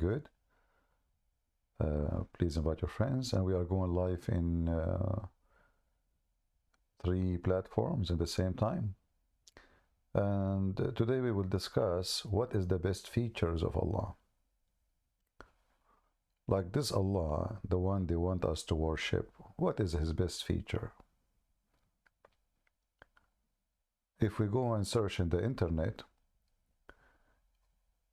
good. Please invite your friends, and we are going live in 3 platforms at the same time. And today we will discuss what is the best features of Allah. Like this Allah, the one they want us to worship, what is his best feature? If we go and search in the internet,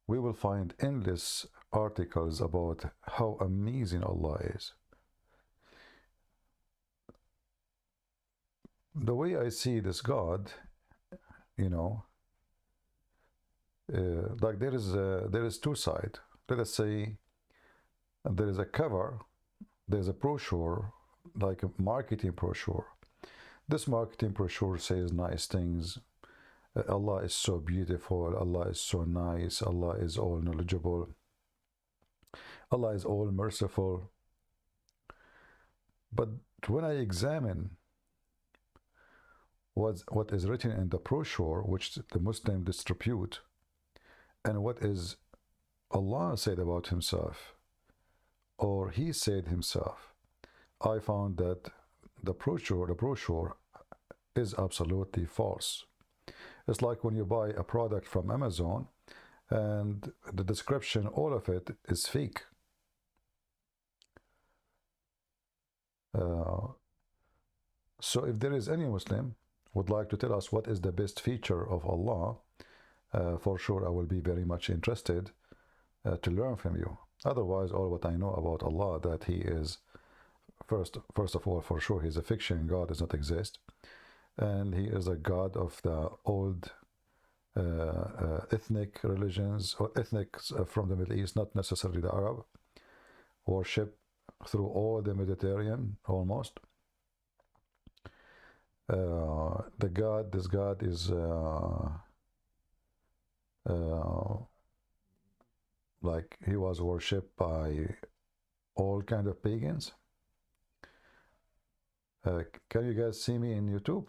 we will find endless articles about how amazing Allah is. The way I see this God, you know, like there is two sides. Let us say there is a cover, there's a brochure, like a marketing brochure. This marketing brochure says nice things. Allah is so beautiful, Allah is so nice, Allah is all knowledgeable, Allah is all merciful. But when I examine what is written in the brochure, which the Muslims distribute, and what is Allah said about himself, or he said himself, I found that the brochure is absolutely false. It's like when you buy a product from Amazon and the description, all of it is fake. So if there is any Muslim would like to tell us what is the best feature of Allah, for sure I will be very much interested to learn from you. Otherwise, all what I know about Allah, that he is, first of all, for sure, he's a fiction. God does not exist. And he is a God of the old ethnic religions, or ethnics from the Middle East, not necessarily the Arab, worship through all the Mediterranean, almost. This God is like he was worshipped by all kind of pagans. Can you guys see me in YouTube?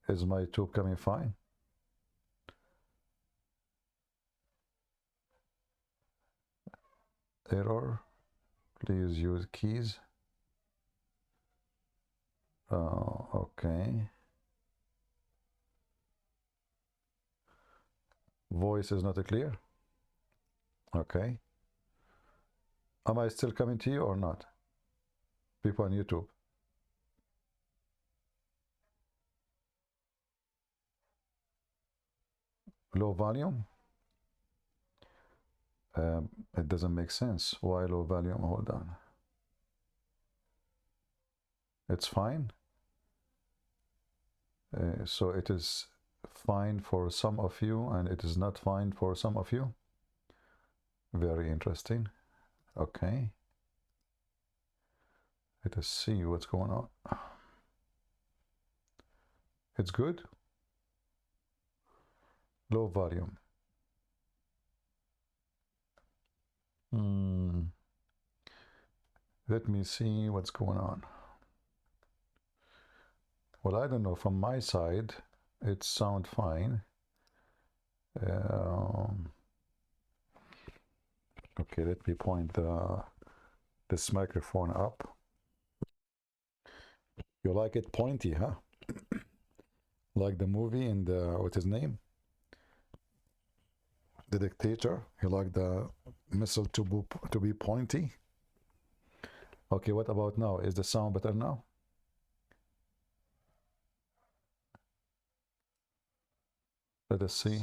Is my YouTube coming fine? Error. Please use keys. Okay. Voice is not clear. Okay. Am I still coming to you or not? People on YouTube. Low volume? It doesn't make sense. Why low volume? Hold on. It's fine. So it is fine for some of you and it is not fine for some of you. Very interesting. Okay. Let us see what's going on. It's good. Low volume. Let me see what's going on. Well, I don't know. From my side, it sounds fine. Okay, let me point this microphone up. You like it pointy, huh? Like the movie in the, what's his name? The Dictator. You like the missile to be pointy? Okay, what about now? Is the sound better now? Let us see.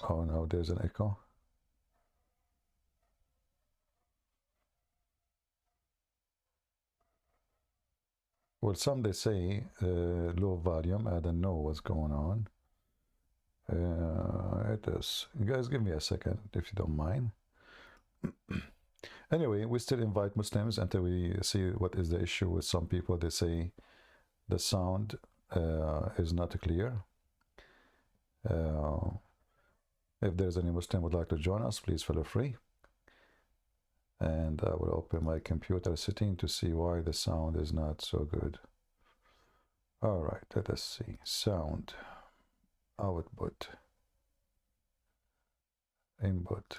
Oh no, there's an echo. Well, some they say low volume. I don't know what's going on. It is. You guys give me a second if you don't mind. Anyway, we still invite Muslims until we see what is the issue with some people. They say the sound is not clear. If there's any Muslim would like to join us, please feel free. And I will open my computer setting to see why the sound is not so good. All right, let us see. Sound, output, input.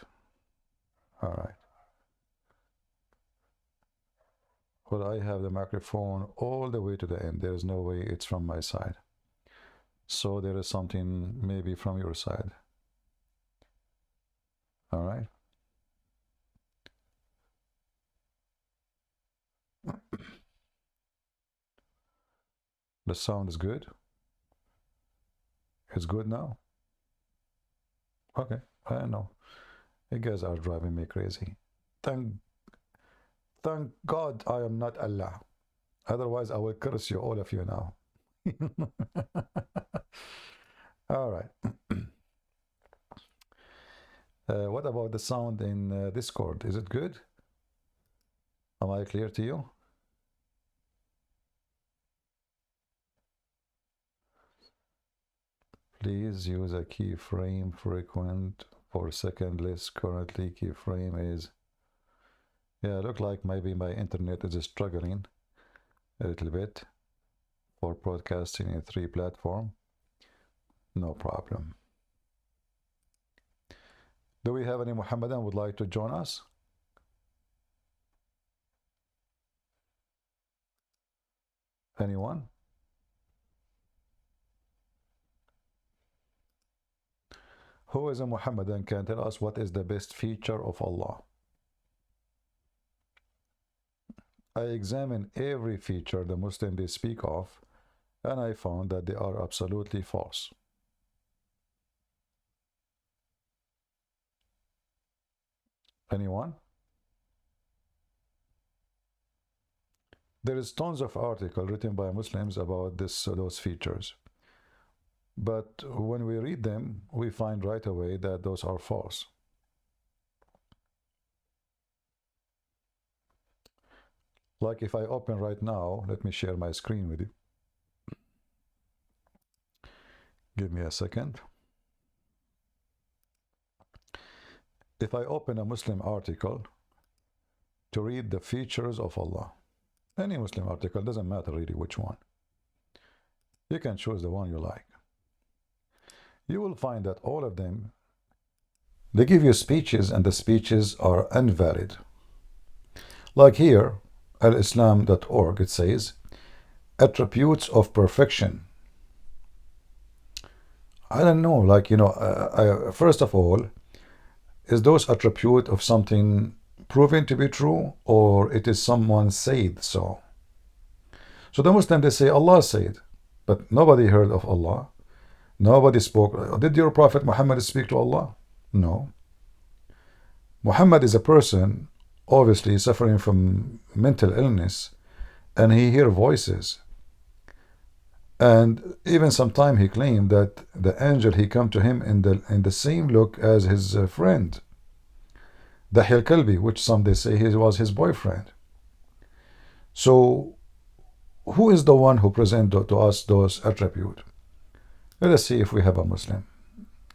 All right. Well, I have the microphone all the way to the end. There is no way it's from my side. So there is something maybe from your side. All right. The sound is good. It's good now. Okay. I know. You guys are driving me crazy. Thank, thank God I am not Allah. Otherwise, I will curse you, all of you now. All right. What about the sound in Discord? Is it good? Am I clear to you? Please use a keyframe frequent for second list. Currently, keyframe is. Yeah, look like maybe my internet is struggling a little bit for broadcasting in 3 platform. No problem. Do we have any Muhammadan would like to join us? Anyone? Who is a Muhammadan can tell us what is the best feature of Allah? I examine every feature the Muslim they speak of, and I found that they are absolutely false. Anyone? There is tons of articles written by Muslims about those features. But when we read them, we find right away that those are false. Like if I open right now, let me share my screen with you. Give me a second. If I open a Muslim article to read the features of Allah, any Muslim article, doesn't matter really which one, you can choose the one you like. You will find that all of them, they give you speeches and the speeches are invalid. Like here, alislam.org, it says, attributes of perfection. I don't know, like, first of all, is those attribute of something proven to be true, or it is someone said so? So the Muslim, they say Allah said, but nobody heard of Allah. Nobody spoke. Did your Prophet Muhammad speak to Allah? No. Muhammad is a person, obviously suffering from mental illness, and he hear voices. And even sometime he claimed that the angel he come to him in the same look as his friend, Dahya al-Kalbi, which some they say he was his boyfriend. So who is the one who present to us those attributes? Let us see if we have a Muslim.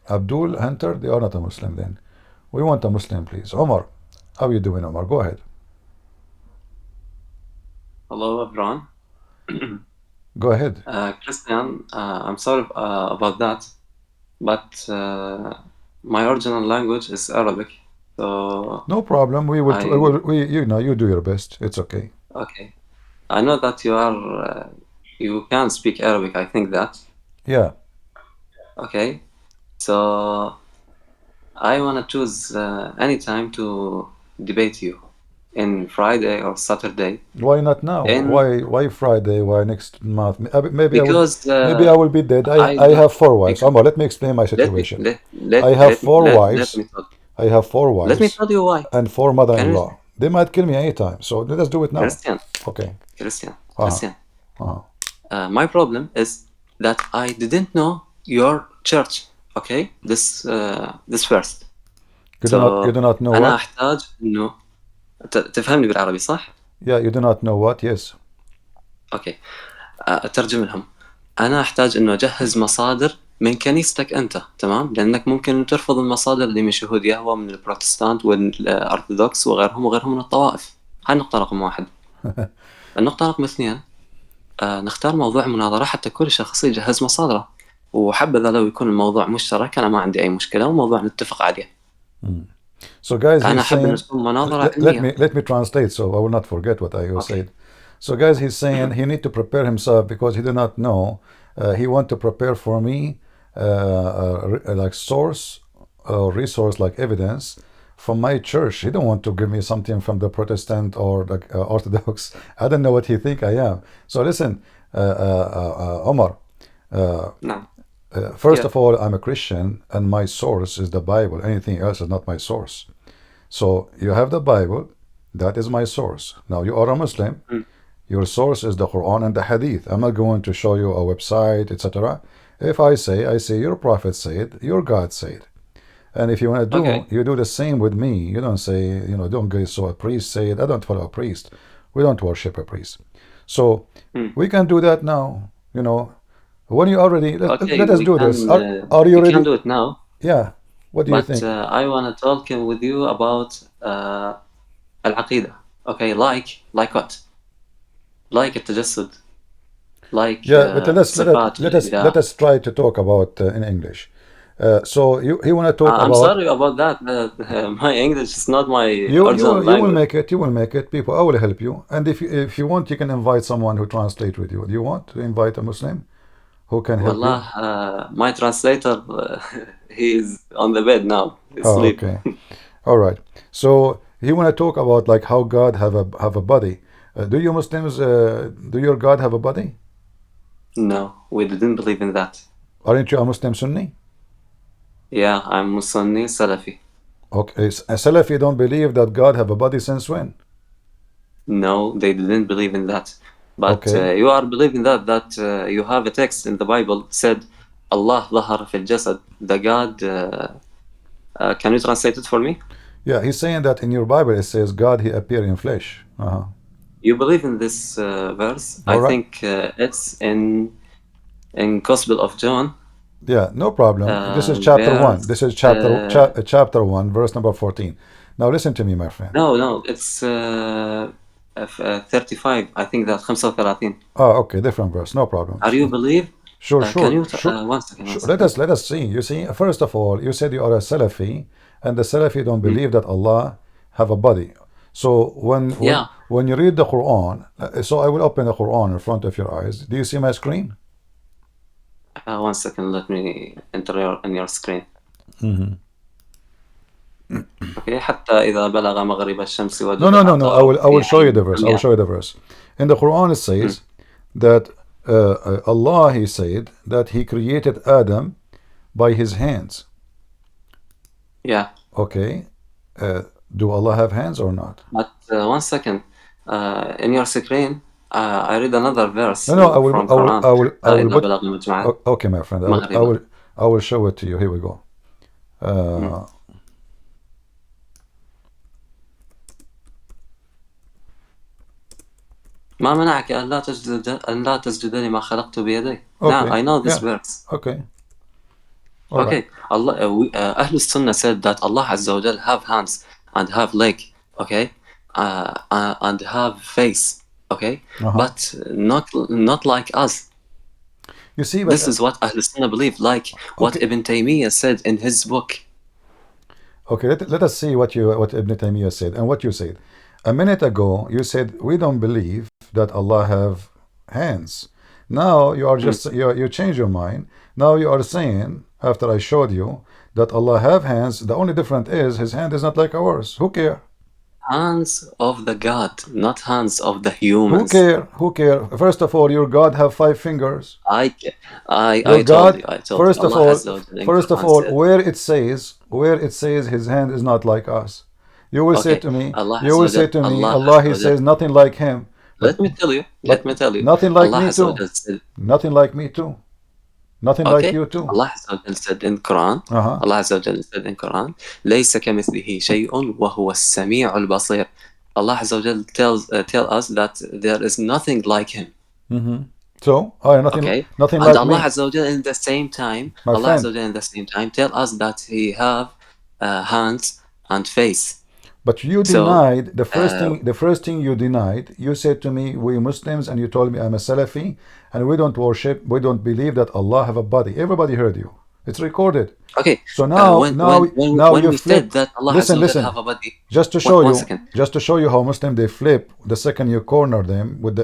Abdul, Hunter, they are not a Muslim then. We want a Muslim, please. Omar, how are you doing, Omar? Go ahead. Hello, everyone. Go ahead. Christian, I'm sorry about that, but my original language is Arabic, so No problem. We will. You do your best. It's okay. okay. I know that you can speak Arabic. I think that. Yeah. Okay, so I want to choose any time to debate you, in Friday or Saturday. Why not now? Why Friday? Why next month? Maybe Because I will be dead. I have 4 wives. Omar, let me explain my situation. I have 4 wives. I have 4 wives. Let me tell you why. And 4 mother-in-law. They might kill me anytime. So let us do it now. Christian. Christian. My problem is that I didn't know your church. Okay, this first. You do not know أنا what? أحتاج إنه تفهمني بالعربي صح؟ Yeah, you do not know what? Yes. Okay. أترجم لهم. أنا أحتاج إنه أجهز مصادر من كنيستك أنت، تمام؟ لأنك ممكن ترفض المصادر اللي من شهود يهوه من البروتستانت والأرثوذكس وغيرهم من الطوائف. هاي النقطة رقم 1. النقطة رقم 2، نختار موضوع مناظرة حتى كل شخص يجهز مصادره، وحبذا لو يكون الموضوع مشترك، أنا ما عندي أي مشكلة، وموضوع نتفق عليه. So guys, أنا أحب أن تكون مناظرة علمية. let me translate so I will not forget what I said. So guys, he's saying he need to prepare himself because he did not know. He want to prepare for me like source resource, like evidence from my church. He don't want to give me something from the Protestant or the Orthodox. I don't know what he think I am. So listen, Omar, نعم. first Yeah. of all, I'm a Christian and my source is the Bible. Anything else is not my source. So you have the Bible, that is my source. Now you are a Muslim, Mm. your source is the Quran and the Hadith. I'm not going to show you a website, etc. If I say your prophet said, your God said. And if you want to do, Okay. you do the same with me. You don't say, don't go so a priest said. I don't follow a priest. We don't worship a priest. So Mm. we can do that now. When you are ready, Okay, let us we do can this. Are you we can ready? do it now, Yeah. What do you but think? I want to talk with you about العقيدة. Okay, like what? Like التجسد. Like Yeah, but صفات في let الإله. us try to talk about in English. So you want to talk I'm about sorry about that. My English is not my you original you will language. make it. You will make it. People, I will help you. And if you want, you can invite someone who translate with you. Do you want to invite a Muslim who can help you? والله my translator he is on the bed now. He's Oh, asleep. okay. All right. So he want to talk about like how God have a body. Do you Muslims do your God have a body? No, we didn't believe in that. Aren't you a Muslim Sunni? Yeah, I'm Sunni Salafi. Okay. A Salafi don't believe that God have a body since when? No, they didn't believe in that. But Okay. you are believing that you have a text in the Bible said Allah ظهر في الجسد. The God. Can you translate it for me? Yeah, he's saying that in your Bible it says God he appeared in flesh. Uh-huh. You believe in this verse? All I right. think it's in Gospel of John, Yeah, no problem. This is chapter 1. This verse. is chapter 1, verse number 14. Now listen to me, my friend. No, it's 35. I think that 35. Oh, okay, different verse. No problem. Are you believe? Sure, Can sure, you sure, one second, one sure. second. Let us see. You see, first of all, you said you are a Salafi, and the Salafi don't believe that Allah have a body. So Yeah. when you read the Quran, so I will open the Quran in front of your eyes. Do you see my screen? One second. Let me enter in your screen. Okay. حتى إذا بلغ مغرب الشمس وجب No. عطارد I will في show you the حين verse. لم I will show you يأتي. the verse. In the Quran, it says that Allah, He said that He created Adam by His hands. Yeah. Okay. Do Allah have hands or not? But one second. In your screen, I read another verse No. from Quran. I will إذا put. بلغ مجمع Okay, my friend. مغرب. I will show it to you. Here we go. ما منعك أن لا تسجد لما خلقت بيدي. Now Okay. I know this Yeah. verse. Okay. All Okay. Allah, أهل السنة said that Allah عز وجل have hands and have leg. Okay. And have face. Okay. But not like us. You see, This is what Ahl Sunnah believe, like what Okay. Ibn Taymiyyah said in his book. Okay, let us see what Ibn Taymiyyah said and what you said. A minute ago, you said we don't believe that Allah have hands. Now you are just you change your mind. Now you are saying after I showed you that Allah have hands. The only difference is His hand is not like ours. Who care? Hands of the God, not hands of the humans. Who care? First of all, your God have 5 fingers. I Your told God, you. first of Allah all, Azza wa Jalla in first of Quran all, said, where it says His hand is not like us. You will say okay, to me, Allah you Azza will wa say Jalla, to me, Allah Allah, Azza He wa Jalla. says nothing like Him. Let me tell you. Nothing like Allah me Azza wa too. Jalla said, Nothing like me too. Nothing like okay, you too. Allah Azza wa Jalla said in Quran, Allah Azza wa Jalla said in Quran, ليس كمثله شيء وهو السميع البصير. Allah Azza wa Jalla tell us that there is nothing like Him. So, nothing Okay, like and Allah me. Azza wa Jalla in the same time, My Allah Azza friend. wa Jalla in the same time tell us that He have hands and face. But you So, denied the first thing you denied. You said to me, we Muslims, and you told me I'm a Salafi, and we don't believe that Allah have a body. Everybody heard you. It's recorded. Okay. So now When you we flip. said that Allah Listen, Azza wa Jal listen. have a body. Just to show One you, second. how Muslim they flip the second you corner them with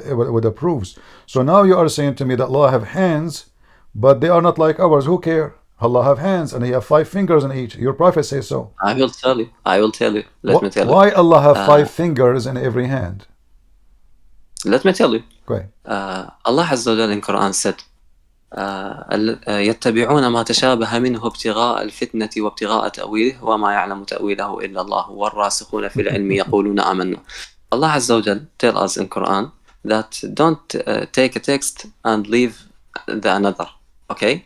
the proofs. So now you are saying to me that Allah have hands, but they are not like ours. Who care? Allah have hands and He have 5 fingers in each. Your Prophet says so. I will tell you. Let me tell you. Why Allah have 5 fingers in every hand? Let me tell you. Go ahead. Allah Azza wa Jal in Quran said, يتبعون ما تشابه منه ابتغاء الفتنة وابتغاء تأويله وما يعلم تأويله إلا الله والراسخون في العلم يقولون آمنا. Allah Azza wa Jal tell us in Quran that don't take a text and leave the another. Okay?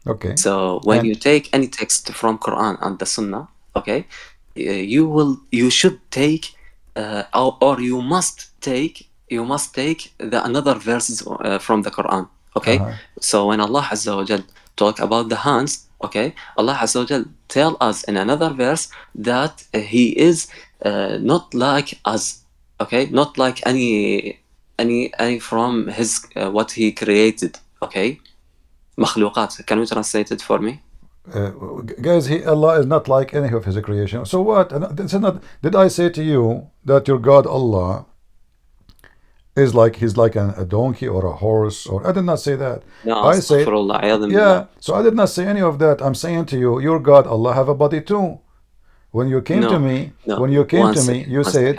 Okay. So when you take any text from Quran and the Sunnah, okay, you should take or you must take the another verses from the Quran. Okay, so when Allah Azza wa Jal talk about the hands, okay, Allah Azza wa Jal tell us in another verse that He is not like us, okay, not like any from His what He created, okay. مخلوقات. Can you translate it for me? Guys, Allah is not like any of His creation. So what? This is not. Did I say to you that your God Allah is like He's like a donkey or a horse? Or I did not say that. No, I say So I did not say any of that. I'm saying to you, your God Allah have a body too. When you came to me, you said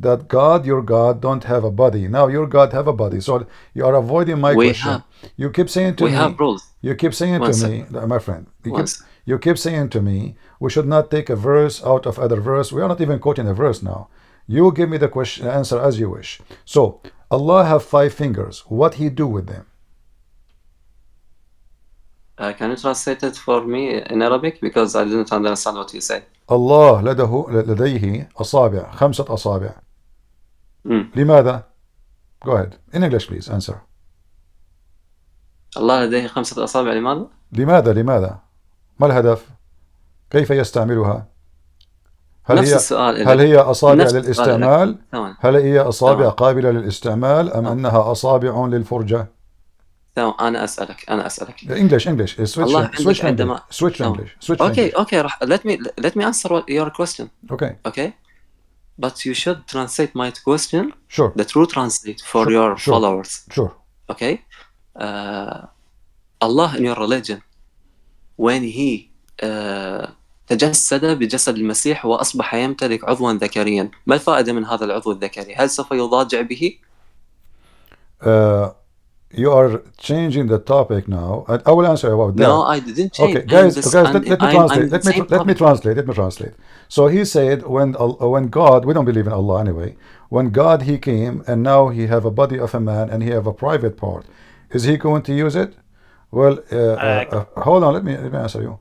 that God, your God, don't have a body. Now your God have a body. So you are avoiding my question. You keep saying to me. We have rules. You keep saying to me, my friend. You keep saying to me, we should not take a verse out of other verse. We are not even quoting a verse now. You give me the question, answer as you wish. So Allah have 5 fingers. What He do with them? Can you translate it for me in Arabic? Because I didn't understand what you said. الله لديه أصابع 5 أصابع. لماذا? Go ahead. In English, please answer. الله لديه 5 أصابع لماذا؟ لماذا؟ ما الهدف؟ كيف يستعملها؟ نفس السؤال. هل هي أصابع للاستعمال؟ هل هي أصابع قابلة للاستعمال أم أنها أصابع للفرجة؟ أنا أسألك. English. Switch English. Okay. Let me answer your question. Okay. But you should translate my question. Sure. The true translate for your followers. Sure. Okay. Allah in your religion, when He تجسد بجسد المسيح وأصبح يمتلك عضوا ذكريا، ما الفائدة من هذا العضو الذكري؟ هل سوف يضاجع به؟ You are changing the topic now. I will answer about that. No, I didn't change. Okay, guys, let me translate. So he said, when God, we don't believe in Allah anyway. When God He came, and now He have a body of a man, and He have a private part. Is He going to use it? Well, hold on. Let me answer you.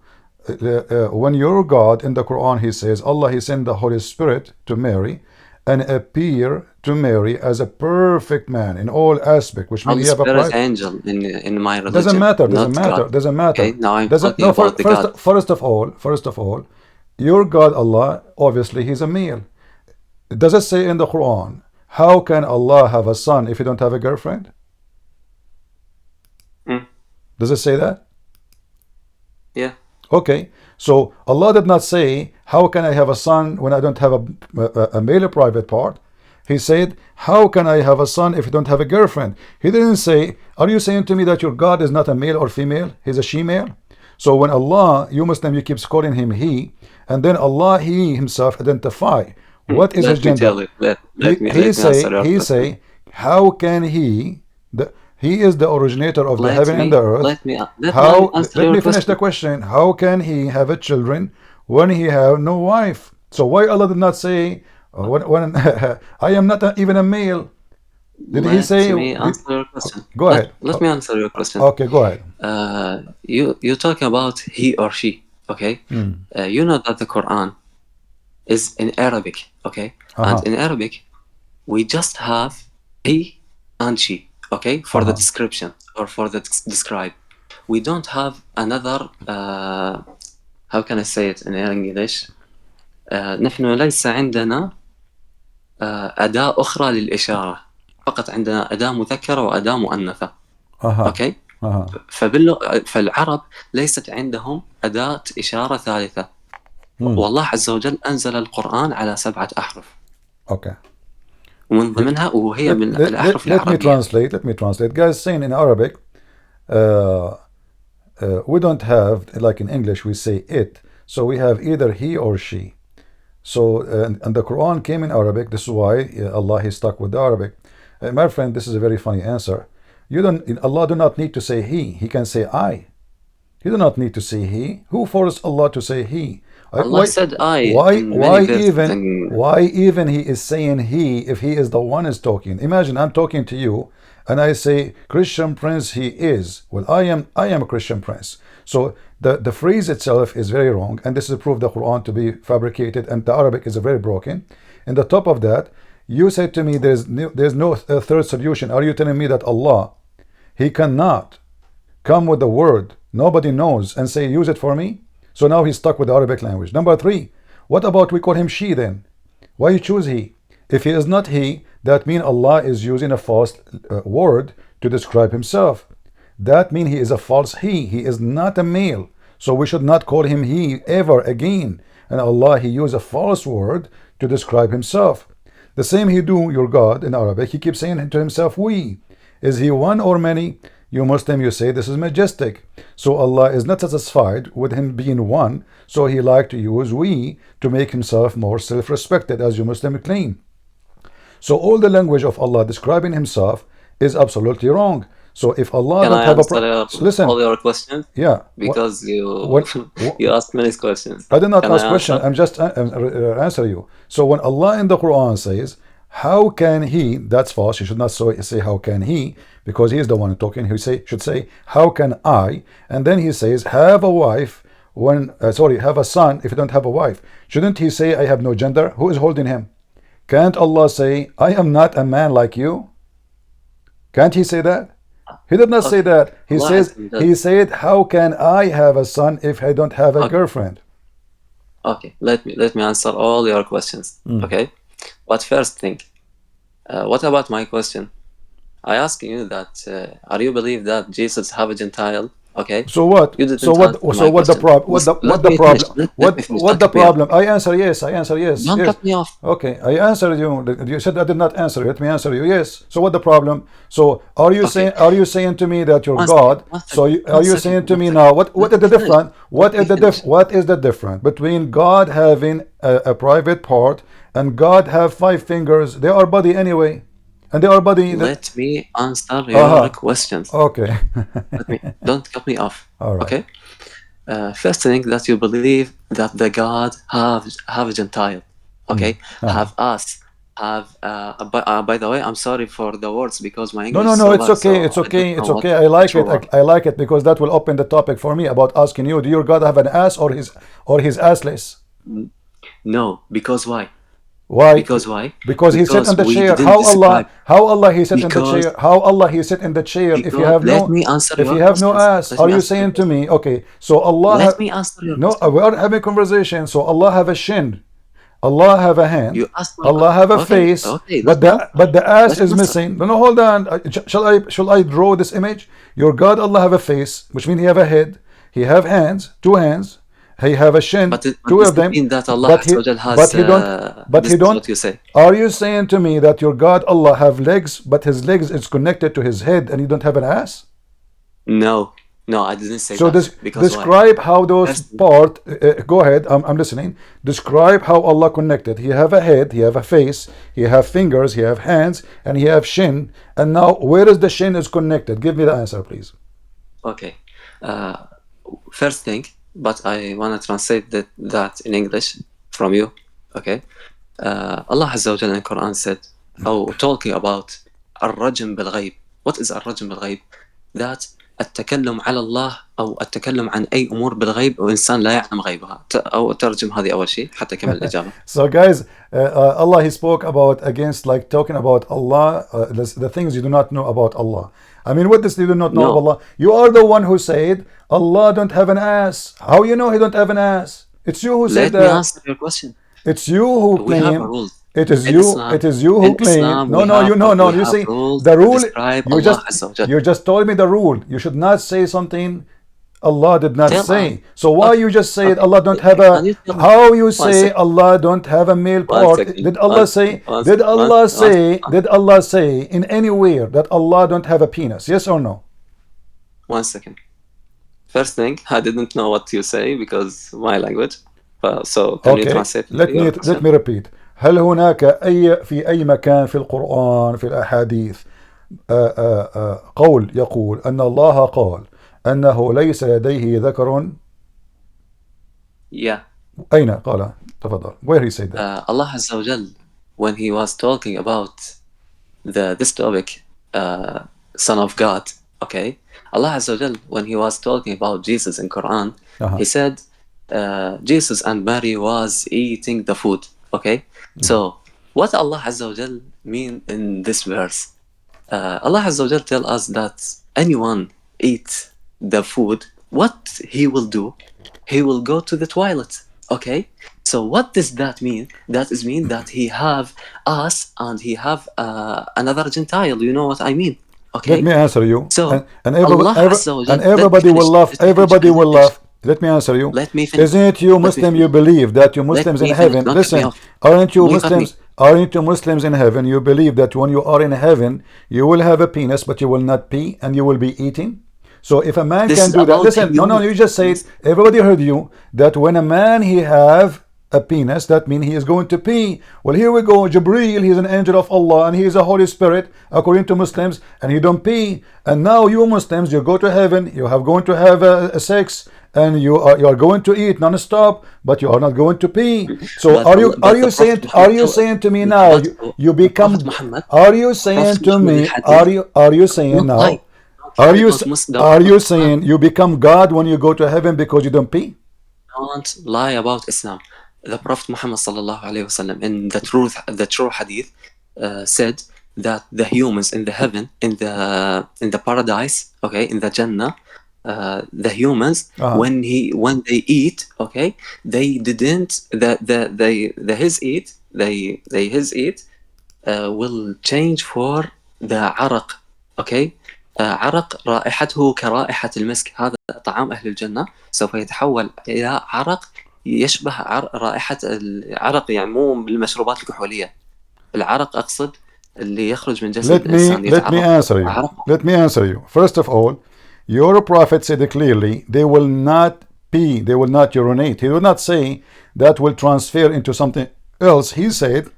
When your God in the Quran He says Allah He sent the Holy Spirit to Mary and appear to Mary as a perfect man in all aspects, which means He have a private angel in my religion. Doesn't matter. Okay, now I'm talking about the God. First of all, your God Allah, obviously He's a male. Does it say in the Quran, how can Allah have a son if He don't have a girlfriend? Does it say that? Yeah. Okay, so Allah did not say, how can I have a son when I don't have a male private part? He said, how can I have a son if you don't have a girlfriend? He didn't say, are you saying to me that your God is not a male or female? He's a she-male? So when Allah, you Muslim, you keep calling Him He, and then Allah, He Himself identify what is His gender. He say, how can He... He is the originator of the heaven and the earth. Let me finish the question. How can He have a children when He have no wife? So why Allah did not say, when I am not even a male? Did He say? Let me answer your question. Go ahead. Let me answer your question. Okay, go ahead. You're talking about he or she, okay? You know that the Quran is in Arabic, okay? And in Arabic, we just have he and she. Okay, for the description or for the describe. We don't have another how can I say it in English? نحن ليس عندنا أداة أخرى للإشارة. فقط عندنا أداة مذكرة وأداة مؤنثة. Okay? فالعرب ليست عندهم أداة إشارة ثالثة، والله عز وجل أنزل القرآن على 7 أحرف، Okay. ومن ضمنها وهي من الأحرف Let me العربية. translate. Guys, saying in Arabic, we don't have, like in English, we say it. So we have either he or she. So, and the Quran came in Arabic. This is why Allah is stuck with the Arabic. My friend, this is a very funny answer. Allah do not need to say he. He can say I. He do not need to say he. Who forced Allah to say he? Allah said I. Why even he is saying he if he is the one is talking? Imagine I'm talking to you and I say Christian Prince he is. Well, I am a Christian Prince. So the phrase itself is very wrong, and this is proof the Quran to be fabricated, and the Arabic is very broken. And the top of that, you said to me there's no third solution. Are you telling me that Allah, he cannot come with the word nobody knows and say use it for me? So now he's stuck with the Arabic language. Number 3, what about we call him she then? Why you choose he? If he is not he, that means Allah is using a false word to describe himself. That means he is a false he. He is not a male. So we should not call him he ever again. And Allah, he used a false word to describe himself. The same he do, your God, in Arabic, he keeps saying to himself, we. Is he one or many? You Muslim, you say this is majestic. So Allah is not satisfied with him being one, so he like to use we to make himself more self-respected, as you Muslim claim. So all the language of Allah describing himself is absolutely wrong. So if Allah Can don't I have answer listen, all your questions? Yeah. Because you asked many questions. I did not Can ask I question. answer? I'm just answer you. So when Allah in the Quran says, how can he, that's false. You should not say how can he, because he is the one talking. He should say how can I, and then he says have a wife when have a son if you don't have a wife. Shouldn't he say I have no gender? Who is holding him? Can't Allah say I am not a man like you? Can't he say that? He did not say that. He said how can I have a son if I don't have a girlfriend? Okay, let me answer all your questions. Okay, but first thing, what about my question? I ask you that are you believe that Jesus have a Gentile? Okay. So what? So what the problem? What the problem? I answer yes. Don't cut me off. Okay, I answered you. You said I did not answer. Let me answer you. Yes. So what the problem? So are you saying to me that you're God? So are you saying to me now what is the difference? What is the difference between God having a private part and God have 5 fingers? They are body anyway. And they are body. Let me answer your questions. Okay. Don't cut me off. All right. Okay. First thing that you believe that the God have a Gentile. Okay. Have us. Have. By the way, I'm sorry for the words because my English. No. It's okay. It's okay. I like it. I like it because that will open the topic for me about asking you. Do your God have an ass or his assless? No. Because why? Why? Because why? Because he sat in the chair. How Allah he sat in the chair? How Allah he sit in the chair if you have no? Let me answer. If you have no ass, are you saying to me? Okay, so Allah. Let me answer your No, we are having conversation. So Allah have a shin, Allah have a hand, Allah have a face, but the ass is missing. No, hold on. Shall I draw this image? Your God Allah have a face, which means he have a head. He have hands, 2 hands. He have a shin, 2 of them. But he don't. What you say. Are you saying to me that your God Allah have legs, but his legs is connected to his head, and you don't have an ass? No, I didn't say so that. So describe how those part. Go ahead. I'm listening. Describe how Allah connected. He have a head. He have a face. He have fingers. He have hands, and he have shin. And now, where is the shin is connected? Give me the answer, please. Okay. First thing. But I want to translate that in English from you. Okay. Allah Azza wa Jalla in Quran said, talking about الرجم بالغيب. What is الرجم بالغيب? That التكلم على الله أو التكلم عن أي أمور بالغيب وإنسان لا يعلم غيبها. أو ترجم هذه أول شيء حتى كمل الإجابة. So guys, Allah he spoke about against like talking about Allah, the things you do not know about Allah. I mean, what does you do not know of Allah? You are the one who said Allah don't have an ass. How you know he don't have an ass? It's you who said that. Let me answer your question. It's you who We have a claim. rule. It is In you. Islam, It is you who in claim. Islam, No, we no, have you no, no. we You have see rules the to rule. describe You Allah just Azza wa Jal. you just told me the rule. You should not say something Allah did not Tell us. say. So why Okay, you just say okay. Allah don't have Can a? you tell me? How you One say second. Allah don't have a male One part? second. Did One Allah second. say? One Did second. Allah One say? second. Did Allah say in anywhere that Allah don't have a penis? Yes or no? One second. First thing, I didn't know what you say because my language. So can you Okay. translate Let your me question? repeat. هل هناك في أي مكان في القرآن في الأحاديث قول يقول أن الله قال أنه ليس لديه ذكر؟ Yeah. أين قال؟ تفضل. Where he said that? Allah Azza wa Jal, when he was talking about this topic, Son of God, okay? Allah Azza wa Jal, when he was talking about Jesus in Quran, he said Jesus and Mary was eating the food, okay? So what Allah Azza wa Jal mean in this verse? Allah Azza wa Jal tell us that anyone eat the food, what he will do? He will go to the toilet, okay? So what does that mean? That is mean that he have us and he have another Gentile. You know what I mean? Okay. Let me answer you. So and Allah Azza wa Jal, and everybody will laugh. Everybody will laugh. Let me answer you. Let me finish. Isn't it you Muslim? You believe that you Muslims in heaven. Listen, aren't you Muslims? Aren't you Muslims in heaven? You believe that when you are in heaven, you will have a penis, but you will not pee, and you will be eating. So if a man can do that, listen. No, you just said. Everybody heard you that when a man he have a penis, that means he is going to pee. Well, here we go. Jibreel, he's an angel of Allah, and he is a Holy Spirit, according to Muslims, and he don't pee. And now you Muslims, you go to heaven, you have going to have a sex, and you are going to eat non-stop, but you are not going to pee. So are you saying to me now you become? Are you saying to me? Are you saying now? Are you saying you become God when you go to heaven because you don't pee? Don't lie about Islam. The Prophet Muhammad sallallahu alaihi wasallam in the true hadith said that the humans in the heaven, in the paradise, okay, in the Jannah, the humans when they eat, okay, they didn't his eat will change for the عرق, okay. عرق رائحته كرائحة المسك. هذا طعام أهل الجنة سوف يتحول إلى عرق يشبه رائحة العرق، يعني مو بالمشروبات الكحولية، العرق أقصد اللي يخرج من جسد الإنسان. Let me answer you. First of all, your prophet said clearly they will not pee, they will not urinate. He will not say that will transfer into something else. He said,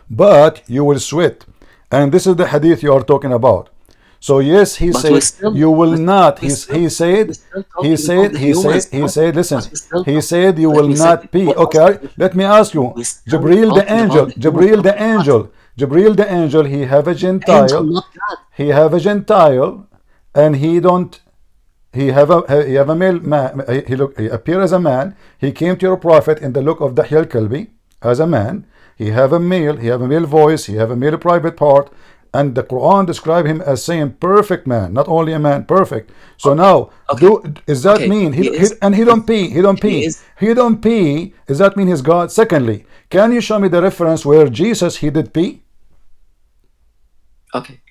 but you will sweat. And this is the hadith you are talking about. So yes, he said you will not. He said, listen, he said you will not pee. Okay, let me ask you, Jibreel the angel, he have a Gentile, and he don't. He have a male man. He appear as a man. He came to your prophet in the look of Dahya al-Kalbi as a man. He have a male voice. He have a male private part. And the Quran describe him as saying perfect man, not only a man, perfect. So now, does that mean he don't pee? He don't pee. Does that mean he's God? Secondly, can you show me the reference where Jesus he did pee? Okay,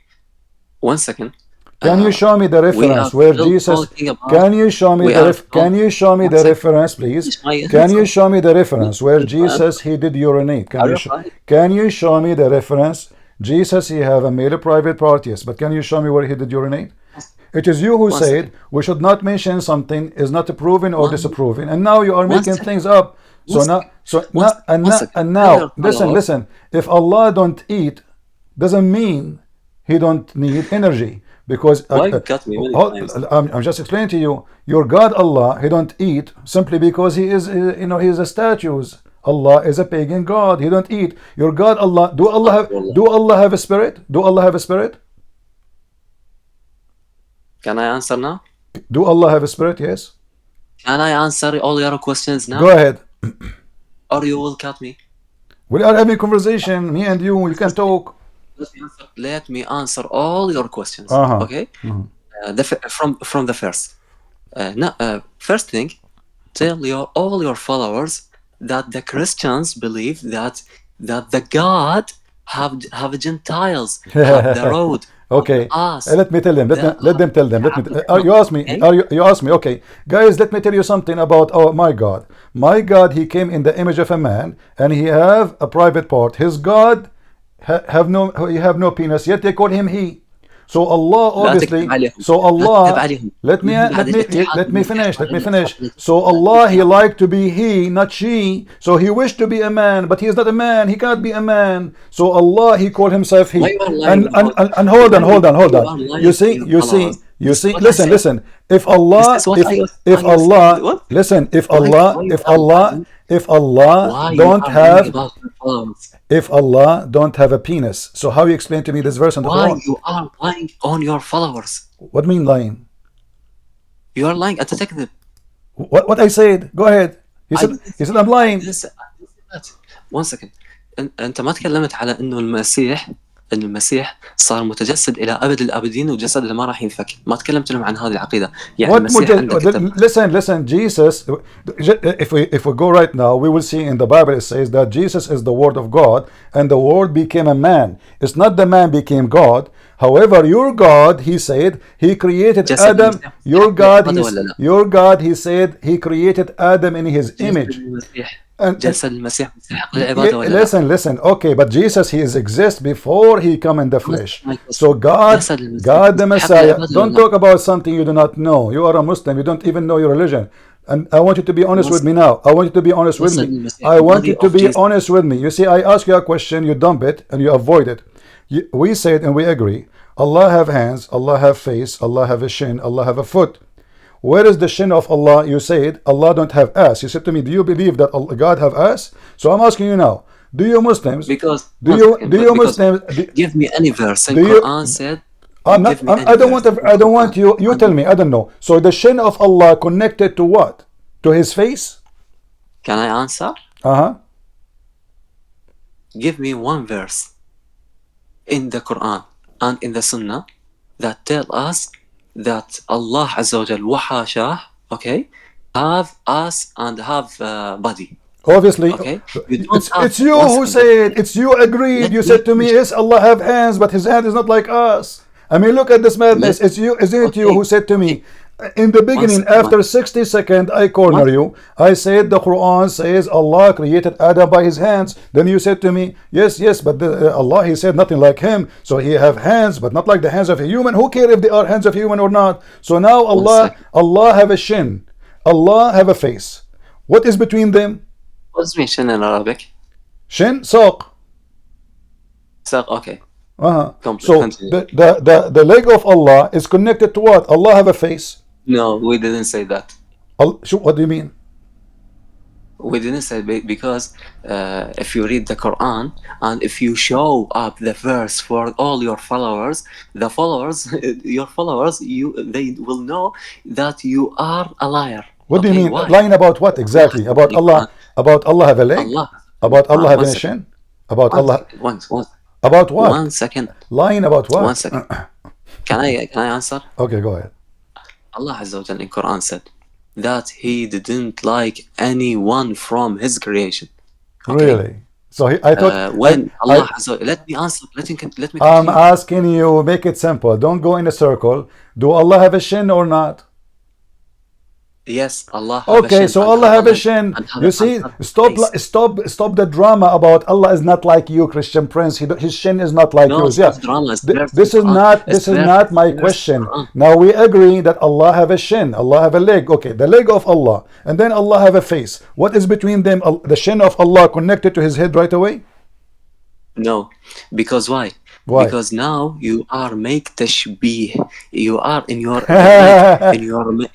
1 second. Can you show me the reference where Jesus? Can you show me the reference, please? Can you show me the reference where Jesus he did urinate? Can you show me the reference? Jesus, he have a male private part, yes, but can you show me where he did urinate? It is you who said we should not mention something is not proven or disapproving, and now you are making things up. Now, listen. If Allah don't eat, doesn't mean he don't need energy, because I'm just explaining to you. Your God Allah, he don't eat simply because he is, he is a statues. Allah is a pagan God. He don't eat. Your God Allah. Do Allah have a spirit? Do Allah have a spirit? Can I answer now? Do Allah have a spirit? Yes. Can I answer all your questions now? Go ahead. Or you will cut me. We are having conversation, me and you. You can talk. Let me answer all your questions. Okay. From the first. First thing, tell all your followers that the Christians believe that the God have Gentiles, have the road, Okay, us, let me tell them. Let them tell them. Let me. You ask me. okay? You ask me? Okay, guys. Let me tell you something about my God. My God, He came in the image of a man, and He have a private part. His God He have no penis. Yet they call Him He. So Allah لا تكذب obviously. عليهم، So لا تكذب Allah. عليهم. Let me من بعد الاتحاد let me finish. Let me بعدين finish. صار So الاتحاد Allah, He الاتحاد. liked to be He, not she. So He wished to be a man, but He is not a man. He cannot be a man. So Allah, He called Himself He. Why you are lying about? And hold on, Why hold on, hold you on. are You lying to see, your you see, followers? you This is see. what I Listen, said. listen. If This Allah, is what if I was Allah, what? listen, Why you if are Allah, lying? if Allah Why you don't are lying have, about your followers? if Allah don't have a penis, so how you explain to me this verse in the Why Quran? you are lying on your followers? What mean lying? You are lying. أنت تكذب. What I said? Go ahead. I didn't He say said I'm I lying. didn't say I didn't say that. One second. أنت ما تكلمت على إنه المسيح صار متجسد إلى أبد الآبدين وجسده ما راح ينفك. ما تكلمت لهم عن هذه العقيدة. يعني What المسيح عنده كتب. listen, Jesus, if we go right now, we will see in the Bible it says that Jesus is the Word of God and the Word became a man. It's not the man became God. However, your God, He said, He created جسد Adam. المسيح العبادة ولا لا؟ Your God, He said, He created Adam in His جسد image. المسيح And جسد المسيح مستحق للعبادة ولا لا؟ listen. Okay, but Jesus, He is exist before He come in the flesh. So جسد المسيح God the مستحق Messiah. للعبادة Don't ولا لا؟ talk about something you do not know. You are a Muslim. You don't even know your religion. And I want you to be honest with me now. I want you to be honest with جسد me. المسيح I the want you body to of be Jesus. honest with me. You see, I ask you a question, you dump it, and you avoid it. We said and we agree. Allah have hands, Allah have face, Allah have a shin, Allah have a foot. Where is the shin of Allah? You said Allah don't have ass. You said to me, do you believe that God have ass? So I'm asking you now, do you Muslims, Because do one you second, do you because Muslims give me any verse in do you Quran said. I'm not Give me any I don't verse want in I don't Quran. want you tell me, I don't know. So the shin of Allah connected to what? To His face? Can I answer? Uh-huh. Give me one verse in the Quran and in the Sunnah that tell us that Allah Azza wa Jal وحاشاه, okay, have us and have body. Obviously, Okay, you don't have. it's you One who second, said, it's you agreed. let You me said to me, finish. yes, Allah have hands, but His hand is not like us. I mean, look at this madness. Let It's you, isn't it you okay, who said to okay. me, in the One beginning, second, after 60 seconds, I corner one you. I said the Quran says Allah created Adam by His hands. Then you said to me, yes, but Allah, He said nothing like Him. So He have hands, but not like the hands of a human. Who care if they are hands of human or not? So now one second. Allah have a shin. Allah have a face. What is between them? What does mean shin in Arabic? Shin, saq. So okay, So continue. the leg of Allah is connected to what? Allah have a face. No, we didn't say that. What do you mean? We didn't say because if you read the Quran and if you show up the verse for all your followers, the followers, your followers, they will know that you are a liar. What do you Okay, mean? why? Lying about what exactly? About Allah? About Allah have a leg? Allah. About Allah having One a second. shin? About One Allah? second. About what? 1 second. Lying about what? 1 second. Can I answer? Okay, go ahead. Allah Azza wa Jalla in Quran said that He didn't like anyone from His creation. Okay? Really? So I thought when Allah Azza wa, let me answer. Let me continue. I'm asking you, make it simple. Don't go in a circle. Do Allah have a shin or not? Yes, Allah have a Okay, shin so and Allah have a leg shin. and have You a see, face. stop the drama about Allah is not like you, Christian Prince. His shin is not like No, yours. it's Yeah, not drama. It's verse in this is Quran. this is It's not my verse in question. Quran. Now we agree that Allah have a shin, Allah have a leg. Okay, the leg of Allah, and then Allah have a face. What is between them? The shin of Allah connected to His head right away? No, because why? Why? Because now you are make tashbih. You are in your leg,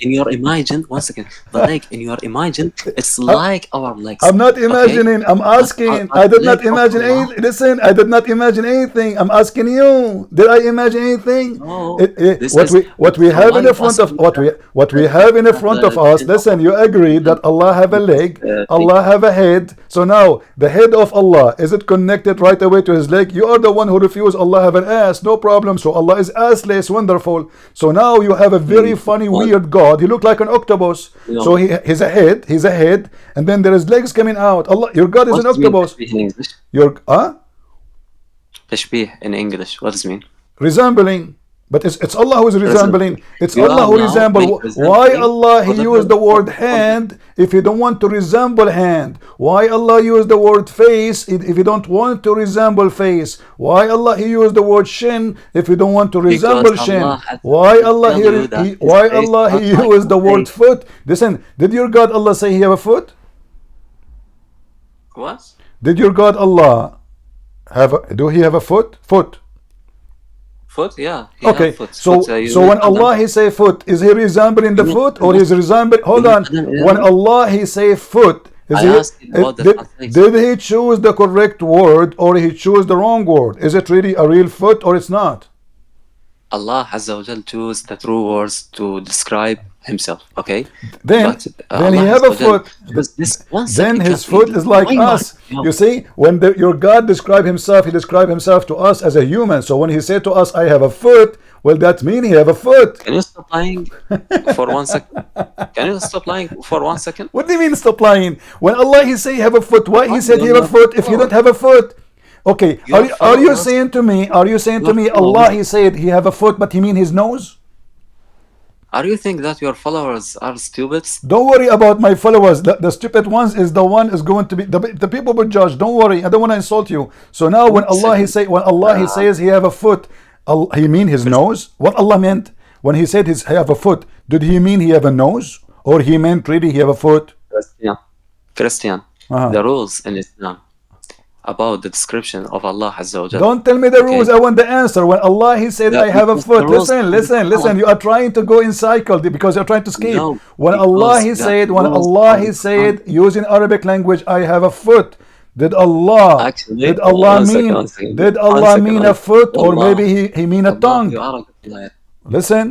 in your imagine. 1 second, the leg in your imagine. It's like our legs. I'm not Okay, imagining. I'm asking. I but did leg not of imagine Allah. anything. Listen, I did not imagine anything. I'm asking you. Did I imagine anything? No, this What is we have Allah in the front of asking what we have in the front of us. Listen, you agree that Allah have a leg, Allah have a head. So now the head of Allah, is it connected right away to His leg? You are the one who refused Allah have an ass, no problem. So Allah is assless, wonderful. So now you have a very funny, weird God. He looked like an octopus. No. So he's a head, and then there is legs coming out. Allah, your God is What an does mean octopus. تشبيه in English? Your تشبيه in English. What does it mean? resembling. But it's Allah who is resembling. It's You Allah are who now resemble. resembling Why Allah He other used the than- word hand if you don't want to resemble hand? Why Allah used the word face if you don't want to resemble face? Why Allah He used the word shin if you don't want to resemble Because shin? Allah has Why to Allah tell you that His Why face Allah He not like used the your word face. foot? Listen, did your God Allah say He have a foot? What? Did your God Allah do He have a foot? Foot. Foot? Yeah. He Okay, have foot. so Foot, you so need when Adam. Allah He say foot, is He resembling the You need- foot or He's resembling? Hold you on. need Adam, When yeah. Allah He say foot, is I he asked you about the did, translation. did He choose the correct word or He choose the wrong word? Is it really a real foot or it's not? Allah Azza wa Jal chose the true words to describe Himself. Okay. Then But, then He Allah have Azza a wa Jal foot. chose this. One Then second, His let foot me- is like why not? us. No. You see, when your God describe Himself, He describe Himself to us as a human. So when He said to us, "I have a foot," well, that means He have a foot. Can you stop lying for 1 second? Can you stop lying for 1 second? What do you mean stop lying? When Allah He say have a foot, why He Why said He you have a not foot if you follow? don't have a foot? Okay, Your are you followers- saying to me? Are you saying to me Your Allah followers- He said He have a foot, but He mean His nose? Are you think that your followers are stupid? Don't worry about my followers. The stupid ones is the one is going to be the people will judge. Don't worry. I don't want to insult you. So now when Allah He say when Allah He says He have a foot, He mean His nose? What Allah meant when He said He have a foot? Did He mean He have a nose, or He meant really He have a foot? Christian, Uh-huh. the rules in Islam about the description of Allah Azza wa Jal. Don't tell me the rules. I want the answer. When Allah He said Yeah, I have a because foot. the rules- Listen. You are trying to go in cycle because you're trying to escape. No, When because Allah He the said, when rules Allah of He the said Quran- using Arabic language, I have a foot. Did Allah Actually, did Allah one second, mean one second. did One Allah second, mean one a foot or Allah- maybe he mean a Allah, tongue? you are a good liar. Listen,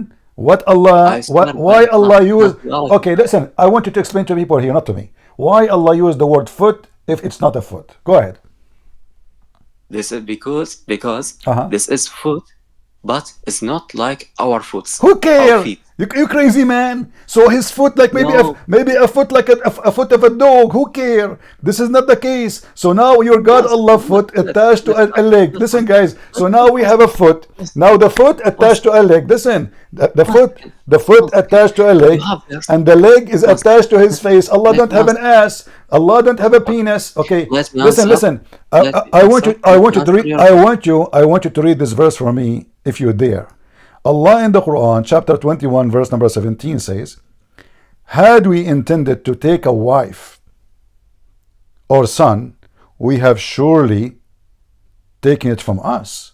what Allah I swear why by Allah Allah, used you are- okay, listen, I want you to explain to people here, not to me. Why Allah used the word foot if it's not a foot? Go ahead. This is because Uh-huh. this is foot, but it's not like our foots. Who Our cares? feet. You crazy man. So his foot like maybe No. maybe a foot like a foot of a dog. Who care? This is not the case. So now your God Yes. Allah foot attached to a leg. Listen guys. So now we have a foot. Now the foot attached to a leg. Listen. The foot attached to a leg, You have this. and the leg is attached to his face. Allah don't have an ass. Allah don't have a penis. Okay. Let me Listen. answer. Listen. Let me I want you. answer. I want you to read. Answer your- I want you to read this verse for me if you dare. Allah in the Quran, chapter 21, verse number 17 says, had we intended to take a wife or son, we have surely taken it from us.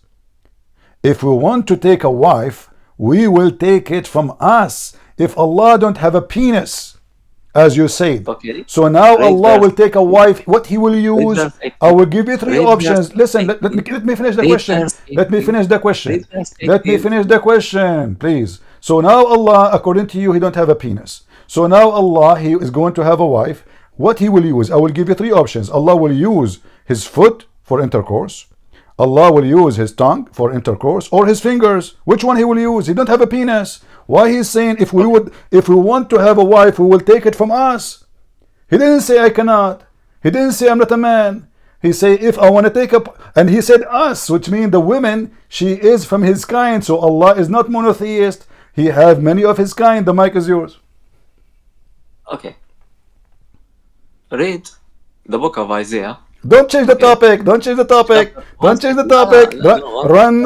If we want to take a wife, we will take it from us. If Allah don't have a penis, as you said. Okay. So now Read Allah verse- will take a wife. What He will use, verse 18. I will give you three Read options. verse Listen, 18. let me finish the Read question. verse Let me 18. finish the question. Read verse Let me 18. finish the question, please. So now Allah, according to you, He don't have a penis. So now Allah, He is going to have a wife. What He will use, I will give you three options. Allah will use His foot for intercourse. Allah will use His tongue for intercourse, or His fingers. Which one He will use? He don't have a penis. Why He's saying if we want to have a wife, we will take it from us. He didn't say I cannot. He didn't say I'm not a man. He said if I want to take up, and He said us, which means the women, she is from His kind. So Allah is not monotheist. He have many of His kind. The mic is yours. Okay. Read the book of Isaiah. Don't change the Okay. topic. Don't change the topic. Stop. Don't change the No, topic. no, no. Run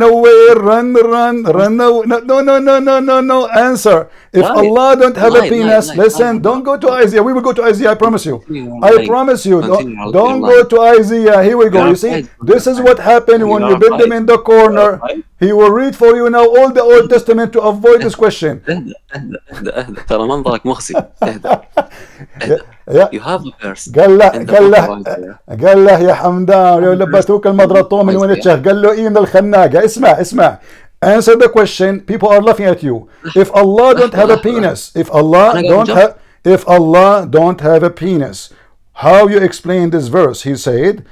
away. Run away. No. Answer. If Lie. Allah don't have a Lie, penis, lie. listen. Don't go to Isaiah. We will go to Isaiah. I promise you. Continue I lying. promise you. Continue Don't lying. go to Isaiah. Here we go. You You are see, right. this is what happened when You you are build them right. in the corner. You are right. He will read for you now all the Old Testament to avoid this question. اهدى ترى منظرك مخزي اهدى Yeah. You have a verse قال له in the قال book له of Isaiah. قال له يا حمدان لو لبثوك المضرطون من وين تشغ قال له إيه من الخناقة اسمع answer the question. People are laughing at you. If Allah don't have a penis, if Allah don't have a penis, how you explain this verse? He said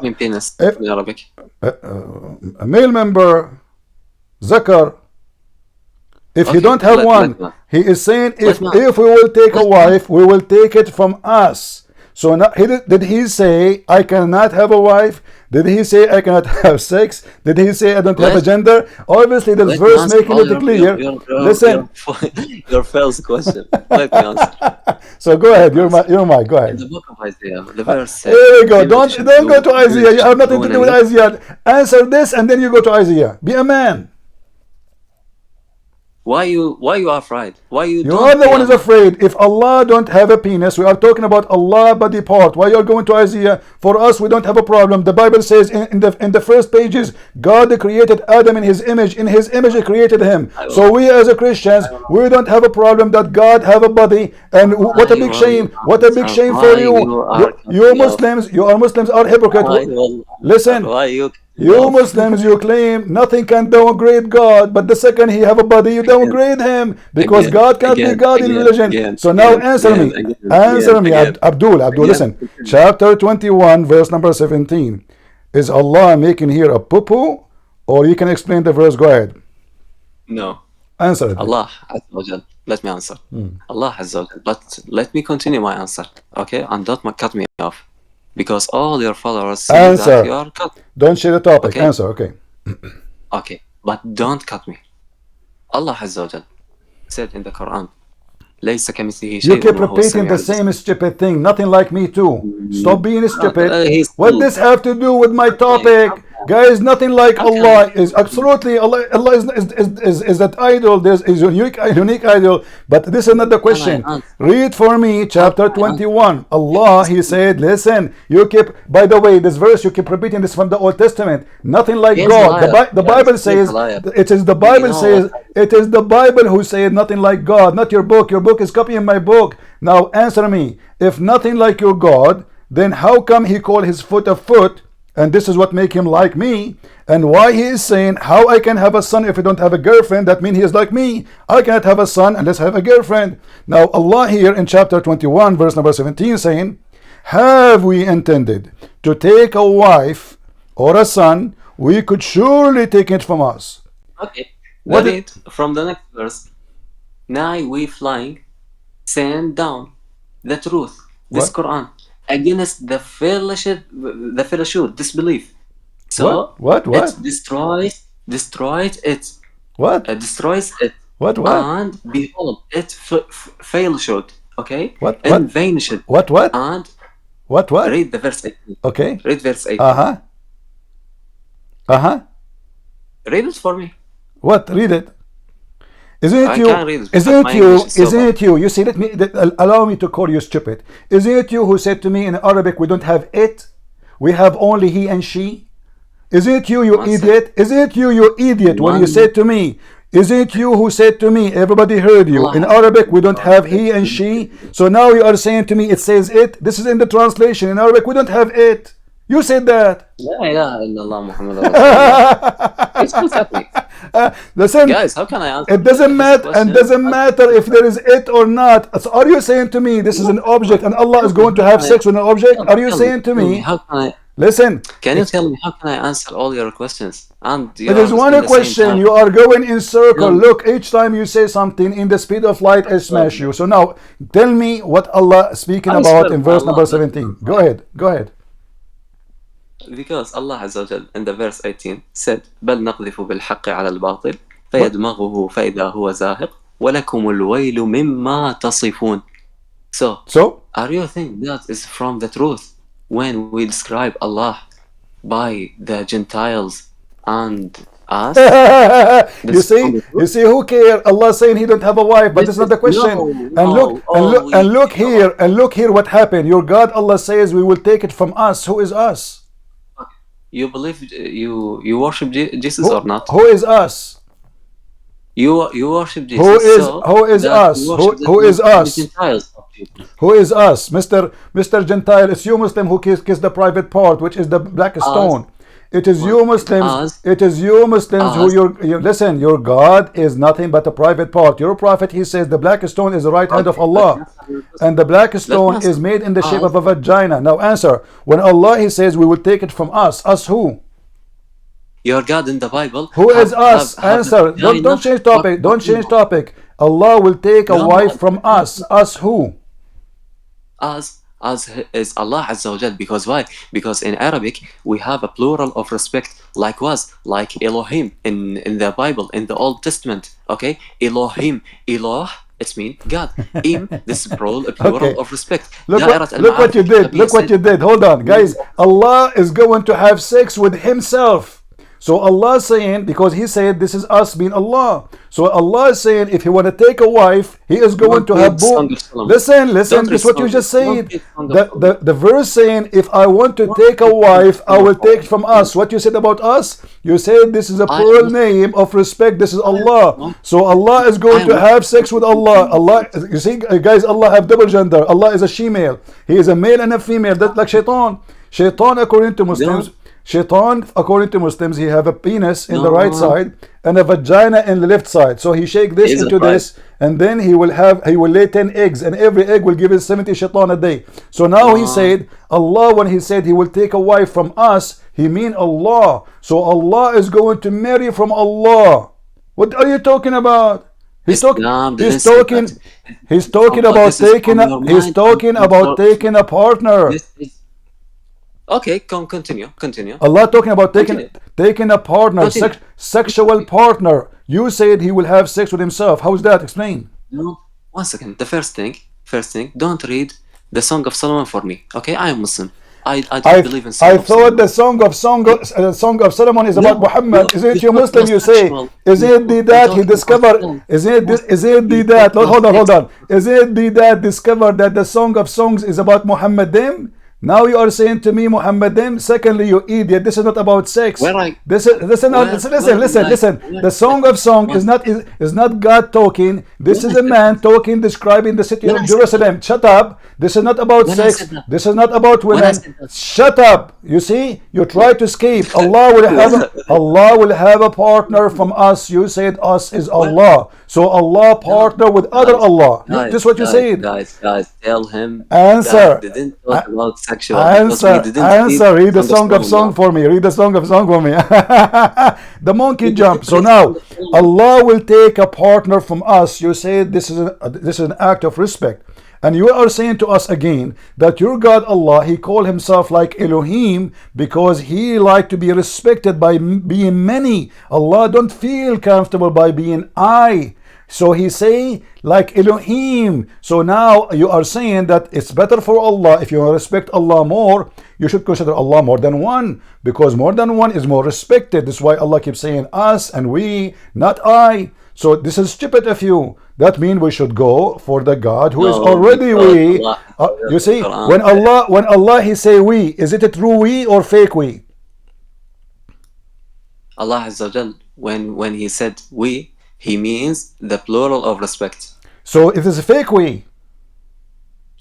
mean penis in Arabic. a male member, zakar. If you Okay, don't have let one, me he is saying let me if we will take a let me wife, we will take it from us. So now, did he say I cannot have a wife? Did he say I cannot have sex? Did he say I don't have a let gender? Obviously, this let me verse answer making all it clear. Listen. your first question. Let me answer. So go Let ahead. me answer. You're my. Go In ahead. the book of Isaiah, the verse said, Here we go. Timothy Don't should don't go do to Isaiah. You have nothing to do with diligently. Isaiah. Answer this, and then you go to Isaiah. Be a man. Why you are afraid? Why you You are don't the be one a who's man? afraid. If Allah don't have a penis, we are talking about Allah body part. Why you are going to Isaiah? For us, we don't have a problem. The Bible says in the first pages, God created Adam in His image. In His image, He created him. I So will. we as a Christians, I will. we don't have a problem that God have a body. And what I a big will shame! What a big answer. shame for Why you. you are You cutting off? Muslims, you are hypocrite. I will answer. Listen. Why you cutting You off? Muslims, you claim nothing can downgrade God, but the second He have a body, you Again, downgrade Him because again, God cannot be again, God in again, religion. again, So now again, answer again, me. again, again, Answer me, again, Abdul, again. listen. Chapter 21, verse number 17. Is Allah making here a poo-poo? Or you can explain the verse, go ahead. No. Answer it. Allah Azza wa Jal. Let me answer. Allah Azza wa Jal. But let me continue my answer. Okay? And don't cut me off. Because all your followers see that you Answer. are cut. Don't share the topic. Okay? Answer, okay. Okay. But don't cut me. Allah Azza wa Jal said in the Quran, ليس كمثله You شيء keep وهو repeating السميع the same البصير. stupid thing. Nothing like me too. Stop being stupid. He's What still this have to do with my lying. topic? Guys, nothing like How can Allah is absolutely Allah is that idol. There's is unique idol. But this is not the can I question. answer? Read for me How chapter can I answer? 21. Allah, He said, listen, you keep, by the way, this verse you keep repeating this from the Old Testament. Nothing like He is a God. liar. The Guys, Bible he is says a liar. it is the You Bible know says what? it is the Bible who said nothing like God, not your book. Your book is copying my book. Now answer me. If nothing like your God, then how come He called His foot a foot? And this is what make Him like me. And why He is saying, how I can have a son if I don't have a girlfriend? That means He is like me. I cannot have a son unless I have a girlfriend. Now Allah here in chapter 21 verse number 17 saying, have we intended to take a wife or a son, we could surely take it from us. Okay. What Then read from the next verse. Now we flying, send down the truth, this What? Quran, against the fellowship, disbelief. So What? it destroys it, What? destroys it, What? and behold, it fellowship, okay, What? and vanished. What? And What? read the verse 18. Okay. Read verse 18. Uh-huh. Uh-huh. Read it for me. What? Read it. Isn't it I you? can't read it because Isn't my it you? English is so Isn't bad. it you? You see, allow me to call you stupid. Isn't it you who said to me in Arabic, we don't have it, we have only he and she? Isn't it you, you One idiot? Isn't it you, you idiot, when you One- said to me, isn't it you who said to me, everybody heard you, in Arabic we don't have he and she, so now you are saying to me it says it? This is in the translation. In Arabic we don't have it. You said that. لا إله إلا الله محمد رسول الله. It's not happening. Listen, Guys, how can I answer it doesn't this matter, question? and doesn't matter if there is it or not. So are you saying to me this is an object and Allah is going to have sex with an object? Are you saying to me, How can I? listen, Can you tell me how can I answer all your questions? And you it is are one in the same question. time- You are going in circle. No. Look, each time you say something in the speed of light, I smash you. So now, tell me what Allah is speaking I about swear in by verse Allah, number that's 17. not Go ahead. Go ahead. Because Allah Azza wa Jal in the verse 18 said بل نقذف بالحق على الباطل فيدمغه فإذا هو زاهق ولكم الويل مما تصفون. So, are you think that is from the truth when we describe Allah by the Gentiles and us? you see who care? Allah saying he don't have a wife, but this is not the question. And look here what happened. Your God Allah says we will take it from us. Who is us? You believe you worship Jesus or not? Who is us? You worship Jesus. Who is us? Who is us? Who is us? Mr. Gentile, it's you Muslim who kiss the private part, which is the black stone. It is you Muslims. It is you Muslims who listen. Your God is nothing but a private part. Your prophet, he says the black stone is the right hand of Allah, and the black stone is made in the shape of a vagina. Now answer. When Allah he says we will take it from us. Us who? your God in the Bible Who is us? have Answer. a vagina Don't change or topic. Don't change no? topic. Allah will take a No, wife from us. Us who? as is Allah Azza wa Jal. Because why? Because in Arabic we have a plural of respect, like was, like Elohim in the Bible, in the Old Testament. Okay, Elohim, Eloh, it means God. Im, this is plural Okay. of respect. Look دائرة what you المعارف did. العربية Look what you said did. Hold on, guys. Allah is going to have sex with himself. So Allah is saying, because he said this is us being Allah. So Allah is saying if he want to take a wife, he is going Don't to read have Song both. of Solomon. Listen, Don't this read is what you Song. just Don't said. read Song of Solomon. The verse saying if I want to Don't take a read wife, I Song will of take from us. What you said about us? You said this is a I plural am name of respect. This is Allah. Muslim. So Allah is I going am to have Muslim. sex with Allah. Allah, you see, guys, Allah have double gender. Allah is a she-male. He is a male and a female. That's like shaitan. Shaitan, according to Muslims, No, Shaitan, according to Muslims, he have a penis in the right no, side and a vagina in the left side. So he shake this is it into right? this, and then he will lay 10 eggs, and every egg will give him 70 shaitan a day. So now he No, said, Allah, when he said he will take a wife from us, he mean Allah. So Allah is going to marry from Allah. What are you talking about? He's talking. Islam He's didn't say talking. that. He's talking But about this is taking. from your He's mind. talking about taking a partner. This is okay. Continue. Allah talking about Continue. taking a partner, Continue. sexual partner. You said he will have sex with himself. How is that? Explain. No, 1 second. The first thing. Don't read the Song of Solomon for me. Okay, I am Muslim. I don't believe in Song I of thought Solomon. the Song of Solomon is about No, Muhammad. Is it it's you not Muslim? You say. sexual. Is it the We're that he talking about discovered? film. Is it the that? Hold on. Is it the that discovered that the Song of Songs is about Muhammadim? Now you are saying to me Muhammadim. Secondly, you idiot. This is not about sex. Where I Listen. The Song of Song is not God talking. This is a man talking, describing the city of Jerusalem. Shut up. This is not about When I sex. said that. This is not about When I women. said that. Shut up. You see, you try to escape. Allah will have a partner from us. You said us is Allah. So Allah partner with other Allah. Guys, This is what you said. guys, tell him Answer. that didn't talk about sexual because we didn't Answer. Read the Song of Solomon. Song for me. Read the Song of Song for me. The monkey jump. So now, Allah will take a partner from us. You say this is an act of respect. And you are saying to us again that your God Allah, he called himself like Elohim because he like to be respected by being many. Allah don't feel comfortable by being I. So he say like Elohim. So now you are saying that it's better for Allah, if you respect Allah more, you should consider Allah more than one, because more than one is more respected. This is why Allah keeps saying us and we, not I. So this is stupid of you. That means we should go for the God who is No, already because we. Allah- You see, Quran. when Allah he say we, is it a true we or fake we? Allah Azza wa Jal, when he said we, he means the plural of respect. So it is a fake we.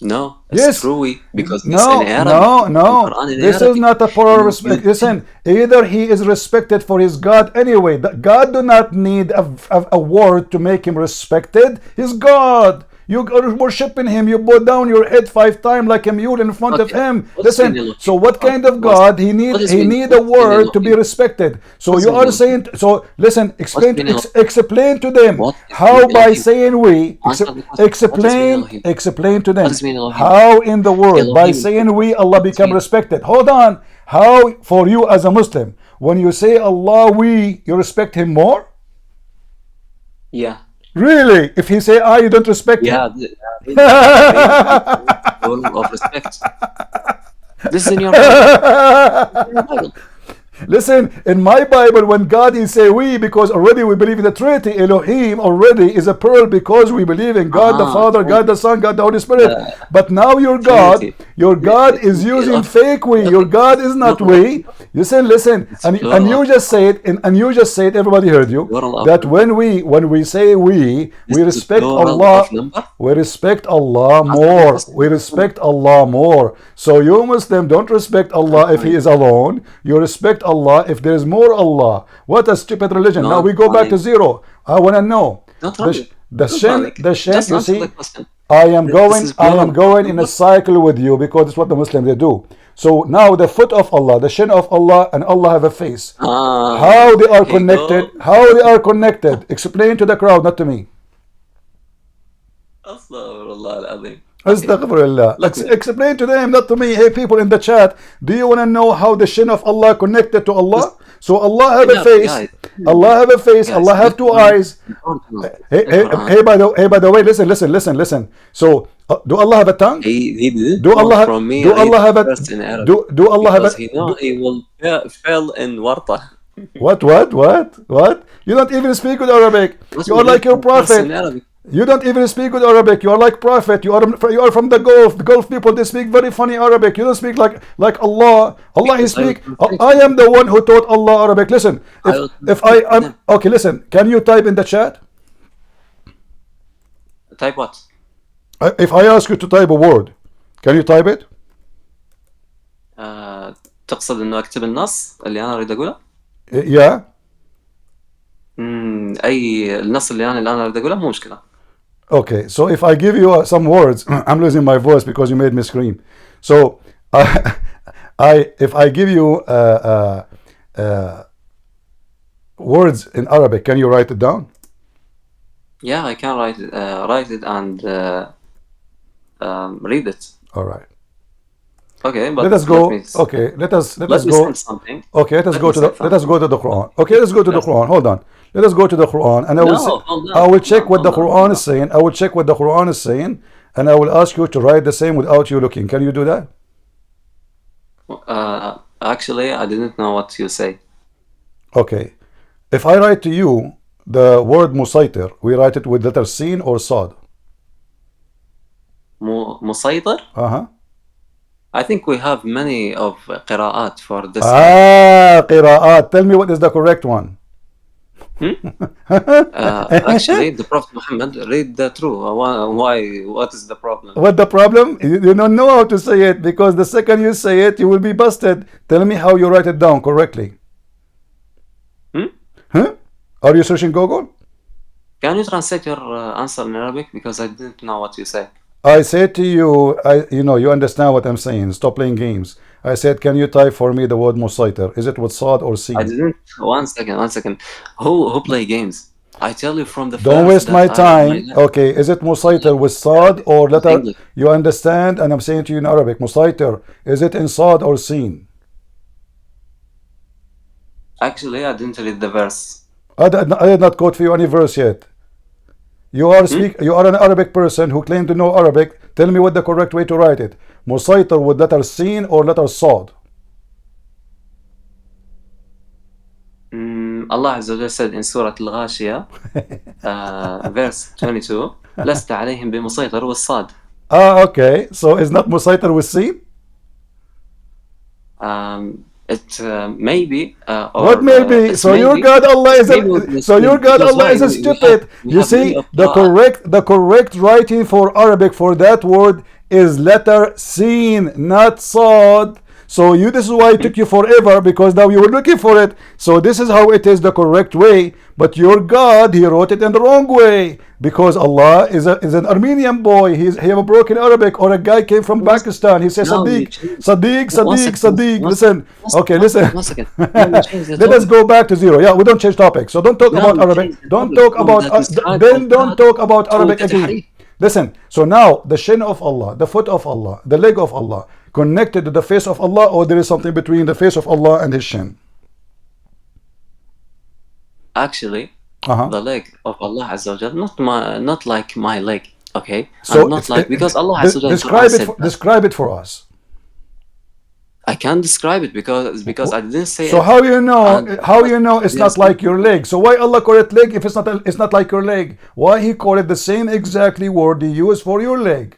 No, it's Yes. true we, because it's No, in Arabic. no, In no. Quran in This is Arabic. not a plural You- respect. you- Listen, either he is respected for his God anyway. God do not need a word to make him respected. He's God. You are worshiping him. You bow down your head 5 times like a mule in front of Okay. him. What's Listen. mean Elohim? So what kind of What's- God he what is need? mean- He need a what's mean word to be Elohim? respected. So What's you mean are Elohim? saying. So listen. Explain. mean Elohim? Explain to them What is how mean by Elohim? saying we. Answer the question. Explain. What is mean Elohim? Explain to them What is mean Elohim? how in the world by Elohim. saying we Allah become mean? respected. Hold on. How for you as a Muslim, when you say Allah we, you respect him more? Yeah. Really? If he say I, you don't respect Yeah. him? Plural of respect. This is in your Bible. Listen, in my Bible, when God he say we, because already we believe in the Trinity, Elohim already is a pearl because we believe in God the Father, God the Son, God the Holy Spirit. But now your God is using fake we. Your God is not we. Listen, and you just said, everybody heard you, that when we say we respect Allah. We respect Allah more. We respect Allah more. So you Muslim don't respect Allah if he is alone. You respect Allah if there is more Allah. What a stupid religion. Now we go back to zero. I want to know. The shin, Just you answer see, the question. I am This is going plural. in a cycle with you because it's what the Muslims they do. So now the foot of Allah, the shin of Allah, and Allah have a face. Ah, How they are here you connected? go. How they are connected? Explain to the crowd, not to me. Astaghfirullah al-azim. Okay, Astaghfirullah. look, Explain to them, not to me. Hey, people in the chat, do you want to know how the shin of Allah connected to Allah? So Allah have a enough, face. guys. Allah have a face. Guys, Allah have the two Quran, eyes. the Quran, Hey, the hey, Quran. hey, by the way, listen. So, do Allah have a tongue? He didn't Do want Allah from me do read Allah have a first in Arabic do Allah have because a he know he will fail in warta. what? You don't even speak good Arabic. Let's You are like read your first in prophet. Arabic. You don't even speak good Arabic. You are like prophet. You are from the Gulf. The Gulf people, they speak very funny Arabic. You don't speak like Allah. Allah he Because I will speak. translate I am the one who taught Allah Arabic. Listen, I will if translate I'm them. okay, listen. Can you type in the chat? Type what? If I ask you to type a word, can you type it? تقصد انه اكتب النص اللي انا اريد اقوله؟ Yeah. اي النص اللي انا اريد اقوله مو مشكله. Okay, so if I give you some words, I'm losing my voice because you made me scream. So, if I give you words in Arabic, can you write it down? Yeah, I can write it and read it. All right. Okay, but Let us go. Okay, let us let me go. send something. Okay, let us Let go me to send let us go to the Quran. Okay, let's go to the Yes. Quran. Hold on. Let us go to the Quran, and I will No, hold on, I will check hold what on, the hold on, Quran hold is saying. I will check what the Quran is saying, and I will ask you to write the same without you looking. Can you do that? Actually, I didn't know what you say. Okay. If I write to you the word musaytir, we write it with letter sin or sad. مسيطر? Uh-huh. I think we have many of قراءات for this. Qira'at. Tell me what is the correct one. Actually, the Prophet Muhammad read the true. Why? What is the problem? What the problem? You don't know how to say it because the second you say it, you will be busted. Tell me how you write it down correctly. Huh? Are you searching Google? Can you translate your answer in Arabic because I didn't know what you say. I said to you, you understand what I'm saying. Stop playing games. I said, can you type for me the word musaytir? Is it with sad or sin? I didn't. One second. Who play games? I tell you from the Don't first waste that my time. Okay, is it musaytir with sad or letter? English. You understand? And I'm saying to you in Arabic, musaytir, is it in sad or sin? Actually, I didn't read the verse. I did not quote for you any verse yet. You are an Arabic person who claim to know Arabic. Tell me what the correct way to write it. Musaytir with letter sin or letter sad? Allah Azza wa Jalla said in Surah Al-Ghashiyah, verse 22, لست عليهم بمسيطر والصاد. Okay. So is not musaytir with sin? It maybe. What maybe? So your God Allah is a stupid. You see, the correct writing for Arabic for that word is letter sin, not sad. So this is why it took you forever, because now you were looking for it. So this is how it is the correct way. But your God, he wrote it in the wrong way, because Allah is an Armenian boy. He have a broken Arabic, or a guy came from Pakistan. He says Sadiq. Listen. Okay, listen. 1 second. Let us go back to zero. Yeah, we don't change topics. So don't talk about Arabic. Don't talk about Arabic again. Listen. So now the shin of Allah, the foot of Allah, the leg of Allah, connected to the face of Allah, or there is something between the face of Allah and his shin? Actually, the leg of Allah Azza wa Jalla, not like my leg, okay? So and not like, because Allah Azza wa Jalla describe it for us. I can't describe it because I didn't say so it. How you know it's not like your leg? So why Allah call it leg if it's not like your leg? Why he call it the same exactly word he used for your leg?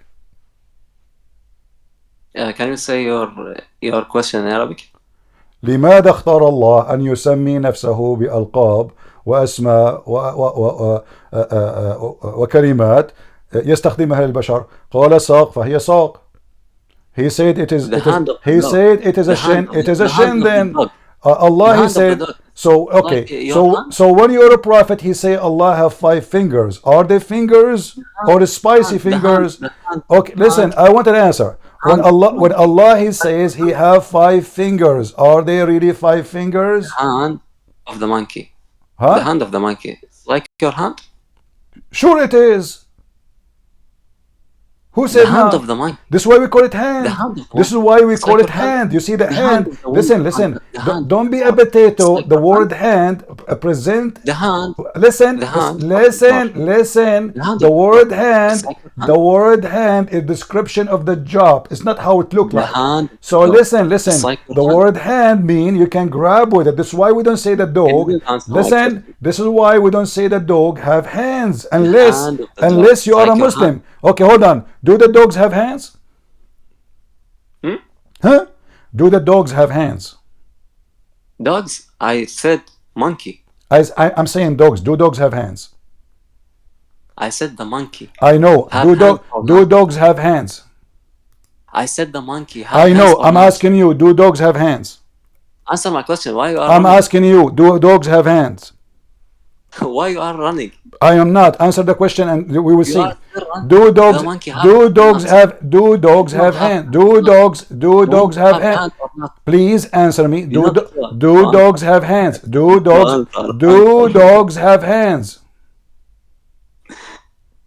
Can you say your question in Arabic? لماذا اختار الله أن يسمي نفسه بألقاب وأسماء وكلمات يستخدمها للبشر؟ قال ساق فهي ساق. He said it is a shin. Then Allah, he said, so okay, so when you're a prophet, he say Allah have 5 fingers. Are they fingers or spicy fingers? Okay, listen, I want an answer. when Allah he says he have 5 fingers, are they really 5 fingers? hand of the monkey. The Huh? hand of the monkey. It's like your hand. Sure it is. Who The said hand no? of the monkey. This is why we call it The hand. hand of the This is monkey. why we It's call like it your hand. hand. You see the The hand. hand of the Listen, woman. listen. The hand. Don't be a It's potato. like The your word hand. hand present. The hand. Listen, The hand. listen, listen. The hand The of word the It's hand, like your hand. the word hand is description of the job. It's not how it look The like. hand. So No. listen, It's listen. like your The hand. word hand mean you can grab with it. That's why we don't say the Can dog. you answer my Listen, question? this is why we don't say the dog have hands The unless hand of the dog. you It's are a like your Muslim. hand. Okay, hold on. Do the dogs have hands? Hmm? Huh? Do the dogs have hands? Dogs. I said monkey. I'm saying dogs. Do dogs have hands? I said the monkey. I know. Have hands or Do not? dogs have hands? I said the monkey. Have I hands know. or I'm not? asking you. Do dogs have hands? Answer my question. Why you are I'm running? asking you. Do dogs have hands? Why you are running? I am not. Answer the question and we will You see. are still running. Do The dogs monkey have do hands or dogs not? have do dogs You have have hands? hands Do or not? dogs You dogs have have hands? hands or not? Please answer me. You not sure. Do You dogs answer. have hands? Do You dogs answer. dogs have hands?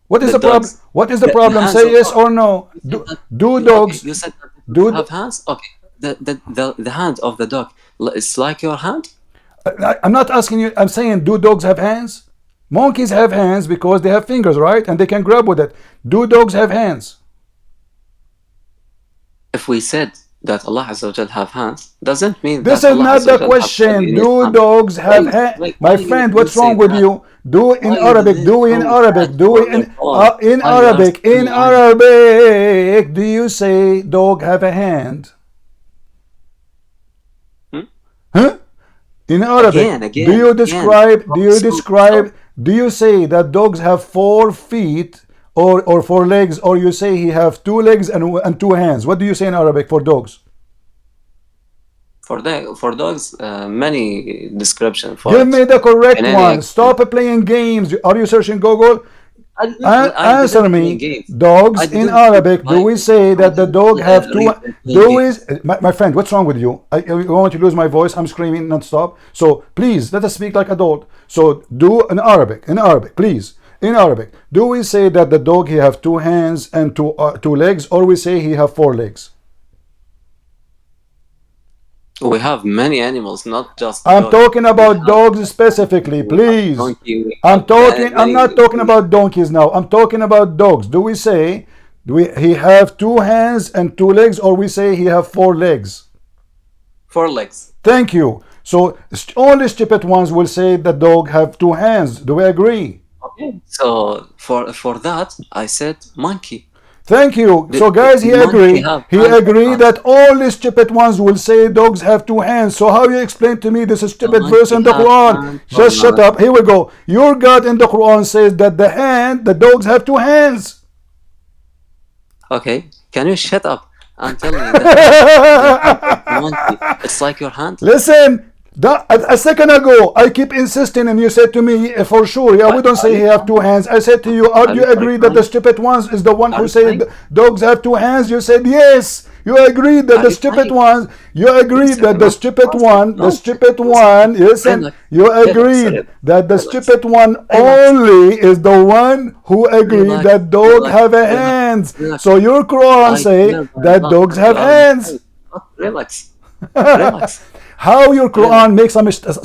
What is The the problem? dogs. What is the The problem? hands Say of yes dogs. or no. You said that. Do Okay. dogs You said that the do dogs have hands. Okay. The hand of the dog. It's like your hand. I'm not asking you. I'm saying do dogs have hands? Monkeys have hands because they have fingers, right? And they can grab with it. Do dogs have hands? If we said that Allah Azza wa Jal have hands, doesn't mean This that is Allah not Azza the wa Jal have question. in his Do hand. dogs have hands? My Why friend, you what's say wrong with that? you? Do in Why you Arabic. Do in come Arabic. back Do for in your phone? in Why you are Arabic. In still on? Arabic. Do you say dog have a hand? Hmm? Huh? In Arabic. Again. Do you describe? Do you Stop. describe? Do you say that dogs have 4 feet or 4 legs, or you say he have 2 legs and 2 hands? What do you say in Arabic for dogs? For dogs, many description for Give it. me the correct In any one. activity. Stop playing games. Are you searching Google? I didn't Answer play me. games. Dogs I in didn't Arabic. Do like we it. say I that the didn't dog have two? read playing Do games. is my friend? What's wrong with you? You want to lose my voice? I'm screaming non-stop. So please let us speak like adult. So do in Arabic. In Arabic, please. In Arabic, do we say that the dog he have 2 hands and 2 legs, or we say he have 4 legs? We have many animals, not just I'm dogs. talking We about have dogs specifically, we have please. donkey. We I'm have talking. I'm many not talking about donkeys now. I'm talking about dogs. Do we say he have 2 hands and 2 legs, or we say he have 4 legs? 4 legs. Thank you. So only stupid ones will say the dog have 2 hands. Do we agree? Okay. So for that, I said monkey. Thank you. The- So guys, he the monkey agree. have He hands agree or not? that only stupid ones will say dogs have 2 hands. So how you explain to me this is stupid monkey verse in the have Quran? hands or Just shut not? up. Here we go. Your God in the Quran says that the dogs have 2 hands. Okay. Can you shut up and tell me the monkey? It's like your hand. Listen, a second ago, I keep insisting, and you said to me, for sure, yeah, we don't say he have 2 hands. I said to you, do you agree that the stupid ones is the one who said dogs have 2 hands? You said yes. You agreed that the stupid ones. You agreed that the stupid one, listen. You agreed that the stupid one only is the one who agreed that dog have a hands. So your Quran say that dogs have hands. Relax. Relax. How your Quran makes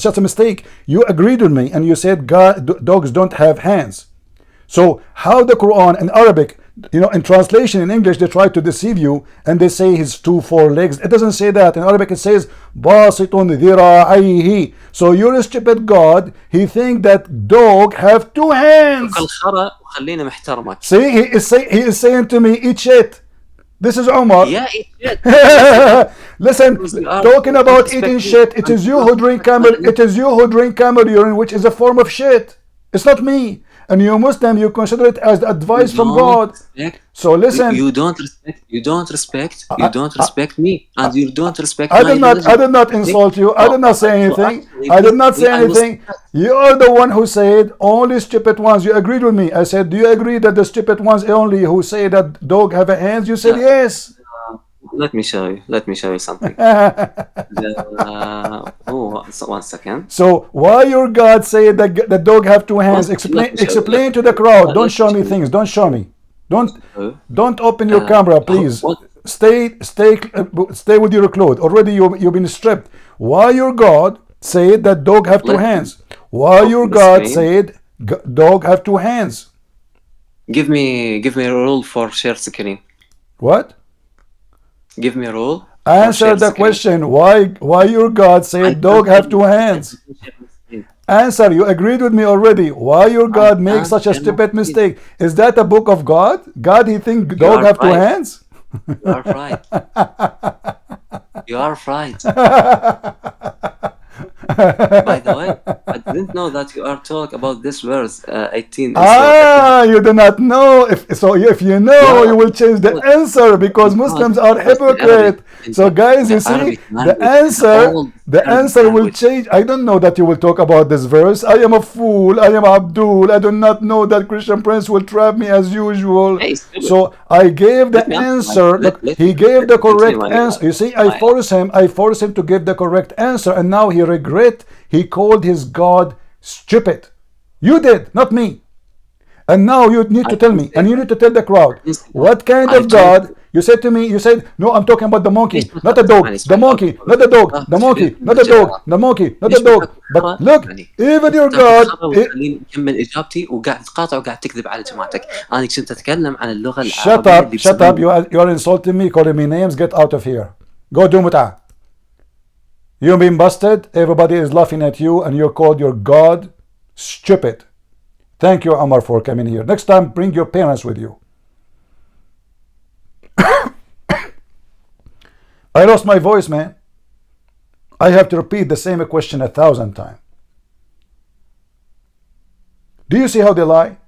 such a mistake? You agreed with me and you said dogs don't have hands. So how the Quran in Arabic, in translation in English, they try to deceive you and they say his 4 legs. It doesn't say that. In Arabic it says basitun dhira'ayhi. So you're a stupid God. He think that dog have 2 hands. الخرا وخليني محترمك. See, he is saying to me, eat shit. This is Omar. Yeah, eat shit. Listen, talking about eating shit, it is you who drink camel. It is you who drink camel urine, which is a form of shit. It's not me. And you Muslim, you consider it as advice from God. So listen. You don't respect me, and you don't respect I my did not. religion. I did not insult you. I did not say anything. I did not say anything. You are the one who said only stupid ones. You agreed with me. I said, do you agree that the stupid ones only who say that dog have a hands? You said yes. let me show you. Let me show you something. One second. So why your God say that the dog have two hands? Let me show you. Explain to the crowd. Don't show me things. Don't show me. Don't open your camera, please. Stay with your clothes. Already you've been stripped. Why your God said that dog have two hands? Why your God said dog have two hands? Give me a rule for share screen. What? Give me a rule. Answer the question. Why your God said dog have two hands? Answer. You agreed with me already. Why your God makes such a stupid mistake? Is that a book of God? God, he think dog have two hands? You are right. You are right. By the way, I didn't know that you are talking about this verse 18. You do not know. If you know, you will change the answer, because Muslims are hypocrite. So guys, you see, the answer will change. I don't know that you will talk about this verse. I am a fool. I am Abdul. I do not know that Christian Prince will trap me as usual. So I gave the answer. He gave the correct answer. You see, I forced him to give the correct answer, and now he regrets. He called his God stupid. You did, not me. And now you need to tell me, and you need to tell the crowd, what kind of God? You said to me, no, I'm talking about the monkey, not the dog. The monkey, not the dog. The monkey, not the dog. The monkey, not the dog. But look, even your God. كمل إجابتي وقاعد تقاطع وقاعد تكذب على جماعتك. أنا كنت أتكلم عن اللغة العربية. Shut up. You are insulting me, calling me names. Get out of here. Go do mut'ah. You've been busted. Everybody is laughing at you, and you called your God stupid. Thank you, Omar, for coming here. Next time, bring your parents with you. I lost my voice, man. I have to repeat the same question 1,000 times. Do you see how they lie?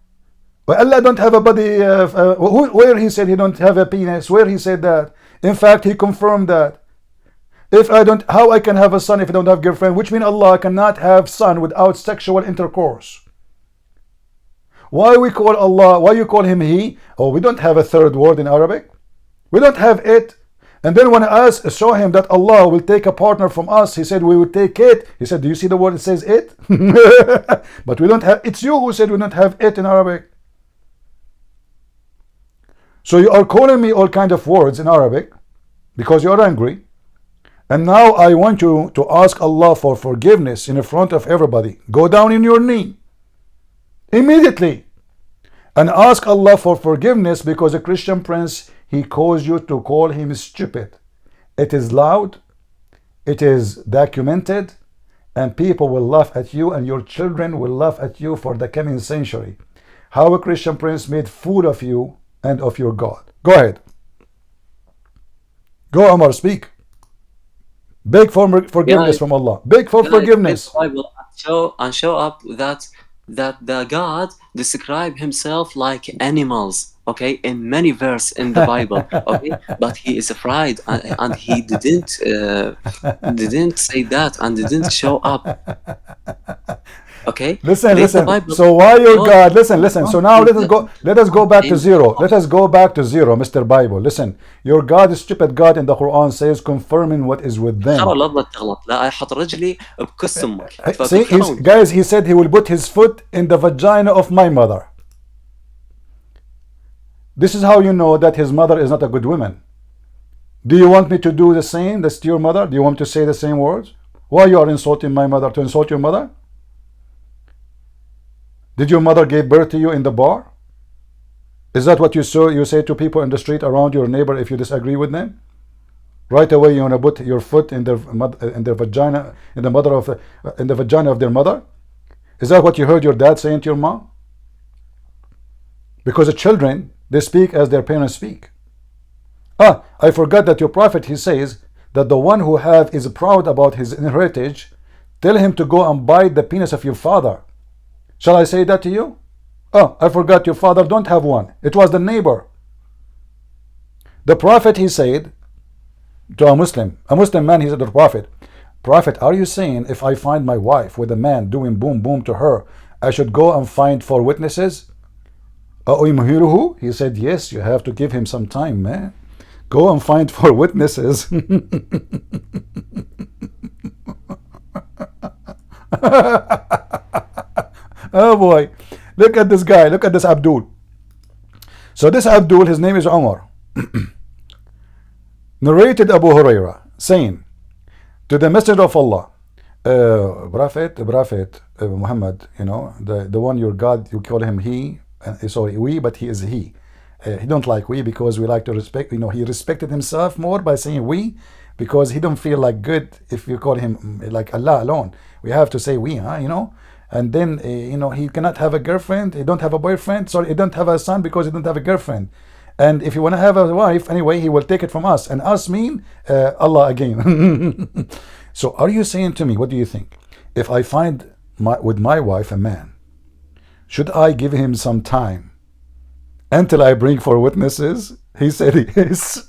Well, Allah don't have a body. Where he said he don't have a penis? Where he said that? In fact, he confirmed that. If I don't, how I can have a son if I don't have girlfriend? Which means Allah cannot have son without sexual intercourse. Why we call Allah? Why you call him he? Oh, we don't have a third word in Arabic. We don't have it. And then when I show him that Allah will take a partner from us, he said we will take it. He said, do you see the word? It says it. But we don't have. It's you who said we don't have it in Arabic. So you are calling me all kind of words in Arabic because you are angry. And now I want you to ask Allah for forgiveness in front of everybody. Go down in your knee immediately and ask Allah for forgiveness, because a Christian Prince, he caused you to call him stupid. It is loud, it is documented, and people will laugh at you, and your children will laugh at you for the coming century. How a Christian Prince made fool of you and of your God. Go ahead. Go, Omar, speak. Beg for forgiveness from Allah. Beg for forgiveness. I will show up that the God describe himself like animals, okay, in many verses in the Bible, okay, but he is afraid, and he didn't say that and didn't show up. Okay. Listen. So why your God? Listen. So now let us go back to zero. Let us go back to zero, Mr. Bible. Listen, your God is stupid God in the Quran says confirming what is with them. See, guys, he said he will put his foot in the vagina of my mother. This is how you know that his mother is not a good woman. Do you want me to do the same? That's to your mother? Do you want me to say the same words? Why you are insulting my mother? To insult your mother? Did your mother give birth to you in the bar? Is that what you say to people in the street around your neighbor if you disagree with them? Right away you want to put your foot in their vagina, in the vagina of their mother? Is that what you heard your dad saying to your mom? Because the children, they speak as their parents speak. I forgot that your prophet, he says that the one who is proud about his heritage, tell him to go and bite the penis of your father. Shall I say that to you? I forgot your father don't have one. It was the neighbor. The prophet, he said to a Muslim man, he said to the Prophet, are you saying if I find my wife with a man doing boom boom to her, I should go and find 4 witnesses? He said, yes, you have to give him some time, man. Go and find 4 witnesses. Oh boy, look at this guy, look at this Abdul. So this Abdul, his name is Umar, narrated Abu Huraira saying to the Messenger of Allah, Prophet Muhammad, you know, the one your God, you call him he, sorry, we, but he is he. He don't like we because we like to respect, you know, he respected himself more by saying we, because he don't feel like good if you call him like Allah alone. We have to say we, you know. And then you know, he cannot have a girlfriend, he don't have a boyfriend, sorry, he don't have a son because he don't have a girlfriend. And if you want to have a wife anyway, he will take it from us, and us mean Allah again. So are you saying to me, what do you think, if I find with my wife a man, should I give him some time until I bring 4 witnesses? He said yes.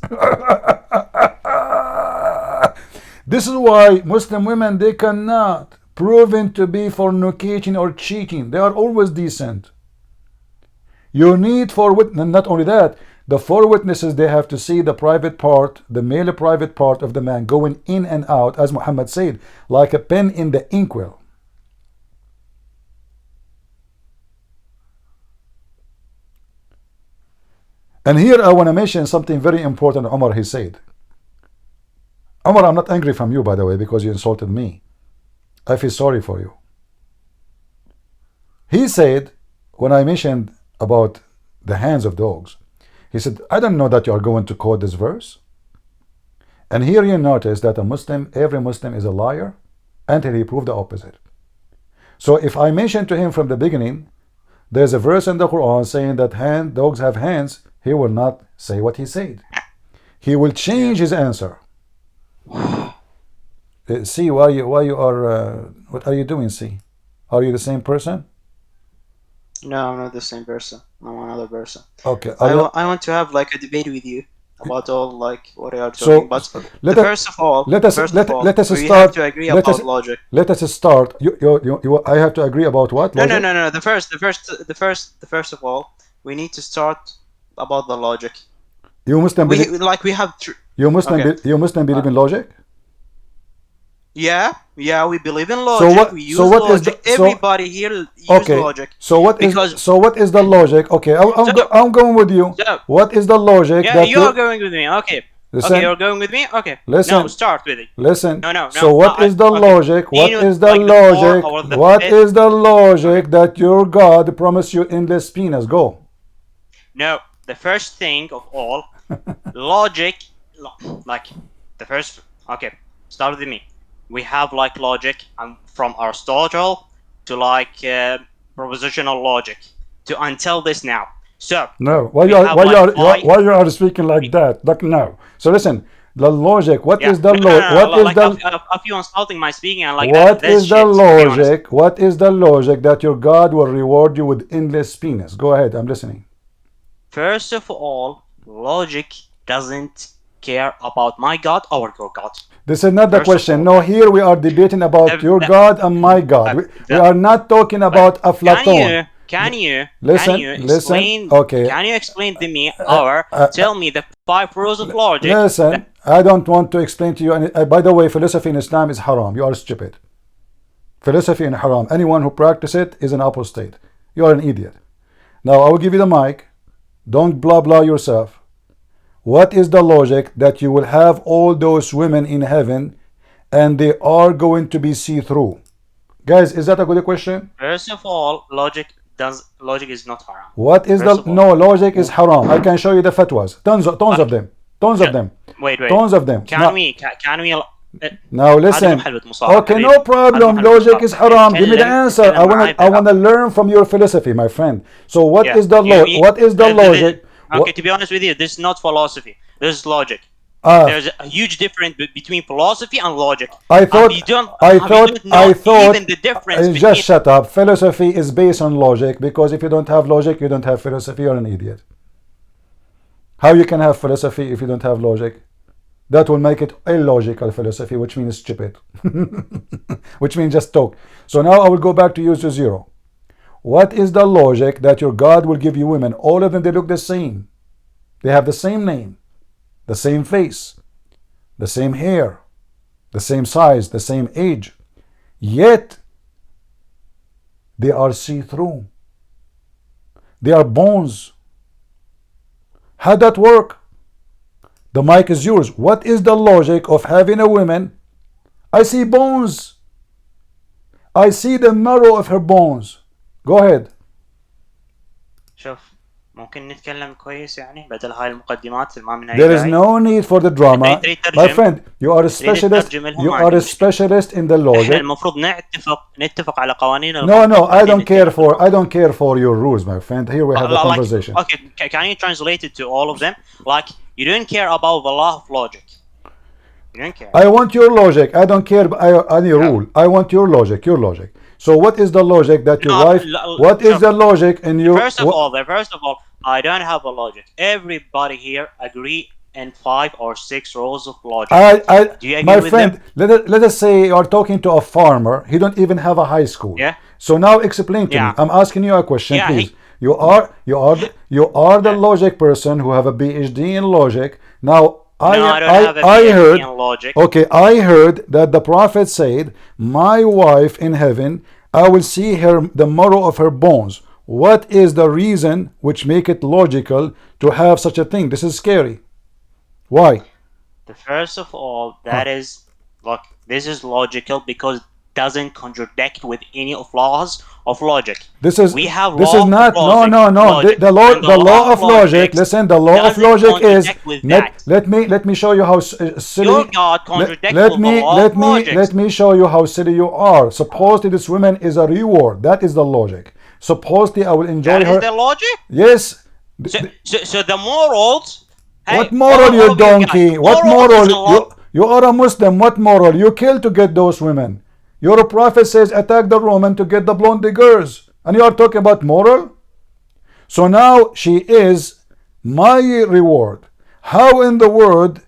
This is why Muslim women, they cannot proven to be fornicating or cheating. They are always decent. You need 4 witnesses. Not only that, the 4 witnesses, they have to see the private part, the male private part of the man going in and out, as Muhammad said, like a pen in the inkwell. And here I want to mention something very important Umar he said. Umar, I'm not angry from you, by the way, because you insulted me. I feel sorry for you. He said, when I mentioned about the hands of dogs, he said, I don't know that you are going to quote this verse. And here you notice that a Muslim, every Muslim is a liar until he proved the opposite. So if I mention to him from the beginning, there's a verse in the Quran saying that dogs have hands, he will not say what he said. He will change his answer. See, why you are, what are you doing, see? Are you the same person? No, I'm not the same person. I'm another person. Okay. I want to have like a debate with you about all like what you are So, talking. But let us- first of all, let us we start- have to agree let about us- logic. Let us start. I have to agree about what? No, Logic? no. The first of all, we need to start about the logic. You Muslim We believe, we have. you Muslim, okay. you Muslim believe in logic? Yeah, we believe in logic. what- We use so what is logic. the- so- Everybody here uses Okay. logic. So what is the logic? Okay, I'm going with you. So- What is the logic Yeah, that you're going with me. Okay. Listen. Okay, you're going with me. Okay. Listen. No, start with it. Listen. No. So what is the okay. logic? What Need is the like the logic? four or the What fifth? is the logic that your God promised you endless penis? Go. No, the first thing of all, logic, like the first. Okay, start with me. We have like logic, and from Aristotle to like propositional logic to until this now. So No. Why we you are have, why like, you are five- why you are speaking like that? Like now. So listen. The logic. What yeah. is the No, logic? What is like the of you insulting my speaking and like what that. That's is the shit, to be honest. logic? What is the logic that your God will reward you with endless penis? Go ahead. I'm listening. First of all, logic doesn't care about my God or your God. This is not the First of question. all- No, here we are debating about your God and my God. We are not talking about Aflatun. Can you Listen, explain? okay. Can you explain to me or tell me the 5 rules of logic? Listen, I don't want to explain to you. By the way, philosophy in Islam is haram. You are stupid. Philosophy in haram. Anyone who practices it is an apostate. You are an idiot. Now I will give you the mic. Don't blah blah yourself. What is the logic that you will have all those women in heaven and they are going to be see-through? Guys, is that a good question? First of all, logic is not haram. What is First of all- no, logic is haram. I can show you the fatwas. Tons of them. Tons of them. Wait. Tons of them. Can Now- we? Now listen. Okay, no problem. Logic is haram. Give me the answer. I want to learn from your philosophy, my friend. So what is the what is the logic? Okay, to be honest with you, this is not philosophy. This is logic. Ah, There's a huge difference between philosophy and logic. I thought you don't know even the difference between. just shut up. Philosophy is based on logic, because if you don't have logic, you don't have philosophy. You're an idiot. How you can have philosophy if you don't have logic? That will make it illogical philosophy, which means stupid. Which means just talk. So now I will go back to you to zero. What is the logic that your God will give you women? All of them, they look the same. They have the same name. the same face, the same hair, the same size, the same age, yet they are see-through. They are bones. How that work? The mic is yours. What is the logic of having a woman? I see bones. I see the marrow of her bones. Go ahead. شوف ممكن نتكلم كويس يعني بدل هاي المقدمات اللي ما منها There is داعي. no need for the drama. My friend, you are a specialist. You are a specialist in the احنا logic. المفروض نتفق على قوانين No, no, I don't care for your rules, my friend. Here we have a like, conversation. okay, can you translate it to all of them? Like, you don't care about the law of logic. You don't care. I want your logic. I don't care any rule. I want your logic. Your logic. So what is the logic that your wife? What is the logic in your? First of all, I don't have a logic. Everybody here agree in 5 or 6 rules of logic. Do you agree my with friend, them? let us say you are talking to a farmer. He don't even have a high school. Yeah. So now explain to me. I'm asking you a question, Yeah, please. You are the logic person who have a PhD in logic. Now I don't have a PhD heard in logic. Okay, I heard that the prophet said, "My wife in heaven, I will see her the marrow of her bones." What is the reason which make it logical to have such a thing? This is scary. Why? First of all, that is, look, this is logical because it doesn't contradict with any of laws of logic. This is we have this law is not of logic, no logic. the law of logic. Listen, the law of doesn't logic is contradict with that. let me show you how silly. Your God contradicts let with me the law let of me logic. let me show you how silly you are. Supposedly this woman is a reward. That is the logic. Supposedly I will enjoy That her. is the logic. Yes. So the morals. Hey, What moral, you all of you donkey? guys, What moral? is a law. You are a Muslim. What moral? You kill to get those women. Your prophet says attack the Roman to get the blonde diggers. And you are talking about moral? So now she is my reward. How in the world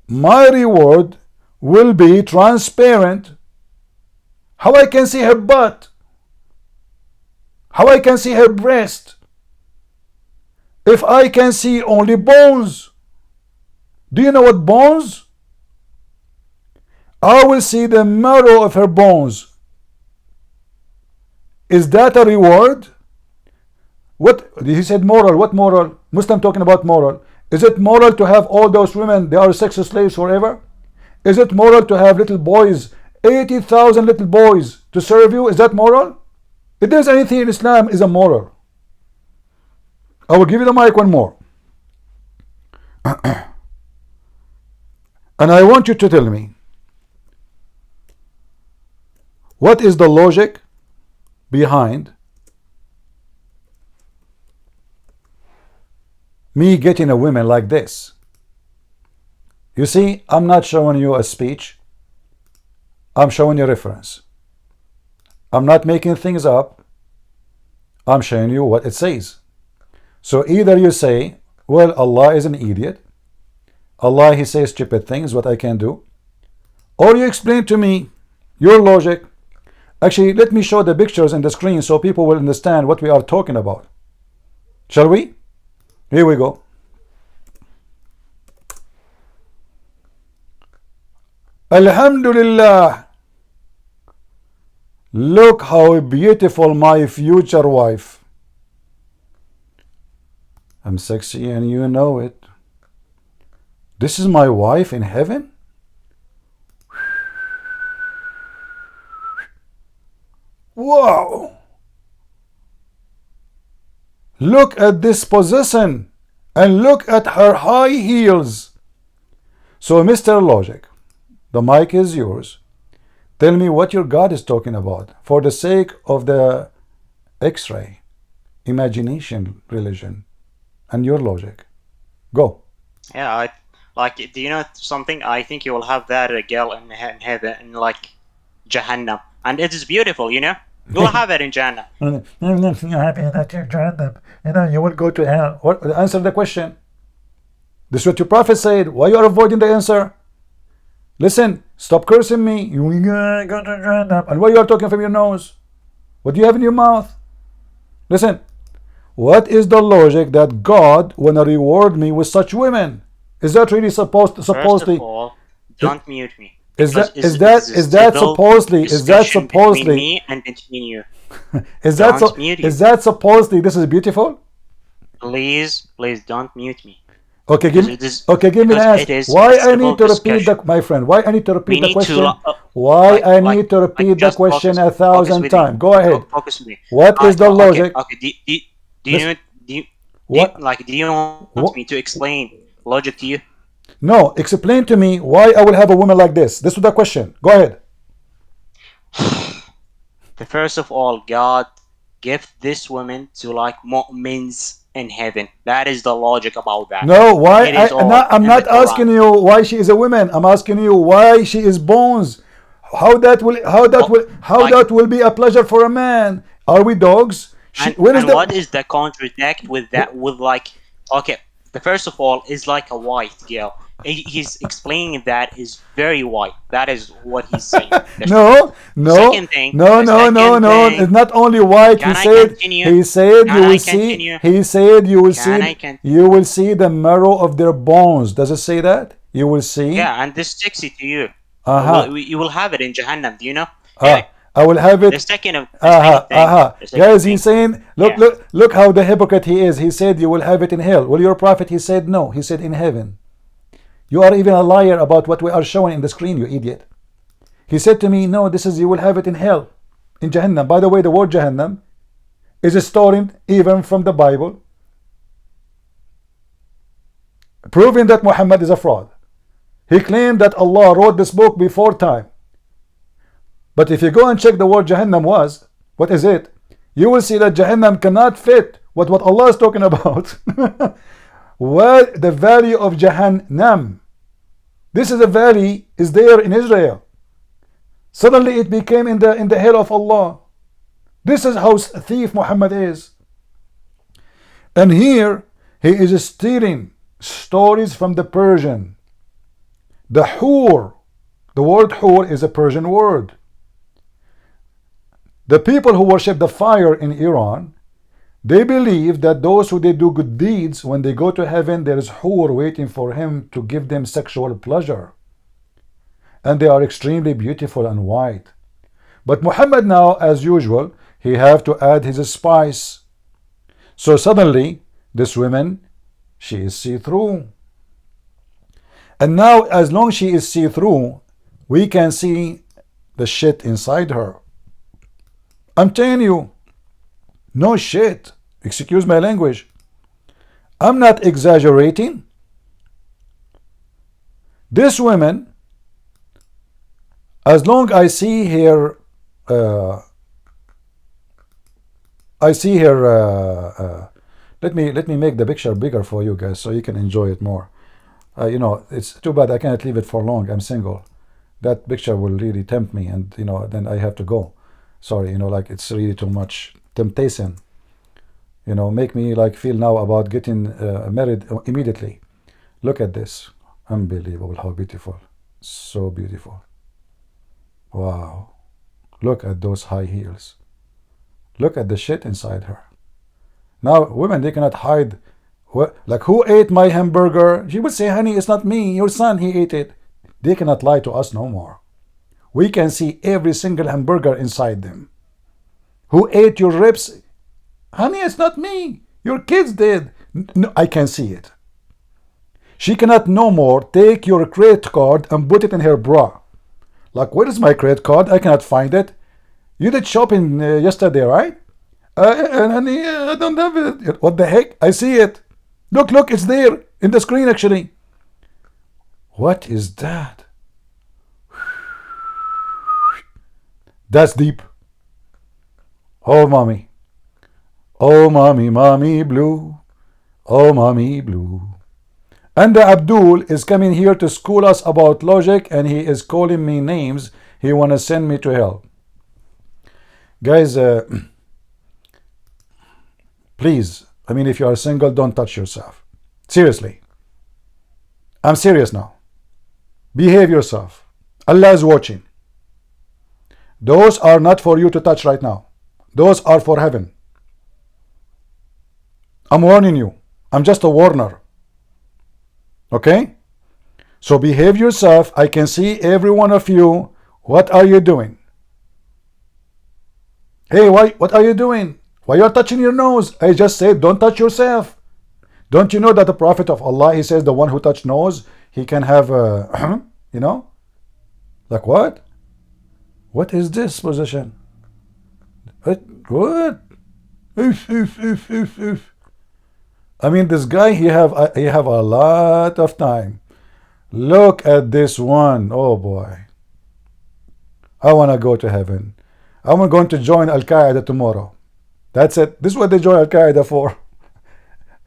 my reward will be transparent? How I can see her butt? How I can see her breast? If I can see only bones? Do you know what bones? I will see the marrow of her bones. Is that a reward? What he said moral? What moral? Muslim talking about moral. Is it moral to have all those women, they are sex slaves forever? Is it moral to have little boys, 80,000 little boys to serve you? Is that moral? If there's anything in Islam is a moral. I will give you the mic one more. And I want you to tell me, what is the logic behind me getting a woman like this? You see, I'm not showing you a speech. I'm showing you reference. I'm not making things up. I'm showing you what it says. So either you say, well, Allah is an idiot. Allah, he says stupid things, what I can do. Or you explain to me your logic. Actually, let me show the pictures in the screen so people will understand what we are talking about. Shall we? Here we go. Alhamdulillah. Look how beautiful my future wife. I'm sexy and you know it. This is my wife in heaven? Wow! Look at this position and look at her high heels. So, Mr. Logic, the mic is yours. Tell me what your God is talking about for the sake of the X-ray, imagination religion, and your logic. Go. Yeah, do you know something? I think you will have that girl in heaven, in like Jahannam, and it is beautiful, you know. You'll have it in Jannah. You will go to hell. What? Answer the question. This is what your prophet said. Why you are avoiding the answer? Listen, stop cursing me. You go to Jannah. And why you are talking from your nose? What do you have in your mouth? Listen. What is the logic that God wanna reward me with such women? Is that really supposed First of supposedly? all, don't mute me. Is Because that is it that is a is that civil supposedly is that discussion between supposedly me and between you. is that Don't mute you. is that supposedly this is beautiful? Please, please don't mute me. Okay, give me It is okay, give me an because answer. it is Why a I civil need to repeat discussion. my friend? Why I need to We repeat the need question? to Why I like need to repeat the just question focus 1,000 with me. times? Go ahead. Focus with me. What is the Okay, logic? okay. Do Listen, you do you what? do you want What? me to explain logic to you? No, explain to me why I will have a woman like this. This is the question. Go ahead. The first of all, God give this woman to like mu'mins in heaven. That is the logic about that. No, why It is all I'm in the not asking Quran. you why she is a woman. I'm asking you why she is bones. How that will Like be a pleasure for a man? Are we dogs? She when is and the what is the contradict with that? With like, okay, the first of all is like a white girl. He's explaining that is very white. That is what he's saying. no, no, Second thing, no, the no, no, second no. thing. It's not only white. Can I continue? He said you Can I will see. continue? He said you will Can I see. can? You will see the marrow of their bones. Does it say that? You will see. Yeah, and this sexy to you. Uh-huh. You will have it in Jahannam. Do you know? Uh, Anyway, I will have it. the second thing. The second Guys, thing. he's saying, Yeah. look how the hypocrite he is. He said you will have it in hell. Well, your prophet, he said no. He said in heaven. You are even a liar about what we are showing in the screen, you idiot. He said to me, no, this is you will have it in hell, in Jahannam. By the way, the word Jahannam is stolen even from the Bible, proving that Muhammad is a fraud. He claimed that Allah wrote this book before time. But if you go and check the word Jahannam was, what is it? You will see that Jahannam cannot fit what Allah is talking about. What the valley of Jahannam? This is a valley is there in Israel. Suddenly it became in the hell of Allah. This is how thief Muhammad is. And here he is stealing stories from the Persian. The hur, the word hur is a Persian word. The people who worship the fire in Iran, they believe that those who they do good deeds, when they go to heaven, there is hur waiting for him to give them sexual pleasure. And they are extremely beautiful and white. But Muhammad now, as usual, he have to add his spice. So suddenly, this woman, she is see-through. And now, as long as she is see-through, we can see the shit inside her. I'm telling you, no shit. Excuse my language. I'm not exaggerating. This woman, as long I see her, let me make the picture bigger for you guys so you can enjoy it more. You know, it's too bad I can't leave it for long. I'm single. That picture will really tempt me, and you know, then I have to go. Sorry, you know, like it's really too much temptation. You know, make me like feel now about getting married immediately. Look at this. Unbelievable how beautiful. So beautiful. Wow. Look at those high heels. Look at the shit inside her. Now, women, they cannot hide. Like, who ate my hamburger? She would say, honey, it's not me. Your son, he ate it. They cannot lie to us no more. We can see every single hamburger inside them. Who ate your ribs? Honey, it's not me. Your kids did. No, I can see it. She cannot no more take your credit card and put it in her bra. Like, where is my credit card? I cannot find it. You did shopping yesterday, right? Honey, I don't have it. What the heck? I see it. Look, it's there in the screen actually. What is that? That's deep. Oh, mommy. Oh, mommy blue. Oh, mommy blue. And the Abdul is coming here to school us about logic, and he is calling me names. He want to send me to hell. Guys, please, I mean, if you are single, don't touch yourself. Seriously. I'm serious now. Behave yourself. Allah is watching. Those are not for you to touch right now. Those are for heaven. I'm warning you. I'm just a warner. Okay? So behave yourself. I can see every one of you. What are you doing? Hey, what are you doing? Why you're touching your nose? I just said don't touch yourself. Don't you know that the Prophet of Allah, he says the one who touch nose, he can have a, you know? Like what? What is this position? What? I mean, this guy, he have a lot of time. Look at this one. Oh boy. I want to go to heaven. I'm going to join Al-Qaeda tomorrow. That's it. This is what they join Al-Qaeda for.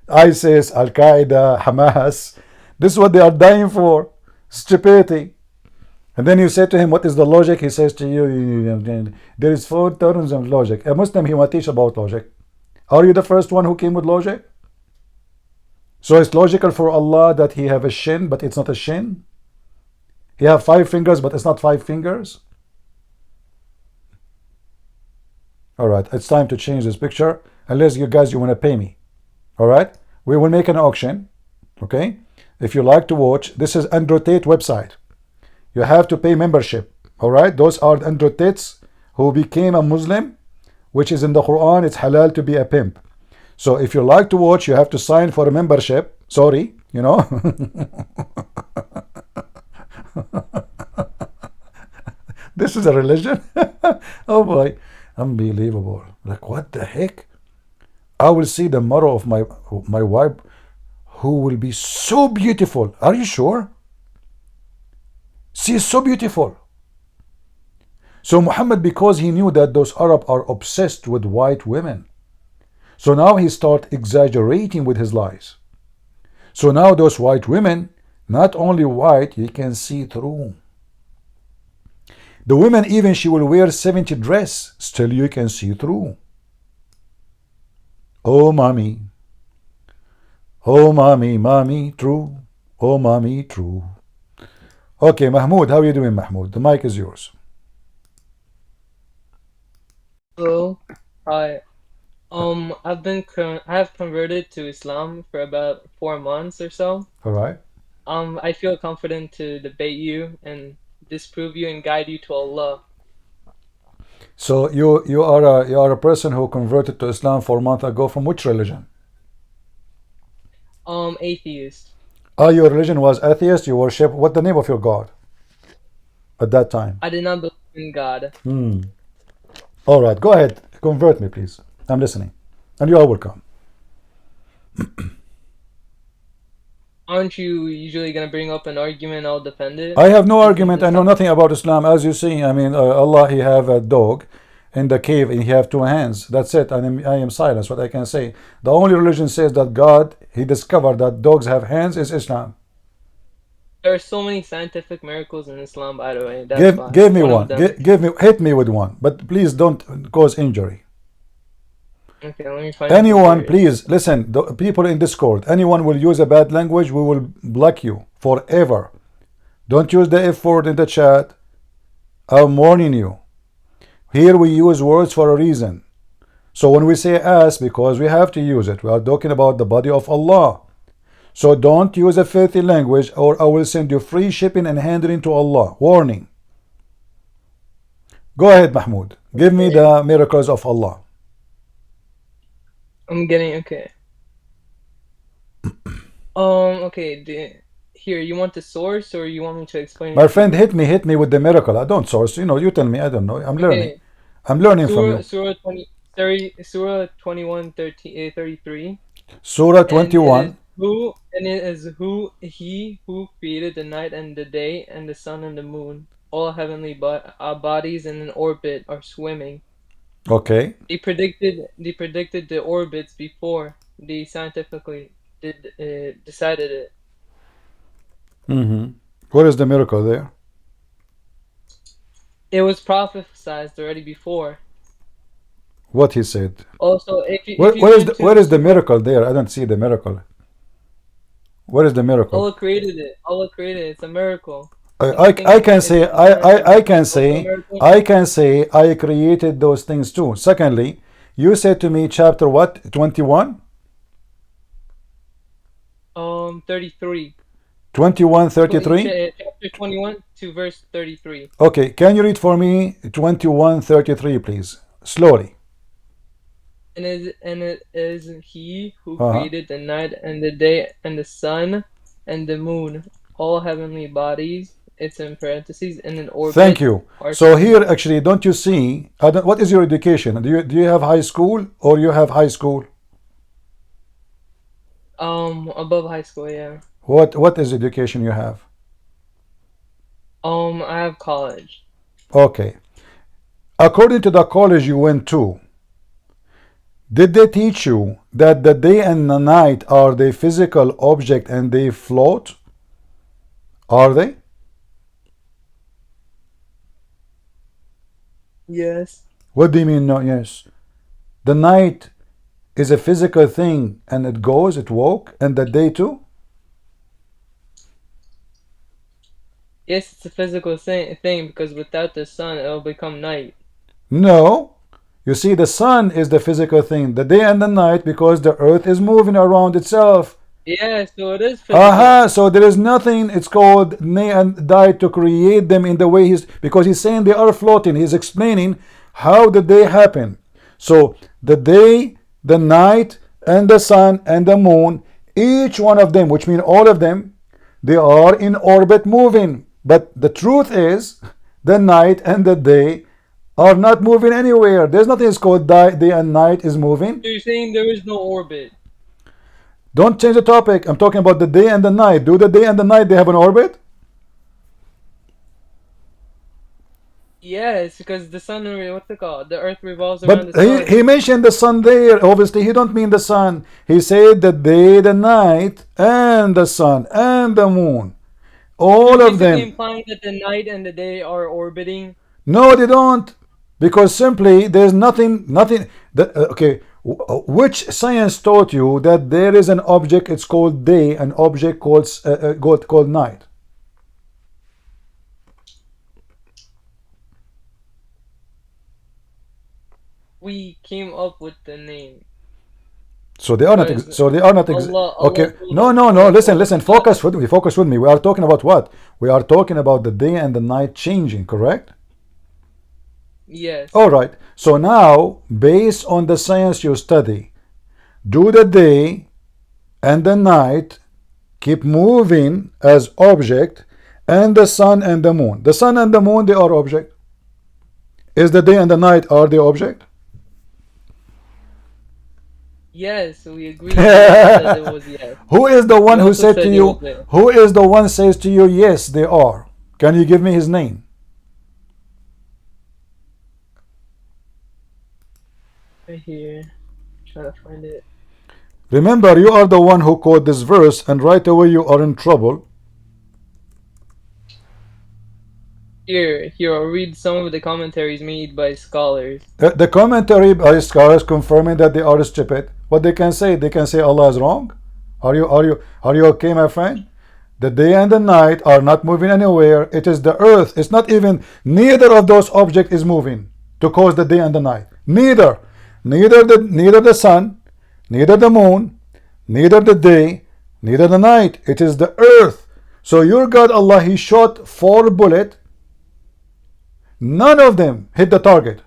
ISIS, Al-Qaeda, Hamas. This is what they are dying for. Stupidity. And then you say to him, what is the logic? He says to you, there is 4 terms of logic. A Muslim, he will teach about logic. Are you the first one who came with logic? So it's logical for Allah that he have a shin, but it's not a shin. He have 5 fingers, but it's not 5 fingers. All right, it's time to change this picture. Unless you guys, you want to pay me. All right, we will make an auction. Okay, if you like to watch, this is Andrew Tate website. You have to pay membership. All right, those are Andrew Tates who became a Muslim, which is in the Quran. It's halal to be a pimp. So if you like to watch, you have to sign for a membership. Sorry, you know. This is a religion. Oh boy, unbelievable. Like what the heck? I will see the mother of my wife, who will be so beautiful. Are you sure? She is so beautiful. So Muhammad, because he knew that those Arab are obsessed with white women, so now he start exaggerating with his lies. So now those white women, not only white, you can see through. The women, even she will wear 70 dress, still you can see through. Oh mommy, mommy, true. Oh mommy, true. Okay, Mahmoud, how are you doing, Mahmoud? The mic is yours. Hello. Hi. I have converted to Islam for about 4 months or so. All right. I feel confident to debate you and disprove you and guide you to Allah. So you are a person who converted to Islam 4 months ago. From which religion? Atheist. Oh, your religion was atheist. You worship what the name of your God at that time? I did not believe in God. All right, go ahead. Convert me, please. I'm listening, and you are welcome. Aren't you usually gonna bring up an argument? I'll defend it. I have no argument. I know nothing about Islam. As you see, I mean, Allah, he have a dog in the cave and he have 2 hands. That's it. I am silent. What I can say. The only religion says that God, he discovered that dogs have hands, is Islam. There are so many scientific miracles in Islam, by the way. That's Give me one. of them. Hit me with one. But please don't cause injury. Okay, let me find Anyone, please listen. The people in Discord, anyone will use a bad language, we will block you forever. Don't use the F word in the chat. I'm warning you. Here we use words for a reason. So when we say ass, because we have to use it, we are talking about the body of Allah. So don't use a filthy language, or I will send you free shipping and handling to Allah. Warning. Go ahead, Mahmoud. Give me the miracles of Allah. I'm getting okay. Okay. Here, you want the source, or you want me to explain? My friend, hit me with the miracle. I don't source. You know, you tell me. I don't know. I'm learning. I'm learning from you. Surah 21, 33. Surah 21. It is he who created the night and the day and the sun and the moon. All heavenly bodies in an orbit are swimming. Okay. They predicted the orbits before they scientifically decided it. What is the miracle there? It was prophesied already before. What he said. Also, where is the miracle there? I don't see the miracle. What is the miracle? Allah created it. It's a miracle. I can say I created those things too. Secondly, you said to me chapter what? 21? 33. 21:33. Chapter 21 to verse 33. Okay, can you read for me 21:33, please? Slowly. And it is he who Uh-huh. created the night and the day and the sun and the moon, all heavenly bodies. It's in parentheses in an orbit. Thank you. So here, actually, don't you see? What is your education? Do you have high school or you have high school? Above high school, yeah. What is education you have? I have college. Okay. According to the college you went to, did they teach you that the day and the night are the physical object and they float? Are they? Yes. What do you mean? No, yes. The night is a physical thing and it goes, it walks, and the day too? Yes, it's a physical thing because without the sun, it'll become night. No. You see, the sun is the physical thing, the day and the night, because the earth is moving around itself. Yeah, so it is physical. Aha, so there is nothing, it's called day and night to create them in the way because he's saying they are floating. He's explaining how did they happen. So the day, the night, and the sun and the moon, each one of them, which means all of them, they are in orbit moving. But the truth is, the night and the day are not moving anywhere. There's nothing is called day and night is moving. So you're saying there is no orbit? Don't change the topic. I'm talking about the day and the night. Do the day and the night they have an orbit? Yes, because the sun, what's it called? The earth revolves around the But sun. he mentioned the sun there. Obviously, he don't mean the sun. He said the day, the night, and the sun, and the moon. All of them. Implying that the night and the day are orbiting? No, they don't. Because simply, there's nothing. Okay, which science taught you that there is an object, it's called day, an object called night? We came up with the name. So they are not. Okay. No. Listen. Focus with me. We are talking about what? We are talking about the day and the night changing. Correct? Yes. All right. So now, based on the science you study, do the day and the night keep moving as object, and the sun and the moon? The sun and the moon, they are object. Is the day and the night are the object? Yes, we agree that it was yes. Who is the one You who also said said to it you? was there. Who is the one says to you? Yes, they are. Can you give me his name? Right here. Trying to find it. Remember, you are the one who quote this verse, and right away you are in trouble. Here, I'll read some of the commentaries made by scholars. The commentary by scholars confirming that they are stupid. What they can say Allah is wrong. Are you okay, my friend? The day and the night are not moving anywhere. It is the earth. It's not even, neither of those objects is moving to cause the day and the night. Neither the sun, neither the moon, neither the day, neither the night. It is the earth. So your God Allah, He shot 4 bullets. None of them hit the target.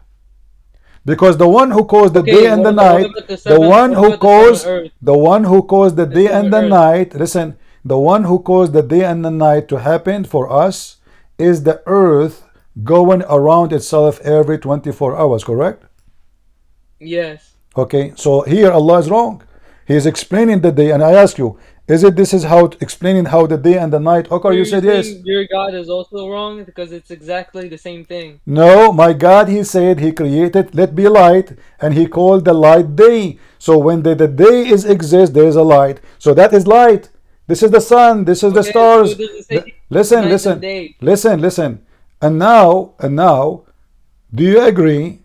Because the one who caused the day and the night, the one who caused the day and the night, listen, the one who caused the day and the night to happen for us is the earth going around itself every 24 hours, correct? Yes. Okay, so here Allah is wrong. He is explaining the day, and I ask you, this is how explaining how the day and the night occur? You said yes. Your God is also wrong because it's exactly the same thing. No, my God, He said He created, let be light, and He called the light day. So when the day exists, there is a light. So that is light. This is the sun. This is the stars. So listen. And now, do you agree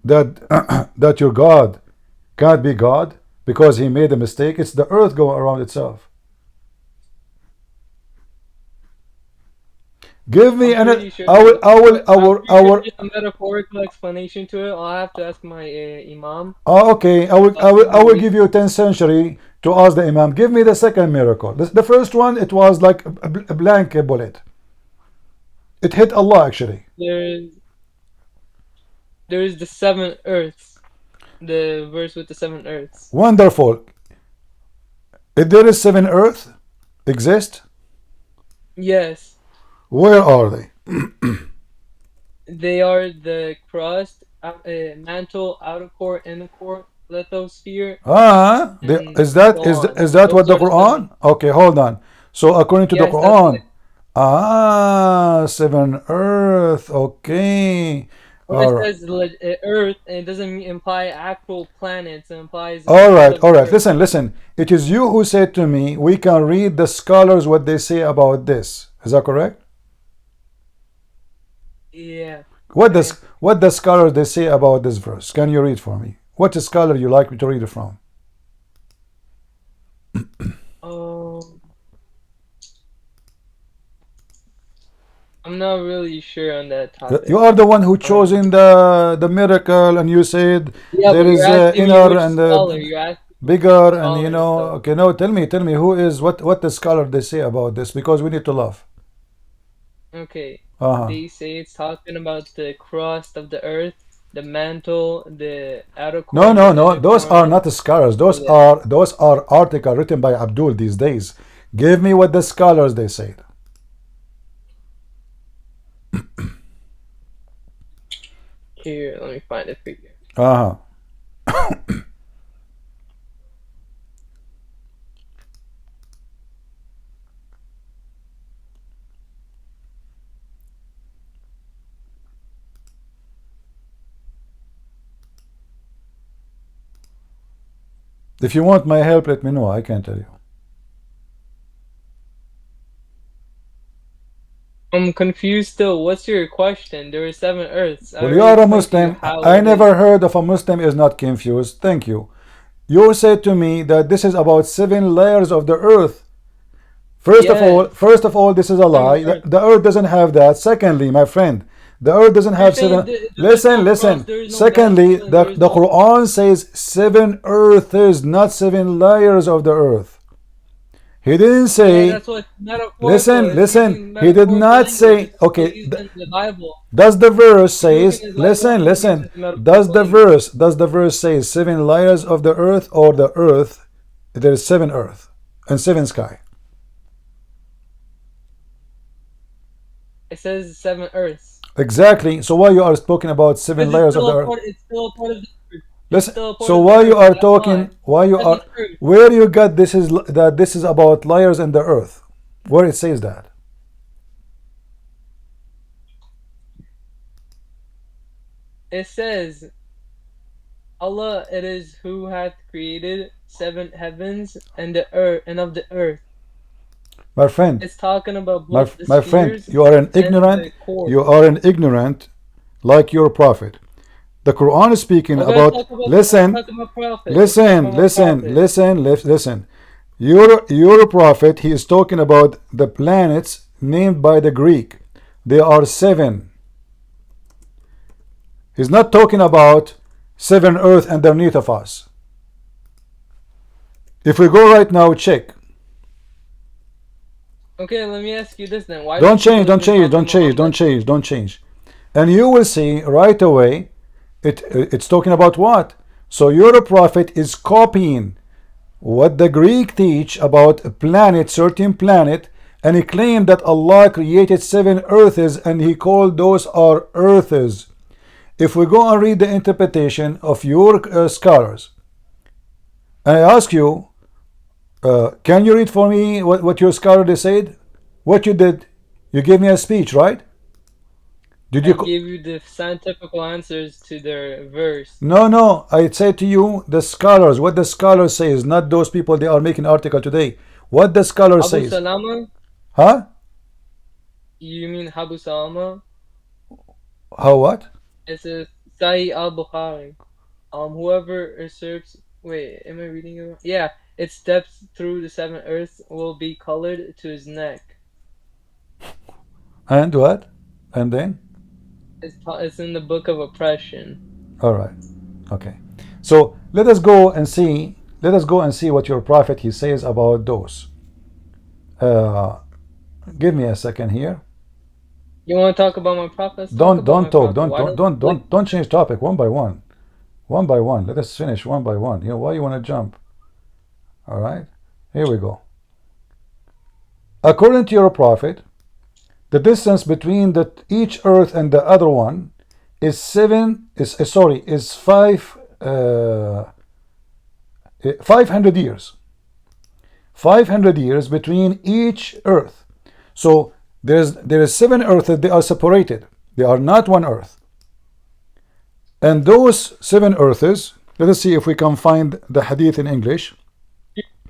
that that your God can't be God because He made a mistake? It's the earth going around itself. Give me I'm an. pretty sure. I will. I will. I'm pretty sure there's a metaphorical explanation to it. I'll have to ask my imam. Oh, okay. I will give you 10th century to ask the Imam. Give me the second miracle. The first one, it was like a blank bullet. It hit Allah actually. There's the seven earths. The verse with the seven earths. Wonderful. If there is seven earth exist, Yes. where are they? They are the crust, mantle, outer core, inner core, lithosphere. And Is that so is on. is that what Those the are the Quran? seven. Okay, hold on. So according to the Yes, that's Quran, it. seven earth. Okay. When it All right. says Earth, it doesn't imply actual planets. It implies All part right, of all the right. Earth. Listen, listen. It is you who said to me, we can read the scholars what they say about this. Is that correct? Yeah. What the scholars they say about this verse? Can you read for me? What scholar you like me to read it from? I'm not really sure on that topic. You are the one who chose in the miracle, and you said Yeah, there but is you're asking me inner which and scholar. You're asking bigger, and scholars, though. okay. No, tell me who is what the scholar they say about this, because we need to laugh. Okay. Uh-huh. They say it's talking about the crust of the earth, the mantle, the outer core. No, and no, the no. inner Those core. are not the scholars. Those are articles written by Abdul these days. Give me what the scholars they say. Here, let me find it for you. Uh-huh. If you want my help, let me know. I can tell you. I'm confused still. What's your question? There were seven earths. Well, you are a Muslim. I never heard of a Muslim is not confused. Thank you. You said to me that this is about 7 layers of the earth. First of all, this is a lie. The earth doesn't have that. Secondly, my friend, the earth doesn't have 7. Listen. Secondly, the Quran says 7 earths, not 7 layers of the earth. He didn't say. Listen. He did not say. Okay. Does the verse says? Listen. Does the verse say 7 layers of the earth, or the earth? There is 7 earth and 7 sky. It says 7 earths. Exactly. So why you are talking about 7 layers of the earth? It's still a part of the earth. Listen. So why you are talking? Why you are? Where you got this is that this is about layers in the earth? Where it says that? It says, Allah it is who hath created 7 heavens and the earth and of the earth. My friend, it's talking about my friend, you are an ignorant. You are an ignorant, like your prophet. The Quran is speaking about. Listen. Your prophet, he is talking about the planets named by the Greek. They are 7. He's not talking about 7 earth underneath of us. If we go right now, check. Okay, let me ask you this then. Why don't change. And you will see right away, it's talking about what? So your prophet is copying what the Greek teach about a planet, certain planet, and he claimed that Allah created 7 earths, and he called those are earths. If we go and read the interpretation of your scholars, and I ask you, can you read for me what your scholar they said? What you did? You gave me a speech, right? I gave you the scientific answers to their verse. No. I said to you, the scholars, what the scholars say is not those people they are making article today. What the scholars say. Abu Salama? Huh? You mean Abu Salama? How what? It says Sahih al-Bukhari. Whoever usurps. Wait, am I reading it? Yeah, its steps through the 7 earths will be colored to his neck. And what? And then? It's in the book of oppression. All right. Okay. So let us go and see. Let us go and see what your prophet he says about those. Give me a second here. You want to talk about my prophet? Let's Don't talk talk. about my prophet. Don't change topic one by one. One by one. Let us finish one by one. You know why you want to jump? All right. Here we go. According to your prophet, the distance between each earth and the other one is 500 years. 500 years between each earth. So there is 7 earths that they are separated. They are not one earth. And those 7 earths, let us see if we can find the hadith in English.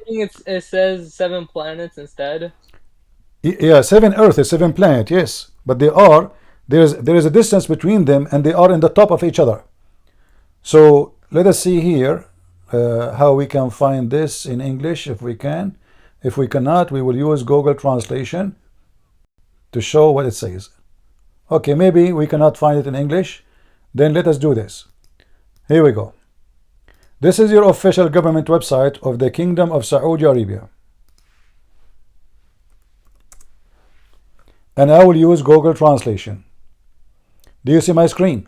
It says 7 planets instead. Yeah, 7 earths, 7 planets, yes. But there is a distance between them, and they are in the top of each other. So let us see here how we can find this in English if we can. If we cannot, we will use Google Translation to show what it says. Okay, maybe we cannot find it in English. Then let us do this. Here we go. This is your official government website of the Kingdom of Saudi Arabia. And I will use Google Translation. Do you see my screen?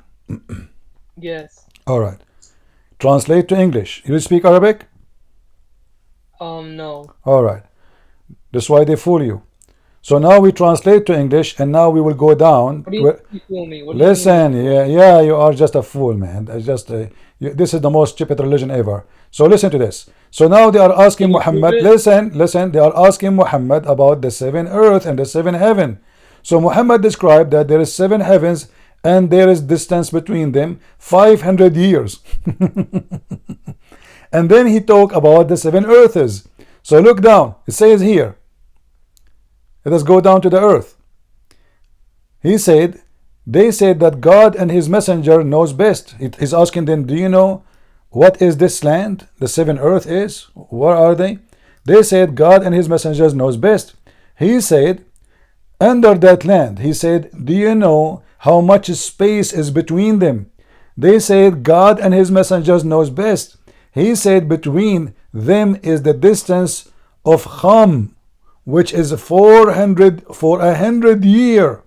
Yes. All right. Translate to English. You speak Arabic? No. All right. That's why they fool you. So now we translate to English, and now we will go down. What do you fool me? What do Listen, yeah, you are just a fool, man. This is the most stupid religion ever. So listen to this. So now they are asking Muhammad. Listen. They are asking Muhammad about the 7 earth and the 7 heaven. So Muhammad described that there is 7 heavens and there is distance between them 500 years. And then he talked about the 7 earths. So look down. It says here. Let us go down to the earth. They said that God and his messenger knows best. It is asking them, do you know what is this land? The 7 earth is? Where are they? They said God and his messengers knows best. He said, under that land, he said, do you know how much space is between them? They said God and his messengers knows best. He said between them is the distance of Kham, which is 400 for 100 year.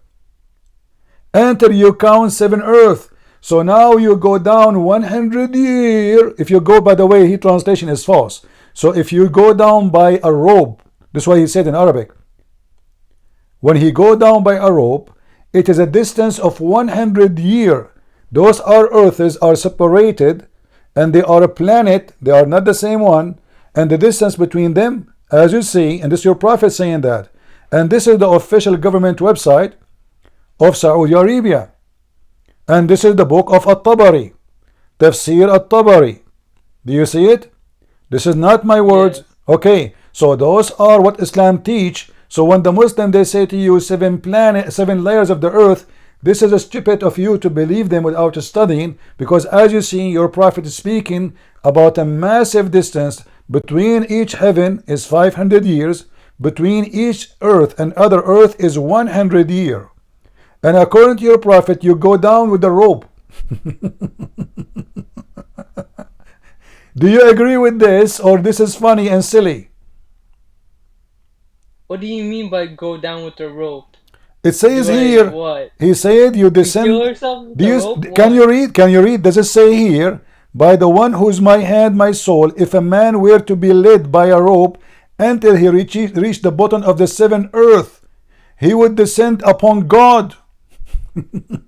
Enter you count 7 earth. So now you go down 100 year. If you go, by the way, his translation is false. So if you go down by a rope, this is what he said in Arabic. When he go down by a rope, it is a distance of 100 year. Those earths are separated, and they are a planet. They are not the same one, and the distance between them, as you see, and this is your prophet saying that. And this is the official government website of Saudi Arabia. And this is the book of At-Tabari, Tafsir At-Tabari. Do you see it? This is not my words. Yes. Okay, so those are what Islam teach. So when the Muslim they say to you 7 layers of the earth, this is a stupid of you to believe them without studying, because as you see, your prophet is speaking about a massive distance between each heaven is 500 years, between each earth and other earth is 100 year. And according to your prophet, you go down with the rope. Do you agree with this, or this is funny and silly? What do you mean by go down with the rope? It says here, what? He said you descend. You kill yourself with do you, the rope? Can you read? Can you read? Does it say here, by the one whose my hand, my soul, if a man were to be led by a rope until he reached the bottom of the 7 earth, he would descend upon God.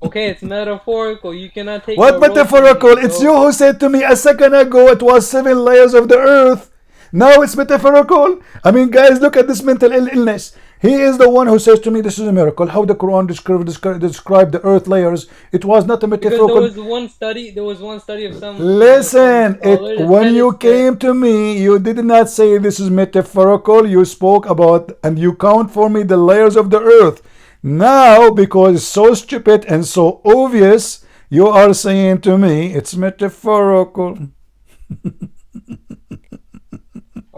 Okay, it's metaphorical. You cannot take. What metaphorical? It's you who said to me a second ago it was 7 layers of the earth. Now it's metaphorical. I mean, guys, look at this mental illness. He is the one who says to me this is a miracle. How the Quran described the earth layers. It was not a metaphorical. Because there was one study of some. Listen, when you came to me, you did not say this is metaphorical. You spoke about, and you count for me the layers of the earth. Now, because it's so stupid and so obvious, you are saying to me it's metaphorical.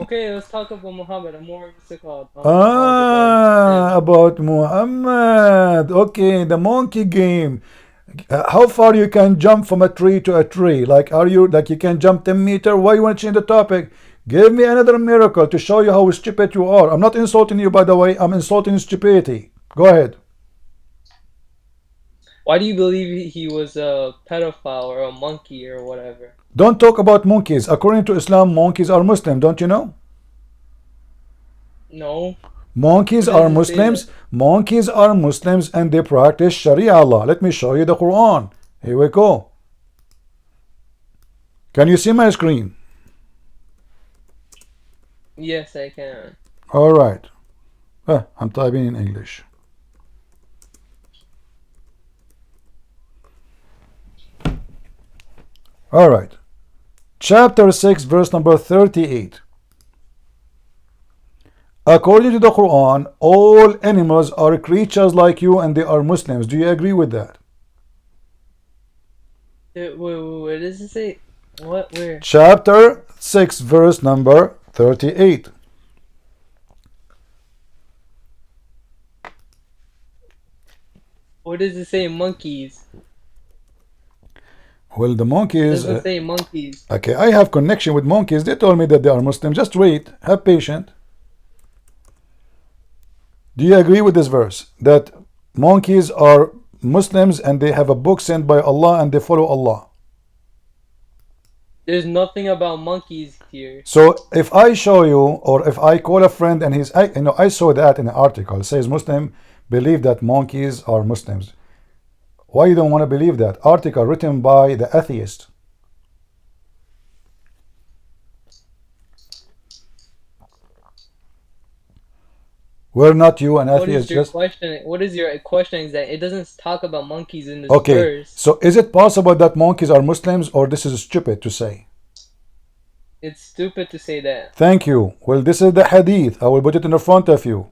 Okay, let's talk about Muhammad. I'm more what's it called? Knowledgeable. About Muhammad. Okay, the monkey game. How far you can jump from a tree to a tree? Like, are you like you can jump 10 meter? Why you want to change the topic? Give me another miracle to show you how stupid you are. I'm not insulting you, by the way. I'm insulting stupidity. Go ahead. Why do you believe he was a pedophile or a monkey or whatever? Don't talk about monkeys. According to Islam, monkeys are Muslim. Don't you know? No. Monkeys Where are does it say Muslims. Monkeys are Muslims and they practice Sharia law. Let me show you the Quran. Here we go. Can you see my screen? Yes, I can. All right. I'm typing in English. All right. Chapter 6, verse number 38. According to the Quran, all animals are creatures like you and they are Muslims. Do you agree with that? Where does it say? What? Where? Chapter 6, verse number 38. What does it say? Monkeys. Well, the It monkeys. doesn't say monkeys. Okay, I have connection with monkeys. They told me that they are Muslim. Just wait. Have patience. Do you agree with this verse? That monkeys are Muslims and they have a book sent by Allah and they follow Allah. There's nothing about monkeys here. So if I show you, or if I call a friend and I saw that in an article, it says Muslim believe that monkeys are Muslims. Why you don't want to believe that? Article written by the atheist. We're not you an What atheist. is your Just question? What is your question exactly? It doesn't talk about monkeys in this okay. verse. So is it possible that monkeys are Muslims, or this is stupid to say? It's stupid to say that. Thank you. Well, this is the hadith. I will put it in the front of you.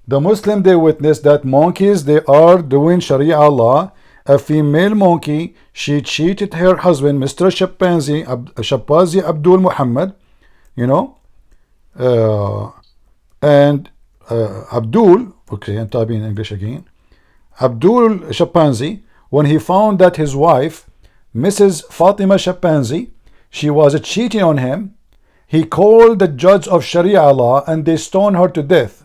The Muslim, they witness that monkeys, they are doing Sharia law. A female monkey, she cheated her husband, Mr. Shapazi Abdul Muhammad, you know, and Abdul, okay, I'm typing in English again. Abdul Shapanzi, when he found that his wife, Mrs. Fatima Shapanzi, she was cheating on him, he called the judge of Sharia law and they stoned her to death.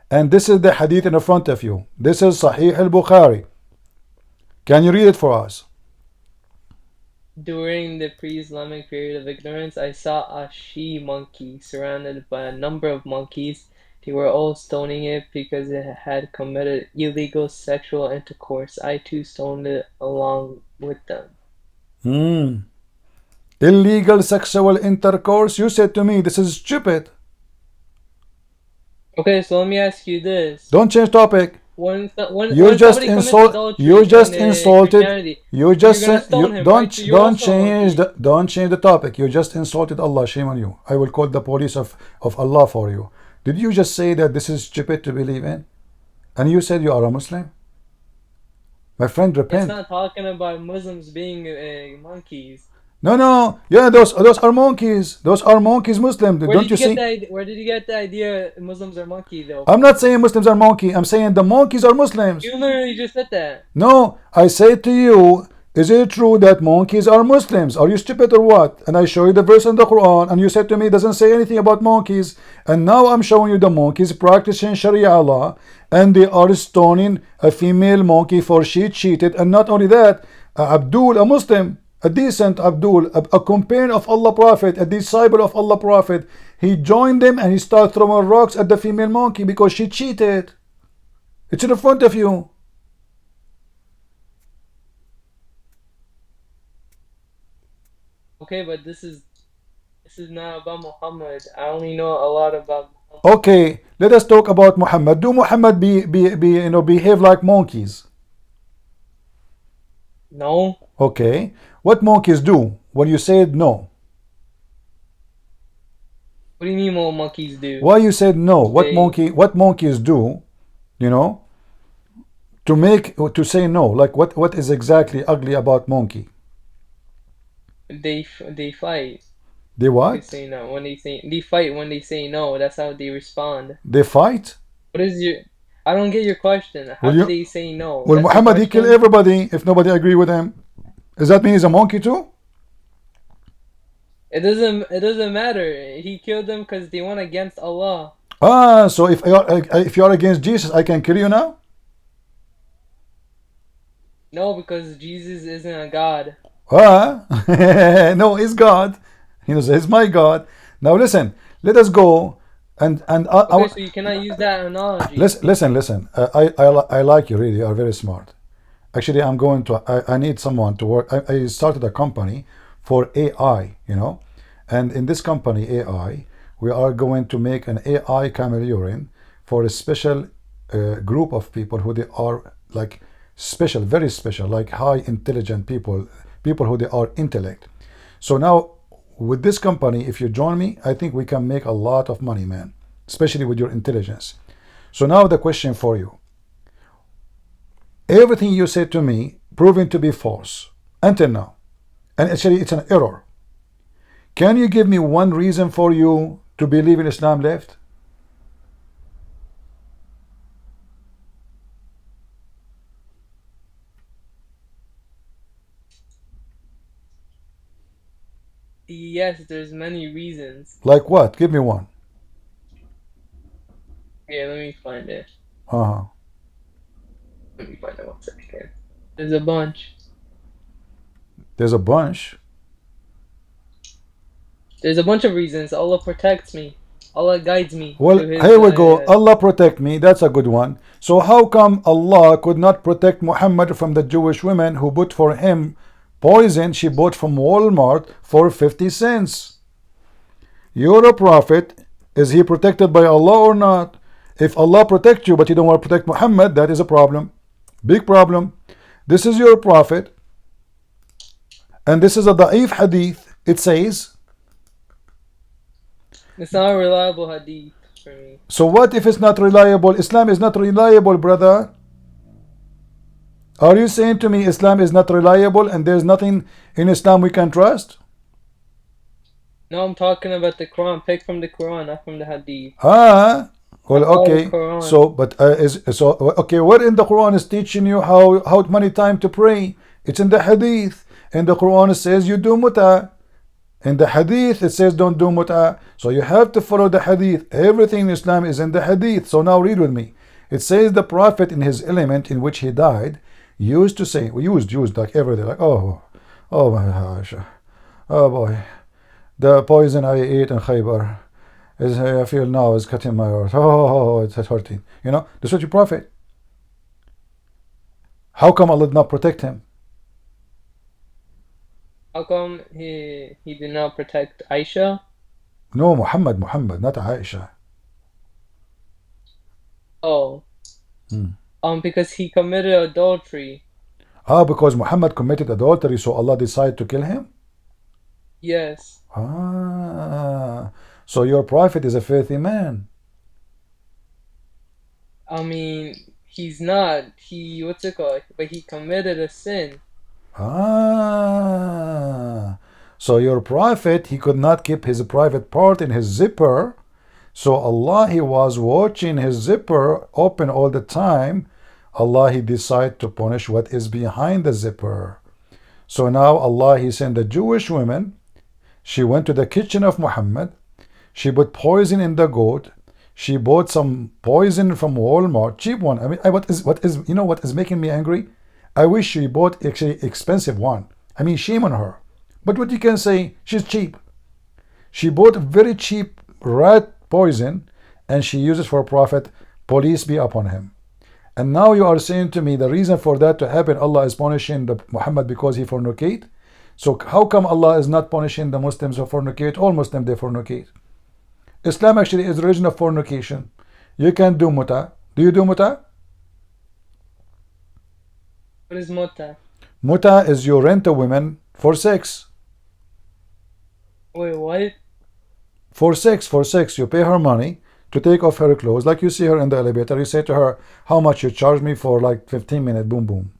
And this is the hadith in the front of you. This is Sahih al-Bukhari. Can you read it for us? During the pre-Islamic period of ignorance, I saw a she-monkey surrounded by a number of monkeys. They were all stoning it because it had committed illegal sexual intercourse. I too stoned it along with them. Illegal sexual intercourse? You said to me this is stupid. Okay, so let me ask you this. Don't change topic. When You just somebody commits insult. adultery You just in insulted. Christianity, You just you're gonna said. stone You him, don't right? So you're don't also a change monkey. the don't change the topic. You just insulted Allah. Shame on you. I will call the police of Allah for you. Did you just say that this is stupid to believe in? And you said you are a Muslim? My friend, It's repent. not talking about Muslims being monkeys. No. Yeah, those are monkeys. Those are monkeys, Muslim. Don't you see? Where did you get the idea Muslims are monkey though? I'm not saying Muslims are monkey. I'm saying the monkeys are Muslims. You literally just said that. No, I say to you, is it true that monkeys are Muslims? Are you stupid or what? And I show you the verse in the Quran, and you said to me it doesn't say anything about monkeys. And now I'm showing you the monkeys practicing Sharia law, and they are stoning a female monkey for she cheated. And not only that, Abdul, a Muslim, a decent Abdul, a companion of Allah Prophet, a disciple of Allah Prophet, he joined them and he started throwing rocks at the female monkey because she cheated. It's in the front of you. Okay, but this is not about Muhammad. I only know a lot about Muhammad. Okay, let us talk about Muhammad. Do Muhammad behave like monkeys? No. Okay. What monkeys do? When you said no. What do you mean what monkeys do? Why you said no? What They- monkeys do, you know, to say no? Like what is exactly ugly about monkey? They fight. They They what? say no. When they fight when they say no. That's how they respond. They fight? What is your? I don't get your question. How Will do you? they say no? Will That's your Muhammad he kill question. everybody if nobody agree with him? Does that mean he's a monkey too? It doesn't matter. He killed them because they went against Allah. Ah, so if you are against Jesus, I can kill you now? No, because Jesus isn't a god. Ah, no, he's God. He knows he's my God. Now listen, let us go and Okay, so you cannot use that analogy. listen. I like you really. You are very smart. Actually, I'm going to. I need someone to work. I started a company for AI. You know, and in this company AI, we are going to make an AI chameleon for a special group of people who they are like special, very special, like high intelligent people, people who they are intellect. So now with this company, if you join me, I think we can make a lot of money, man, especially with your intelligence. So now the question for you: everything you said to me proven to be false until now, and actually it's an error. Can you give me one reason for you to believe in Islam left? Yes, there's many reasons. Like what? Give me one. Okay, let me find it. Uh-huh. Let me find it 1 second. There's a bunch. There's a bunch. There's a bunch of reasons. Allah protects me. Allah guides me Well, through His. here we go. Allah protect me. That's a good one. So how come Allah could not protect Muhammad from the Jewish women who bought for him poison she bought from Walmart for 50 cents? You're a prophet. Is he protected by Allah or not? If Allah protect you but you don't want to protect Muhammad, that is a problem. Big problem. This is your prophet. And this is a da'if hadith. It says, It's not a reliable hadith for me. so what if it's not reliable? Islam is not reliable, brother. Are you saying to me Islam is not reliable and there's nothing in Islam we can trust? No, I'm talking about the Quran. Pick from the Quran, not from the hadith. Ah, well, All the okay. Quran. So, but okay? What in the Quran is teaching you how many time to pray? It's in the Hadith. In the Quran it says you do muta. In the Hadith it says don't do muta. So you have to follow the Hadith. Everything in Islam is in the Hadith. So now read with me. It says the Prophet in his element in which he died used to say, used like every day, like oh my gosh, oh boy, the poison I ate in Khaybar is I feel now is cutting my heart. Oh, it's hurting. You know, this was your prophet. How come Allah did not protect him? How come he did not protect Aisha? No, Muhammad, not Aisha. Oh. Because he committed adultery. Because Muhammad committed adultery, so Allah decided to kill him? Yes. So your prophet is a filthy man. I mean, he's not. What's it called? But he committed a sin. So your prophet, he could not keep his private part in his zipper. So Allah, he was watching his zipper open all the time. Allah, he decided to punish what is behind the zipper. So now Allah, he sent a Jewish woman. She went to the kitchen of Muhammad. She put poison in the goat. She bought some poison from Walmart, cheap one. I mean, what is you know what is making me angry? I wish she bought actually expensive one. I mean, shame on her. But what you can say, she's cheap. She bought very cheap rat poison and she used it for a prophet. Police be upon him. And now you are saying to me the reason for that to happen, Allah is punishing the Muhammad because he fornicate. So how come Allah is not punishing the Muslims who fornicate? All Muslims, they fornicate. Islam actually is the religion of fornication. You can do muta. Do you do muta? What is muta? Muta is you rent a woman for sex. Wait, what? For sex. You pay her money to take off her clothes. Like you see her in the elevator, you say to her, how much you charge me for like 15 minutes, boom, boom.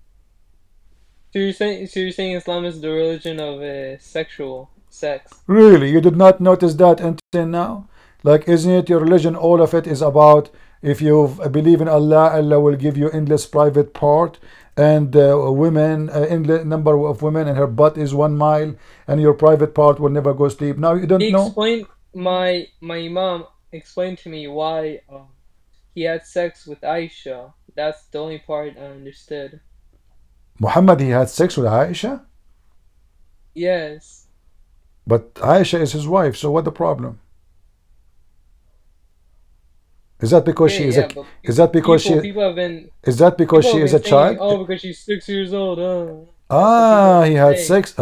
So you're saying Islam is the religion of sexual sex. Really? You did not notice that until now? Like, isn't it your religion? All of it is about if you believe in Allah, Allah will give you endless private part, and women, endless number of women, and her butt is 1 mile, and your private part will never go sleep. Now you don't He know? explained my imam explained to me why he had sex with Aisha. That's the only part I understood. Muhammad, he had sex with Aisha, Yes. but Aisha is his wife. So what the problem? Is that because Okay, she is yeah, a? but Is that because she? people have been Is that because she is a saying, child? oh, because she's 6 years old. That's what people Ah, have he been had saying. sex.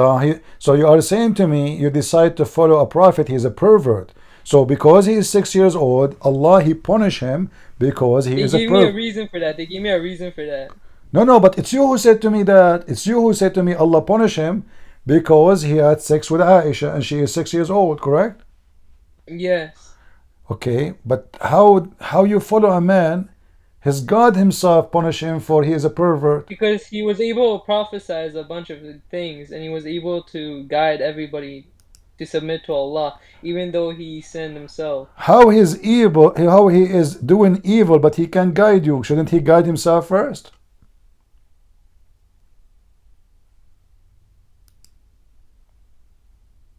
So you are saying to me, you decide to follow a prophet, he's a pervert. So because he is 6 years old, Allah, he punish him because he They is a gave me a pervert. reason for that. They gave me a reason for that. No, but it's you who said to me that. It's you who said to me, Allah punish him because he had sex with Aisha and she is 6 years old, correct? Yes. Okay, but how you follow a man? His God himself punish him for he is a pervert. Because he was able to prophesize a bunch of things, and he was able to guide everybody to submit to Allah, even though he sinned himself. How he is evil, how he is doing evil, but he can guide you. Shouldn't he guide himself first?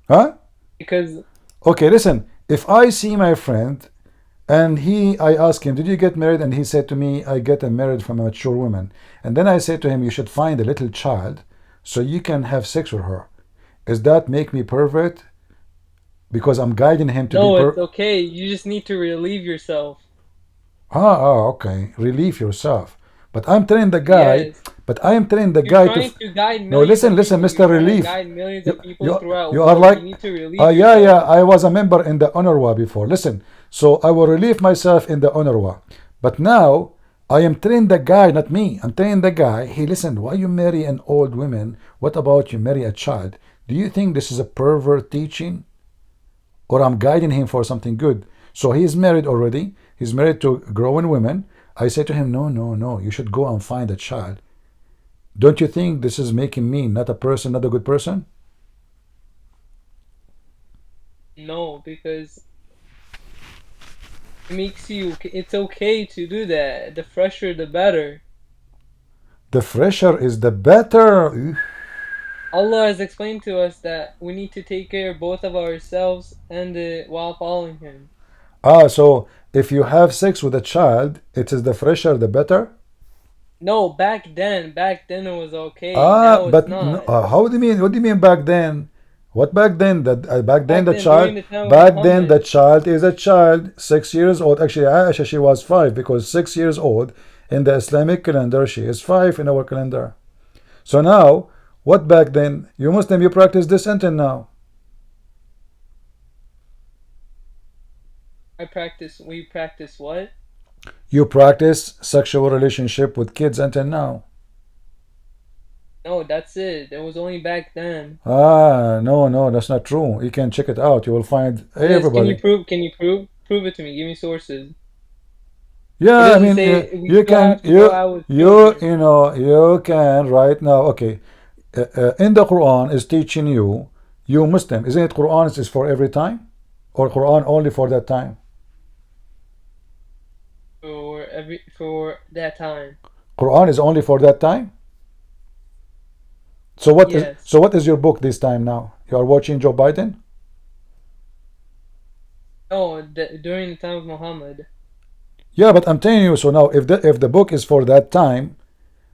Huh? Because Okay, listen. If I see my friend and I ask him, did you get married? And he said to me, I get married from a mature woman. And then I say to him, you should find a little child so you can have sex with her. Does that make me pervert? Because I'm guiding him to no, be it's okay. You just need to relieve yourself. Okay. Relieve yourself. But I'm telling the guy, Yes. You're guy trying to guide No, millions listen, of listen, people. Mr. You're trying to Relief. guide millions You, of people you, throughout you the are world. like, You need to relieve yeah, yourself. I was a member in the UNRWA before. Listen, so I will relieve myself in the UNRWA. But now, I am telling the guy, not me, I'm telling the guy, hey, listen, why you marry an old woman? What about you marry a child? Do you think this is a pervert teaching? Or I'm guiding him for something good? So he's married already. He's married to growing women. I say to him, no, you should go and find a child. Don't you think this is making me not a person, not a good person? No, because it makes you. It's okay to do that. The fresher, the better. The fresher is the better. Allah has explained to us that we need to take care both of ourselves and while following Him. So if you have sex with a child, it is the fresher the better? No, back then it was okay. Now it's But no, not. how do you mean? What do you mean back then? What back then? That back then Back the then, child. during the time of Back then the Muhammad. child is a child, 6 years old. Actually, Aisha she was 5 because 6 years old in the Islamic calendar she is 5 in our calendar. So now, what back then? You Muslim, you practice this until now. We practice what? You practice sexual relationship with kids until now. No, that's it. It was only back then. No, that's not true. You can check it out. You will find Yes, everybody. Can you prove? Prove it to me. Give me sources. Yeah, It I doesn't mean, say we you still can have to go out with children. you can right now. Okay, in the Quran is teaching you, you Muslim, isn't it? Quran is for every time, or Quran only for that time? For that time. Quran is only for that time. Yes. So what is your book this time now? You are watching Joe Biden? No, during the time of Muhammad. Yeah, but I'm telling you. So now, if the book is for that time,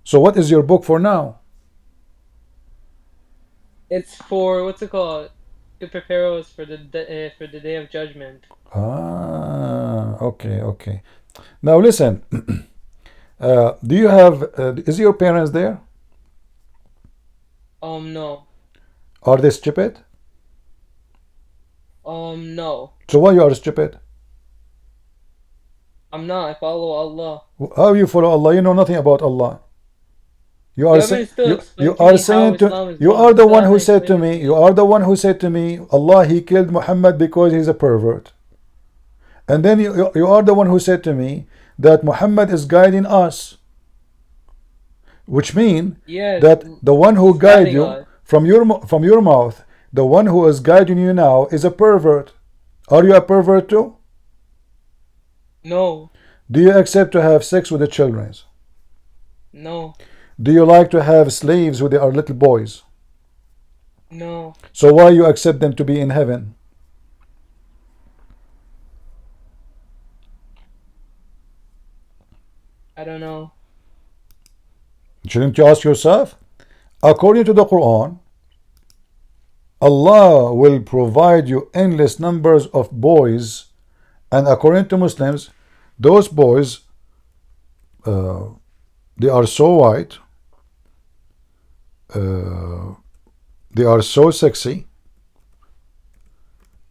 so what is your book for now? It's for what's it called? To prepare us for the day of judgment. Okay. Now listen. Do you have? Is your parents there? No. Are they stupid? No. So why you are stupid? I'm not. I follow Allah. How you follow Allah? You know nothing about Allah. You are saying you are saying to you are the one who said to me. You are the one who said to me, Allah he killed Muhammad because he's a pervert. And then you are the one who said to me that Muhammad is guiding us, which means Yes, that the one who he's guide guiding you us. from your mouth the one who is guiding you now is a pervert. Are you a pervert too? No. Do you accept to have sex with the children? No. Do you like to have slaves with our little boys? No. So why you accept them to be in heaven? I don't know. Shouldn't you ask yourself? According to the Quran, Allah will provide you endless numbers of boys, and according to Muslims, those boys, they are so white, they are so sexy,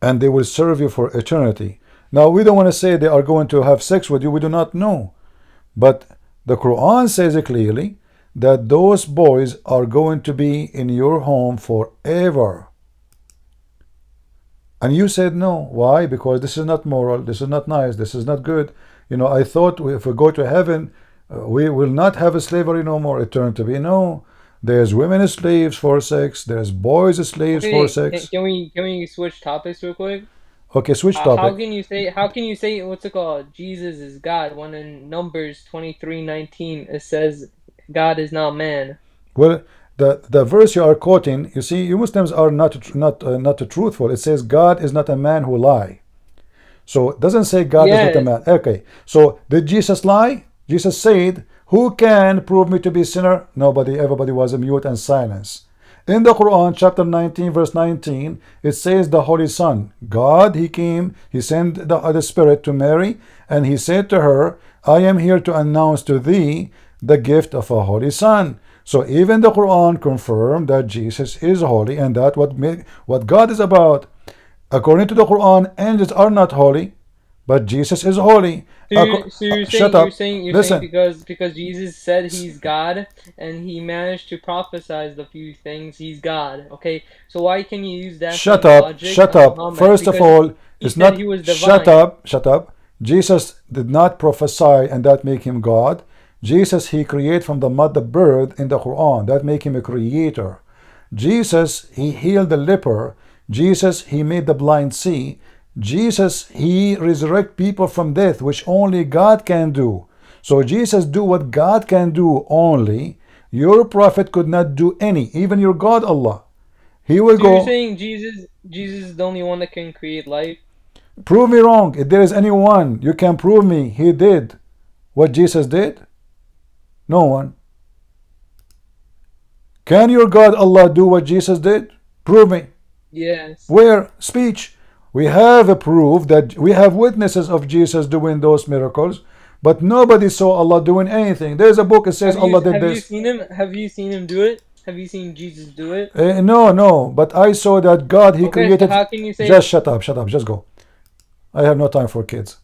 and they will serve you for eternity. Now, we don't want to say they are going to have sex with you. We do not know. But the Quran says it clearly that those boys are going to be in your home forever. And you said no. Why? Because this is not moral, this is not nice, this is not good. You know, I thought if we go to heaven, we will not have a slavery no more. It turned to be no. There's women as slaves for sex, there's boys as slaves for sex. Can we switch topics real quick? Okay, switch How topic. can you say what's it called? Jesus is God when in Numbers 23:19 it says God is not man. Well, the verse you are quoting, you see, you Muslims are not truthful. It says God is not a man who lie. So it doesn't say God is not a man. Okay. So did Jesus lie? Jesus said, "Who can prove me to be a sinner?" Nobody. Everybody was mute and silence. In the Quran, chapter 19, verse 19, it says the Holy Son, God, He came, He sent the Spirit to Mary, and He said to her, "I am here to announce to thee the gift of a Holy Son." So even the Quran confirmed that Jesus is holy, and that what God is about. According to the Quran, angels are not holy, but Jesus is holy. Shut up. You're saying Listen. because Jesus said He's God and He managed to prophesize the few things He's God. Okay, so why can you use that? Shut up. Logic Shut on up. Muhammad? First of all, it's not. He was divine. Shut up. Shut up. Jesus did not prophesy, and that make him God. Jesus, He created from the mud the bird in the Quran. That make him a creator. Jesus, He healed the leper. Jesus, He made the blind see. Jesus, He resurrect people from death, which only God can do. So Jesus do what God can do only. Your prophet could not do any, even your God Allah. He will go. You're saying Jesus is the only one that can create life? Prove me wrong. If there is anyone you can prove me he did what Jesus did, no one. Can your God Allah do what Jesus did? Prove me. Yes. Where? Speech. We have a proof that we have witnesses of Jesus doing those miracles, but nobody saw Allah doing anything. There's a book that says Allah did this. Have you seen him do it? Have you seen Jesus do it? No, but I saw that God, He created. So how can you say? Just shut up, just go. I have no time for kids.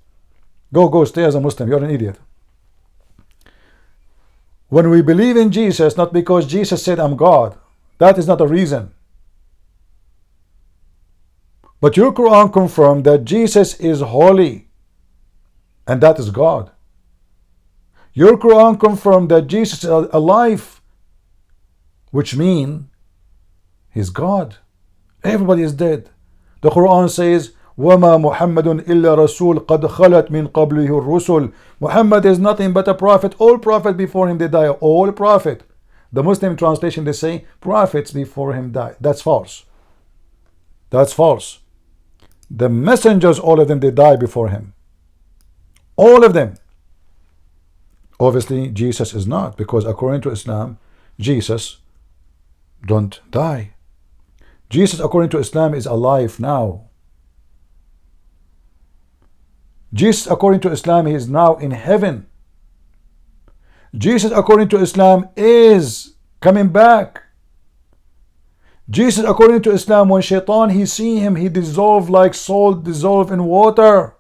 Go, stay as a Muslim. You're an idiot. When we believe in Jesus, not because Jesus said I'm God, that is not a reason. But your Quran confirmed that Jesus is holy, and that is God. Your Quran confirmed that Jesus is alive, which means He's God. Everybody is dead. The Quran says, وَمَا مُحَمَّدٌ إِلَّا رَسُولٌ قَدْ خَلَتْ مِنْ قَبْلِهِ الرُّسُلُ. Muhammad is nothing but a prophet. All prophets before him they die. All prophet. The Muslim translation they say prophets before him die. That's false. That's false. The messengers, all of them, they die before him. All of them. Obviously, Jesus is not, because according to Islam, Jesus don't die. Jesus, according to Islam, is alive now. Jesus, according to Islam, He is now in heaven. Jesus, according to Islam, is coming back. Jesus, according to Islam, when Shaitan, he see him, he dissolved like salt dissolved in water.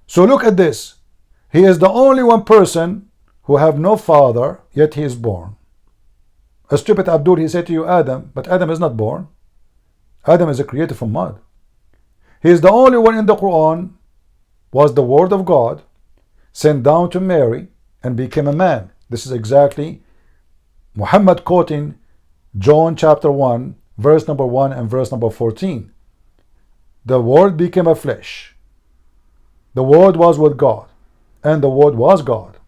So look at this. He is the only one person who have no father, yet he is born. A stupid Abdul, he said to you, Adam, but Adam is not born. Adam is a created from mud. He is the only one in the Quran, was the word of God, sent down to Mary, and became a man. This is exactly Muhammad quoting John chapter 1, verse number 1 and verse number 14. The Word became a flesh. The Word was with God, and the Word was God.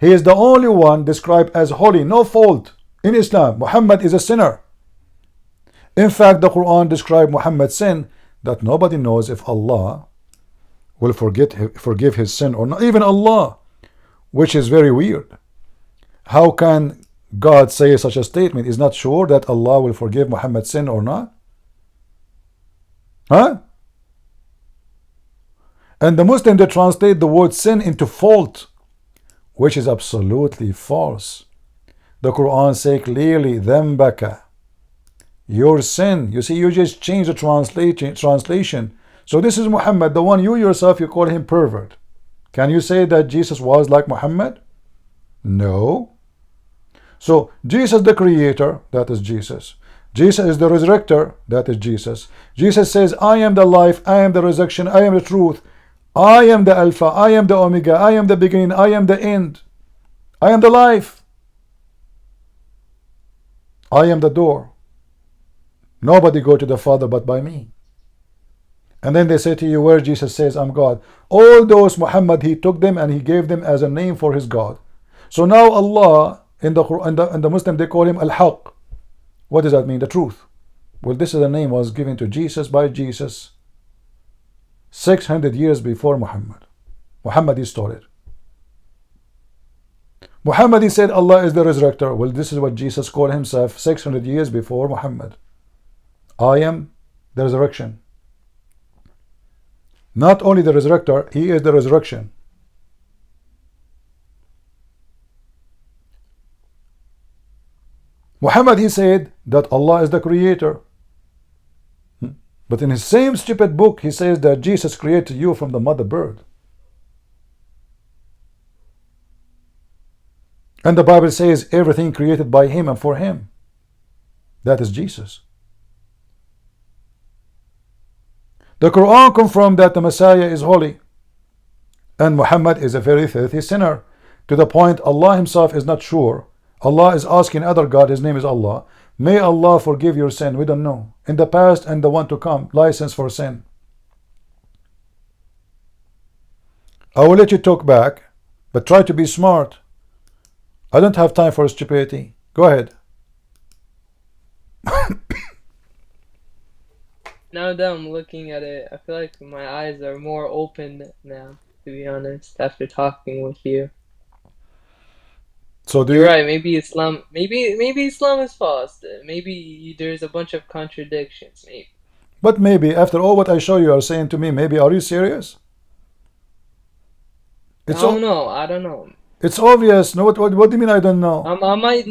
He is the only one described as holy, no fault in Islam. Muhammad is a sinner. In fact, the Quran described Muhammad's sin that nobody knows if Allah will forgive his sin or not. Even Allah, which is very weird. How can God say such a statement? Is not sure that Allah will forgive Muhammad's sin or not? Huh? And the Muslims, they translate the word sin into fault, which is absolutely false. The Quran says clearly, ذنبك, your sin. You see, you just change the translation. So this is Muhammad, the one you yourself, you call him pervert. Can you say that Jesus was like Muhammad? No. So Jesus the creator, that is Jesus. Jesus is the resurrector, that is Jesus. Jesus says, I am the life, I am the resurrection, I am the truth, I am the Alpha, I am the Omega, I am the beginning, I am the end, I am the life, I am the door. Nobody go to the Father but by me. And then they say to you, where Jesus says, I'm God. All those Muhammad, he took them and he gave them as a name for his God. So now Allah, in the Quran, and the Muslim, they call him Al-Haq. What does that mean? The truth. Well, this is a name was given to Jesus by Jesus 600 years before Muhammad. Muhammad, he stole it. Muhammad, he said Allah is the resurrector. Well, this is what Jesus called himself 600 years before Muhammad. I am the resurrection. Not only the resurrector, he is the resurrection. Muhammad, he said that Allah is the creator. But in his same stupid book, he says that Jesus created you from the mother bird. And the Bible says everything created by him and for him. That is Jesus. The Quran confirmed that the Messiah is holy. And Muhammad is a very filthy sinner. To the point Allah himself is not sure. Allah is asking other God, his name is Allah, may Allah forgive your sin. We don't know. In the past and the one to come, license for sin. I will let you talk back, but try to be smart. I don't have time for stupidity. Go ahead. Now that I'm looking at it, I feel like my eyes are more open now, to be honest, after talking with you. So do You're you, right, maybe maybe Islam is false. Maybe there's a bunch of contradictions, maybe. but maybe after all what I show you are saying to me, maybe are you serious? I It's don't know. I don't know. it's obvious. No, what do you mean I don't know? I might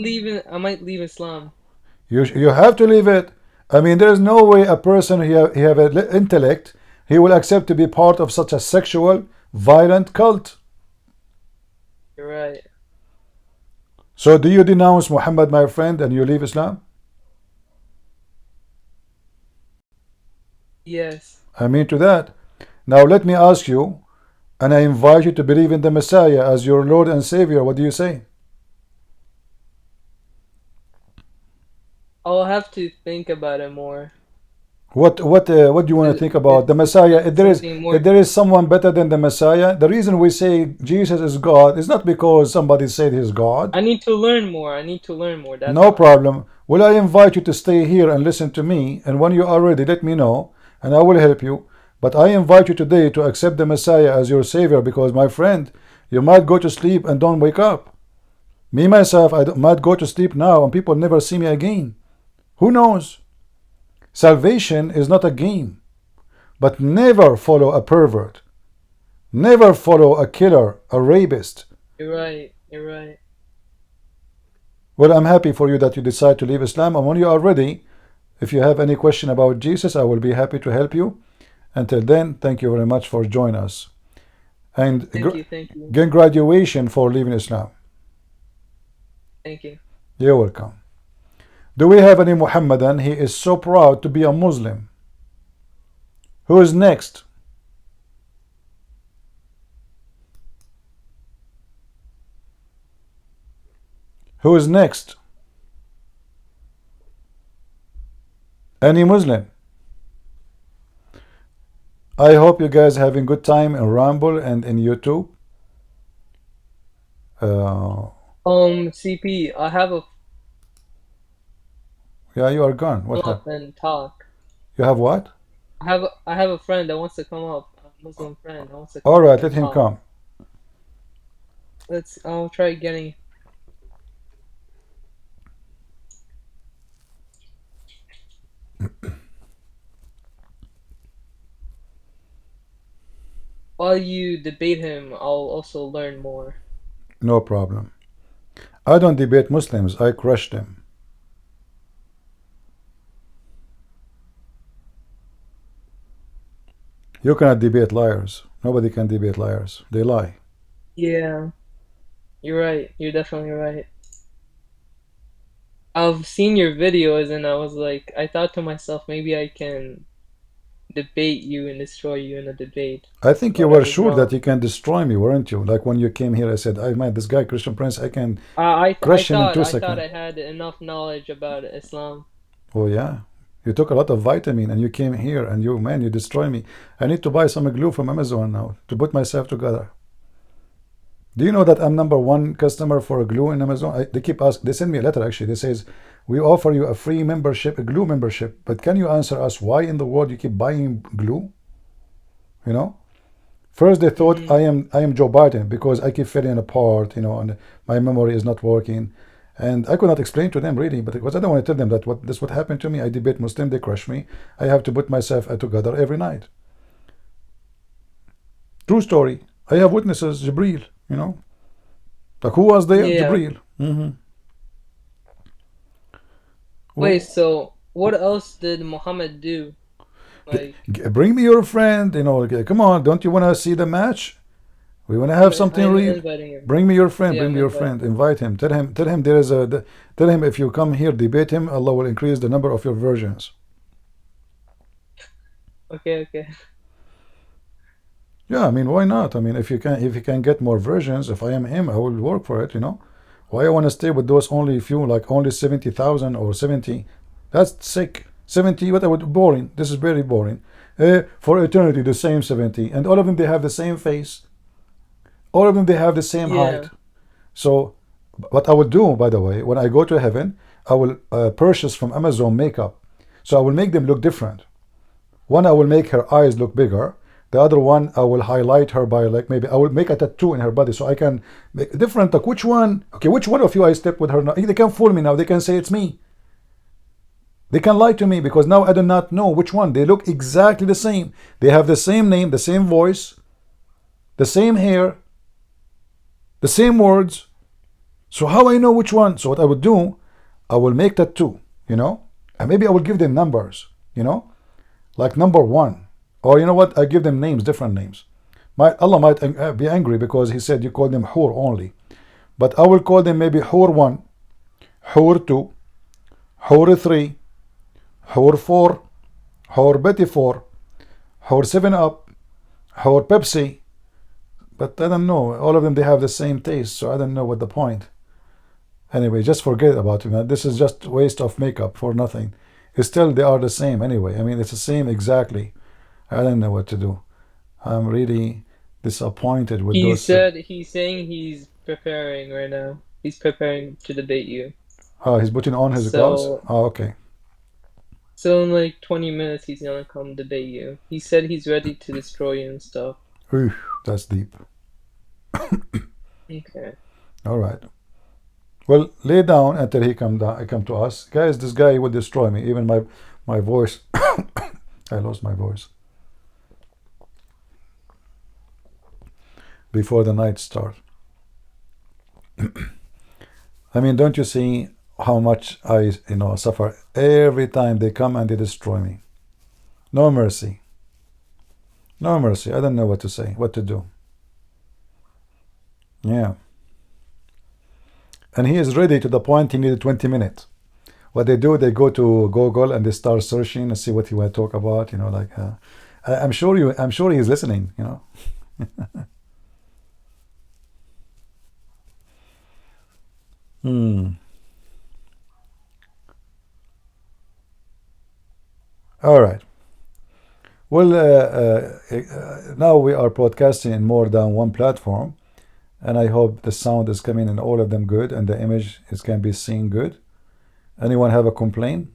leave Islam. You have to leave it. I mean, there is no way a person he have an intellect, he will accept to be part of such a sexual, violent cult. You're right. So do you denounce Muhammad, my friend, and you leave Islam? Yes. I mean to that. Now let me ask you, and I invite you to believe in the Messiah as your Lord and Savior. What do you say? I'll have to think about it more. What do you want to think about the Messiah? If Something more. there is someone better than the Messiah, the reason we say Jesus is God is not because somebody said he's God. I need to learn more. I need to learn more. That's No why. problem. Well, I invite you to stay here and listen to me, and when you are ready, let me know, and I will help you. But I invite you today to accept the Messiah as your Savior, because, my friend, you might go to sleep and don't wake up. Me, myself, I might go to sleep now, and people never see me again. Who knows? Salvation is not a game. But never follow a pervert. Never follow a killer, a rapist. You're right. You're right. Well, I'm happy for you that you decide to leave Islam. And when you are ready, if you have any question about Jesus, I will be happy to help you. Until then, thank you very much for joining us. And Thank you. graduation for leaving Islam. Thank you. You're welcome. Do we have any Muhammadan? He is so proud to be a Muslim. Who is next? Who is next? Any Muslim? I hope you guys having good time in Rumble and in YouTube. CP, I have a Yeah, you are gone. What come up happened? and talk. You have what? I have a friend that wants to come up, a Muslim friend that wants to All come up right, and let him talk. come. I'll try getting. While you debate him, I'll also learn more. No problem. I don't debate Muslims. I crush them. You cannot debate liars. Nobody can debate liars. They lie. Yeah, you're right. You're definitely right. I've seen your videos and I was like, I thought to myself, maybe I can debate you and destroy you in a debate. I think you But I were was sure that wrong. you can destroy me, weren't you? Like when you came here, I said, "I man, this guy Christian Prince, I can I crush him in two I thought seconds." I had enough knowledge about Islam. Oh yeah, you took a lot of vitamin and you came here and you man, you destroy me. I need to buy some glue from Amazon now to put myself together. Do you know that I'm #1 customer for glue in Amazon? They keep asking. They send me a letter actually. They says we offer you a free membership, a glue membership, but can you answer us why in the world you keep buying glue? You know. First they thought I am Joe Biden because I keep falling apart, you know, and my memory is not working. And I could not explain to them really, but because I don't want to tell them that what happened to me. I debate Muslim, they crush me. I have to put myself together every night. True story. I have witnesses, Jibril, you know. Like who was there? Yeah. Jibril. Wait, so what else did Muhammad do? Like, Bring me your friend, you know. Come on, don't you want to see the match? We want to have something I'm real. inviting him. Bring me your friend. Yeah, Bring I'm me your inviting friend. Invite him. Tell him there is a. Tell him if you come here, debate him. Allah will increase the number of your virgins. Okay, okay. Yeah, I mean, why not? I mean, if you can get more versions, if I am him, I will work for it. You know, why I want to stay with those only few, like only 70,000 or 70? That's sick. 70. What I would boring. This is very boring. For eternity, the same 70, and all of them they have the same face. All of them they have the same height. So, what I will do, by the way, when I go to heaven, I will purchase from Amazon makeup. So I will make them look different. One, I will make her eyes look bigger. The other one, I will highlight her by like maybe I will make a tattoo in her body so I can make different. Like which one? Okay, which one of you I step with her now? They can fool me now. They can say it's me. They can lie to me because now I do not know which one. They look exactly the same. They have the same name, the same voice, the same hair, the same words. So how I know which one? So what I would do, I will make tattoo, you know, and maybe I will give them numbers, you know, like #1, or you know what? I give them names, different names. Allah might be angry because He said you call them Hur only, but I will call them maybe Hur 1, Hur 2, Hur 3, Hur 4, Hur Betty 4, Hur 7 Up, Hur Pepsi. But I don't know. All of them they have the same taste, so I don't know what the point. Anyway, just forget about it, man. This is just waste of makeup for nothing. Still, they are the same anyway. I mean, it's the same exactly. I don't know what to do. I'm really disappointed with those. He's saying he's preparing right now. He's preparing to debate you. Oh, he's putting on his gloves? Oh, okay. So in like 20 minutes, he's gonna come debate you. He said he's ready to destroy you and stuff. Ooh, that's deep. Okay. All right. Well, lay down until he come to us, guys. This guy will destroy me. Even my voice. I lost my voice before the night starts. I mean, don't you see how much I suffer every time they come and they destroy me? No mercy. No mercy. I don't know what to say, what to do. Yeah. And he is ready to the point he needed 20 minutes. What they do, they go to Google and they start searching and see what he want to talk about. You know, like I'm sure he's listening. You know. All right. Well, now we are podcasting in more than one platform, and I hope the sound is coming in all of them good, and the image can be seen good. Anyone have a complaint?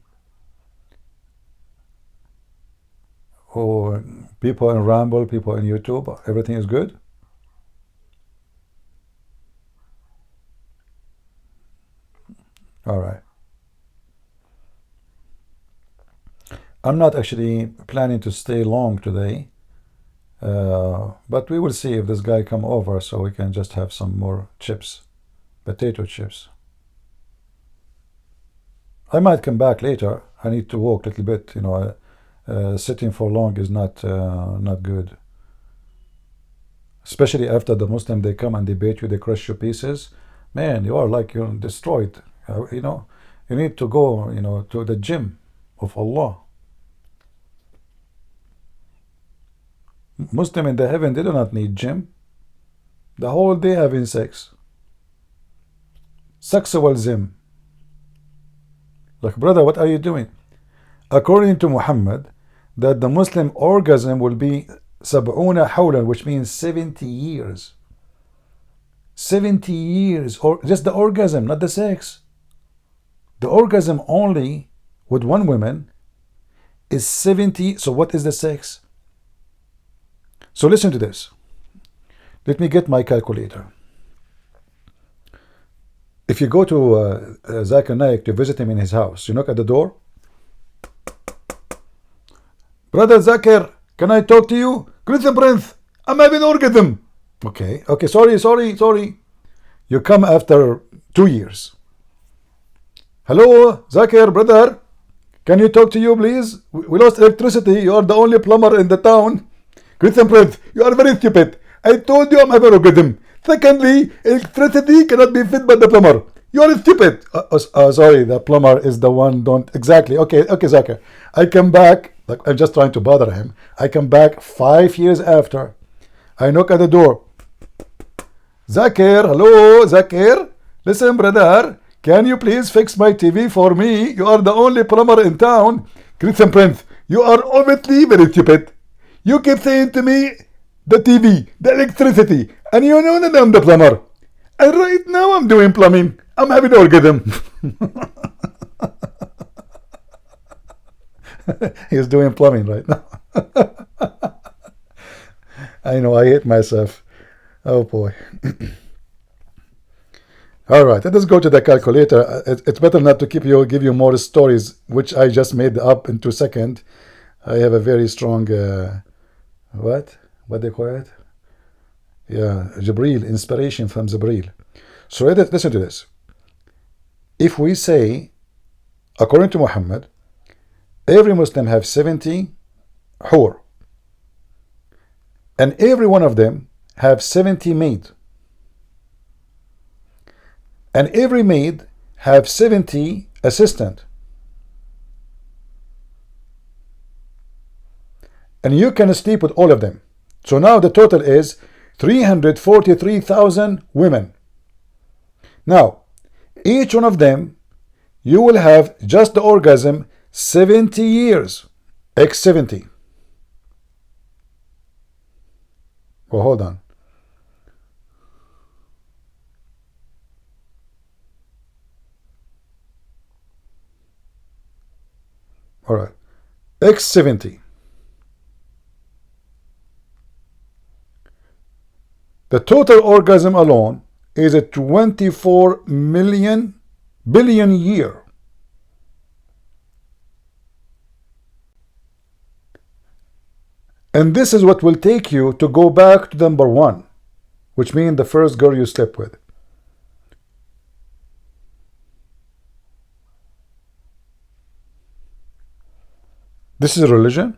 Or people in Rumble, people in YouTube, everything is good? All right. I'm not actually planning to stay long today, but we will see if this guy come over so we can just have some more chips, potato chips. I might come back later. I need to walk a little bit. You know, sitting for long is not good. Especially after the Muslim, they come and debate you, they crush your pieces. Man, you are like you're destroyed. You know, you need to go. You know, to the gym of Allah. Muslim in the heaven, they do not need gym. The whole day having sex. Sexual zim. Like, brother, what are you doing? According to Muhammad, that the Muslim orgasm will be sab'una hawlan, which means 70 years. 70 years, or just the orgasm, not the sex. The orgasm only with one woman is 70. So what is the sex? So listen to this. Let me get my calculator. If you go to Zakir Naik to visit him in his house, you knock at the door. Brother Zakir, can I talk to you? Christian Prince, I'm having orgasm. Okay, sorry. You come after 2 years. Hello, Zakir, brother. Can you talk to you, please? We lost electricity. You are the only plumber in the town. Christian Prince, you are very stupid. I told you I'm having orgasm. Secondly, electricity cannot be fit by the plumber. You are stupid. Sorry, the plumber is the one. Don't exactly. Okay, Zakir. I come back. Like, I'm just trying to bother him. I come back 5 years after. I knock at the door. Zakir, hello, Zakir. Listen, brother. Can you please fix my TV for me? You are the only plumber in town. Christian Prince, you are obviously very stupid. You keep saying to me, the TV, the electricity, and you know that I'm the plumber. And right now I'm doing plumbing. I'm having orgasm. He's doing plumbing right now. I know, I hate myself. Oh boy. All right, let us go to the calculator. It's better not to give you more stories, which I just made up in 2 seconds. I have a very strong, what they call it? Yeah, Jibreel, inspiration from Jibreel. So listen to this. If we say, according to Muhammad, every Muslim have 70 hur, and every one of them have 70 maid, and every maid have 70 assistant, and you can sleep with all of them. So now the total is 343,000 women. Now, each one of them, you will have just the orgasm 70 years, x 70. Well, hold on. All right, x 70. The total orgasm alone is a 24 billion year. And this is what will take you to go back to number 1, which means the first girl you slept with. This is a religion?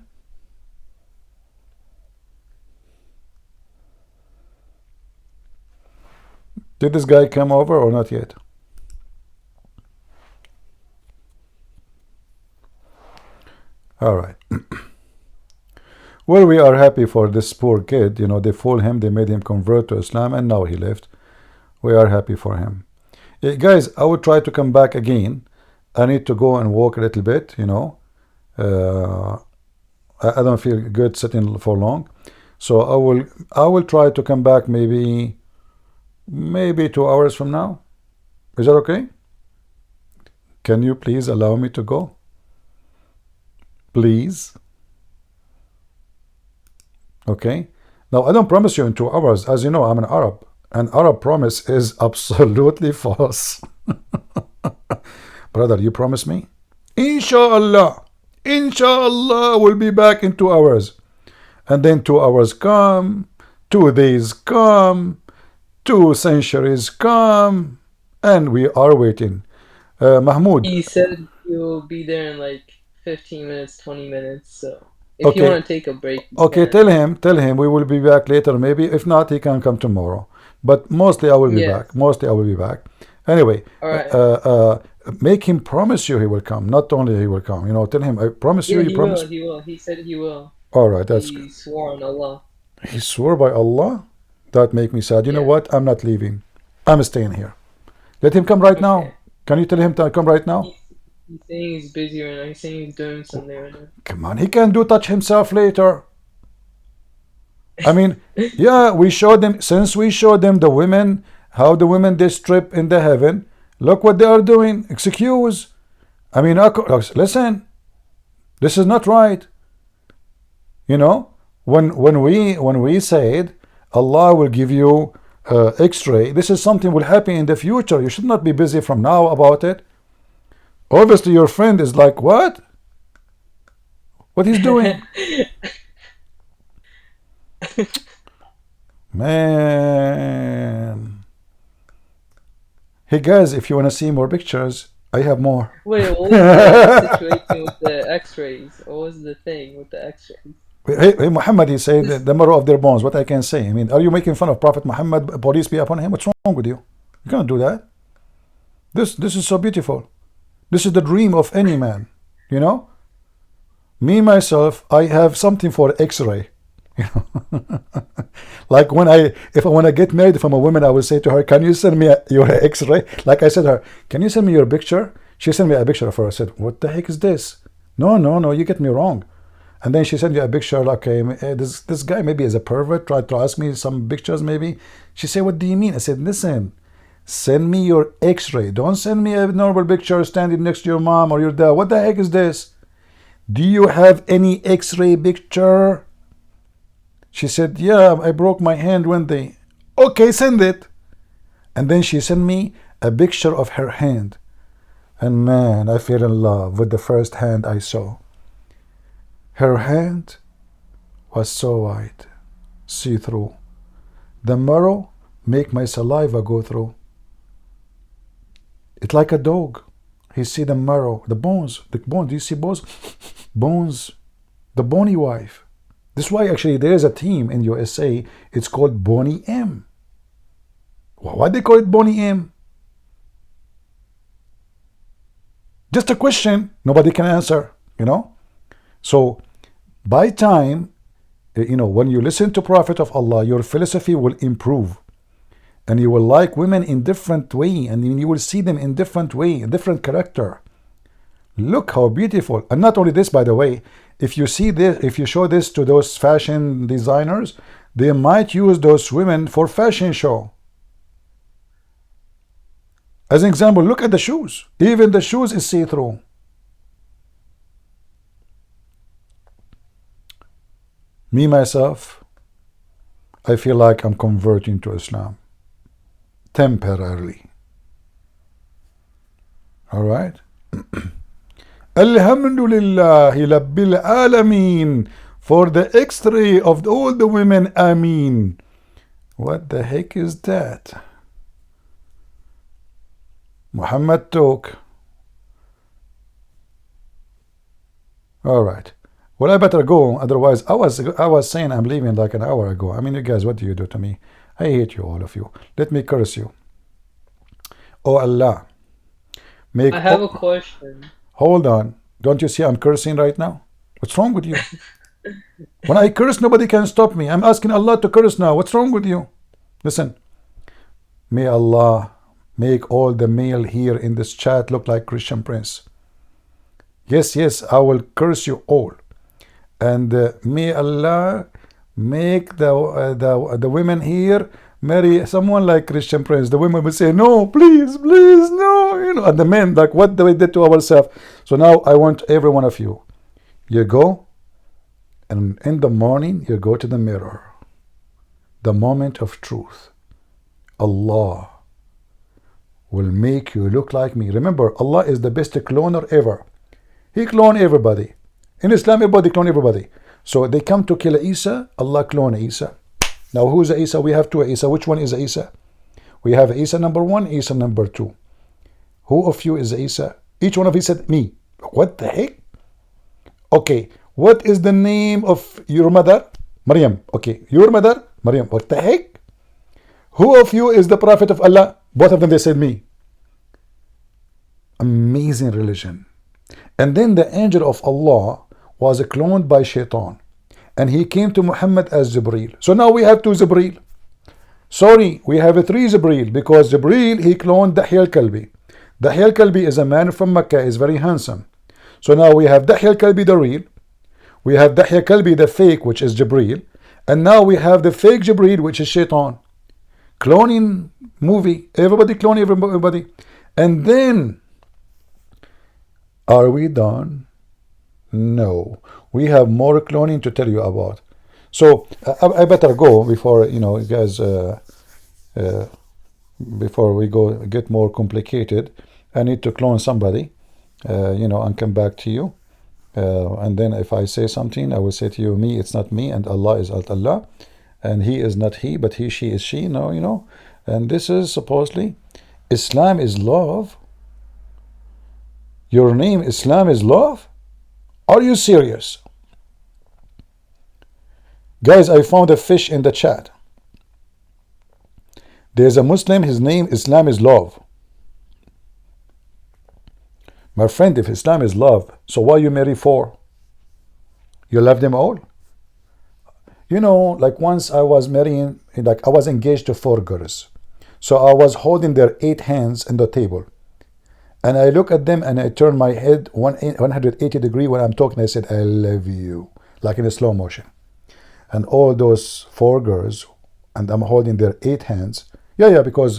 Did this guy come over or not yet? All right. Well, we are happy for this poor kid. They fooled him, they made him convert to Islam, and now he left. We are happy for him. Guys, I will try to come back again. I need to go and walk a little bit, you know. I don't feel good sitting for long. So I will try to come back maybe 2 hours from now. Is that okay? Can you please allow me to go? Please. Okay. Now, I don't promise you in 2 hours. As you know, I'm an Arab. An Arab promise is absolutely false. Brother, you promise me? Inshallah. Inshallah, we'll be back in 2 hours. And then 2 hours come, 2 days come, 2 centuries come, and we are waiting. Mahmoud. He said he'll be there in like 15 minutes, 20 minutes. So if you Okay. want to take a break, you Okay, can. tell him we will be back later maybe. If not, he can come tomorrow. But mostly I will be Yes. back. Mostly I will be back. Anyway, All right. make him promise you he will come. Not only he will come. You know, tell him, I promise you, Yeah, he he promise. will. He will. He said he will. All right, that's good. He swore on Allah. He swore by Allah. That make me sad. You know Yeah. what? I'm not leaving. I'm staying here. Let him come right now. Okay. Can you tell him to come right now? He's saying he's busy right now. He's saying he's doing something right now. Come on, he can do touch himself later. I mean, yeah, we showed them, since we showed them the women, how the women they strip in the heaven, look what they are doing. Excuse. I mean, listen, this is not right. You know, when we said Allah will give you X-ray, this is something will happen in the future. You should not be busy from now about it. Obviously, your friend is like, what? What he's doing? Man. Hey guys, if you want to see more pictures, I have more. Wait, what was the situation with the X-rays? What was the thing with the X-rays? Hey, Muhammad, he said the marrow of their bones. What I can say? I mean, are you making fun of Prophet Muhammad? Police be upon him? What's wrong with you? You can't do that. This is so beautiful. This is the dream of any man. You know, me myself, I have something for X-ray. You know, like if I want to get married from a woman, I will say to her, "Can you send me your X-ray?" Like I said to her, "Can you send me your picture?" She sent me a picture of her. I said, "What the heck is this?" No, you get me wrong. And then she sent me a picture like, this guy maybe is a pervert, tried to ask me some pictures maybe. She said, "What do you mean?" I said, "Listen, send me your X-ray. Don't send me a normal picture standing next to your mom or your dad. What the heck is this? Do you have any X-ray picture?" She said, "Yeah, I broke my hand one day." Okay, send it. And then she sent me a picture of her hand. And man, I fell in love with the first hand I saw. Her hand was so white, see-through. The marrow make my saliva go through. It's like a dog. You see the marrow, the bones. Do you see bones? Bones. The bony wife. This is why actually there is a team in USA. It's called Boney M. Why they call it Boney M? Just a question nobody can answer, you know. So by time, you know, when you listen to Prophet of Allah, your philosophy will improve, and you will like women in different way, and you will see them in different way, different character. Look how beautiful. And not only this, by the way, if you see this, if you show this to those fashion designers, they might use those women for fashion show. As an example, look at the shoes. Even the shoes is see-through. Me, myself, I feel like I'm converting to Islam. Temporarily. Alright? Alhamdulillahi Rabbil Alameen, for the X-ray of all the women, Ameen. What the heck is that? Muhammad talk. Alright. Well, I better go, otherwise I was saying I'm leaving like an hour ago. I mean, you guys, what do you do to me? I hate you, all of you. Let me curse you. Oh Allah. Make I have a question. Hold on. Don't you see I'm cursing right now? What's wrong with you? When I curse, nobody can stop me. I'm asking Allah to curse now. What's wrong with you? Listen. May Allah make all the male here in this chat look like Christian Prince. Yes, yes, I will curse you all. And may Allah make the women here marry someone like Christian Prince. The women will say, no, please, please, no. You know, and the men, like what we did to ourselves. So now I want every one of you, you go, and in the morning, you go to the mirror. The moment of truth. Allah will make you look like me. Remember, Allah is the best cloner ever. He cloned everybody. In Islam, everybody clone everybody. So they come to kill Isa, Allah clone Isa. Now who's Isa? We have two Isa. Which one is Isa? We have Isa number 1, Isa number 2. Who of you is Isa? Each one of you said, me. What the heck? Okay, what is the name of your mother? Maryam. Okay, your mother? Maryam. What the heck? Who of you is the prophet of Allah? Both of them, they said me. Amazing religion. And then the angel of Allah was cloned by Shaitan. And he came to Muhammad as Jibreel. So now we have 2 Jibreel. Sorry, we have 3 Jibreel, because Jibreel, he cloned Dahya al-Kalbi. Dahya al-Kalbi is a man from Mecca, is very handsome. So now we have Dahya al-Kalbi, the real. We have Dahya al-Kalbi, the fake, which is Jibreel. And now we have the fake Jibreel, which is Shaitan. Cloning movie. Everybody clone everybody. And then, are we done? No. We have more cloning to tell you about. So I better go before, you know, guys, before we go get more complicated. I need to clone somebody, you know, and come back to you. And then if I say something, I will say to you, me, it's not me, and Allah is Allah. And he is not he, but he, she is she. No, you know. And this is supposedly, Islam is love. Your name, Islam is love? Are you serious? Guys, I found a fish in the chat. There's a Muslim, his name, Islam is love. My friend, if Islam is love, so why you marry 4? You love them all? You know, like once I was marrying, like I was engaged to 4 girls. So I was holding their 8 hands on the table. And I look at them and I turn my head 180 degrees when I'm talking. I said, I love you, like in a slow motion. And all those 4 girls, and I'm holding their 8 hands. Yeah, because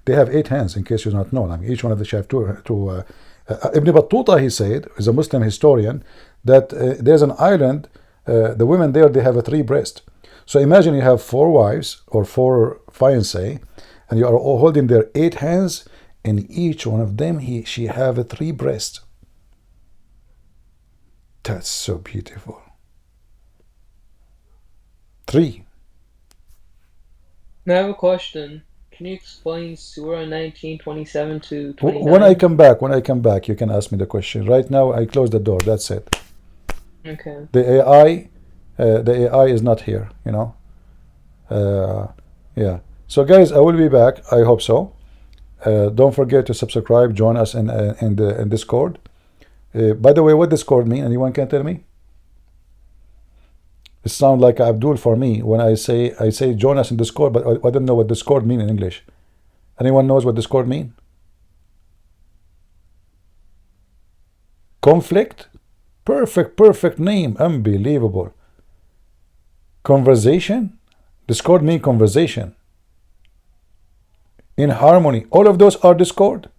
they have 8 hands, in case you don't know. I mean, each one of them have 2. Ibn Battuta, he said, is a Muslim historian, that there's an island, the women there, they have a 3 breasts. So imagine you have 4 wives or 4 fiancé, and you are all holding their 8 hands, and each one of them, she have a 3 breasts. That's so beautiful. 3. I have a question. Can you explain Surah 19:27 to 29? When I come back, you can ask me the question. Right now, I close the door. That's it. Okay. The AI is not here. You know. Yeah. So, guys, I will be back. I hope so. Don't forget to subscribe. Join us in Discord. By the way, what Discord mean? Anyone can tell me? It sounds like Abdul for me when I say join us in Discord, but I don't know what Discord mean in English. Anyone knows what Discord mean? Conflict? Perfect name. Unbelievable. Conversation? Discord mean conversation. In harmony. All of those are Discord.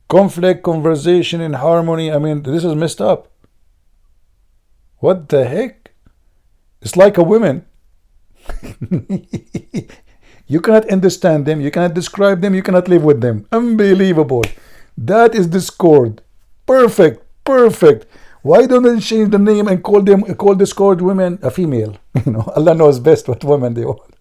Conflict, conversation, in harmony. I mean, this is messed up. What the heck? It's like a woman. You cannot understand them. You cannot describe them. You cannot live with them. Unbelievable. That is Discord. Perfect. Why don't they change the name and call Discord women a female? You know, Allah knows best what women they want.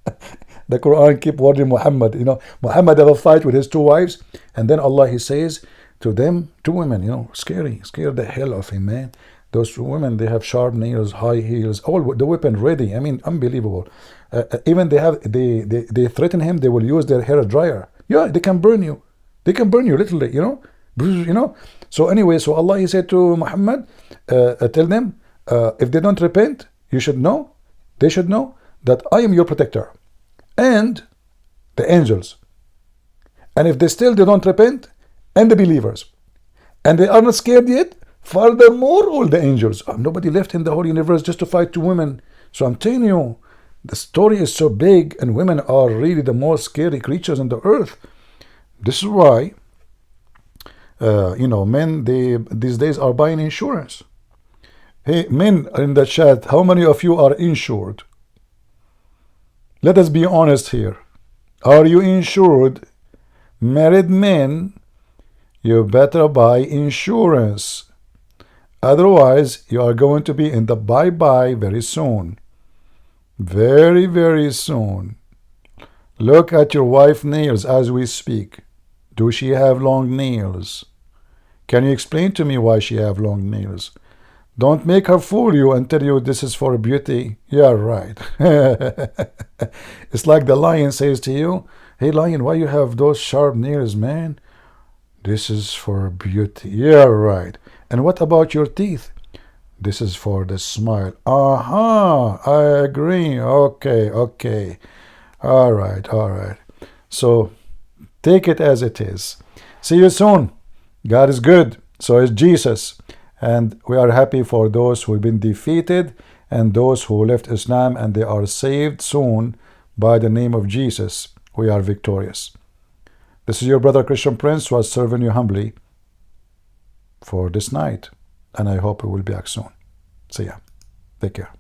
The Quran keep wording Muhammad. You know, Muhammad have a fight with his 2 wives, and then Allah, he says to them, 2 women, you know, scare the hell of him, man. Those women, they have sharp nails, high heels, all the weapon ready. I mean, unbelievable. Even they threaten him. They will use their hair dryer. Yeah, they can burn you. They can burn you literally. You know. So anyway, so Allah, he said to Muhammad, tell them if they don't repent, they should know that I am your protector, and the angels, And if they don't repent, and the believers, and they are not scared yet, furthermore, all the angels. Nobody left in the whole universe just to fight two women. So I'm telling you, the story is so big, and women are really the most scary creatures on the earth. This is why, men these days are buying insurance. Hey, men in the chat, how many of you are insured? Let us be honest here. Are you insured? Married men, you better buy insurance. Otherwise, you are going to be in the bye-bye very soon. Very, very soon. Look at your wife's nails as we speak. Do she have long nails? Can you explain to me why she have long nails? Don't make her fool you and tell you this is for beauty. Yeah, right. It's like the lion says to you, hey lion, why you have those sharp nails, man? This is for beauty. Yeah, right. And what about your teeth? This is for the smile. Aha, I agree. Okay. All right. So take it as it is. See you soon. God is good. So is Jesus. And we are happy for those who have been defeated and those who left Islam and they are saved soon by the name of Jesus. We are victorious. This is your brother Christian Prince who is serving you humbly for this night. And I hope we will be back soon. See ya. Take care.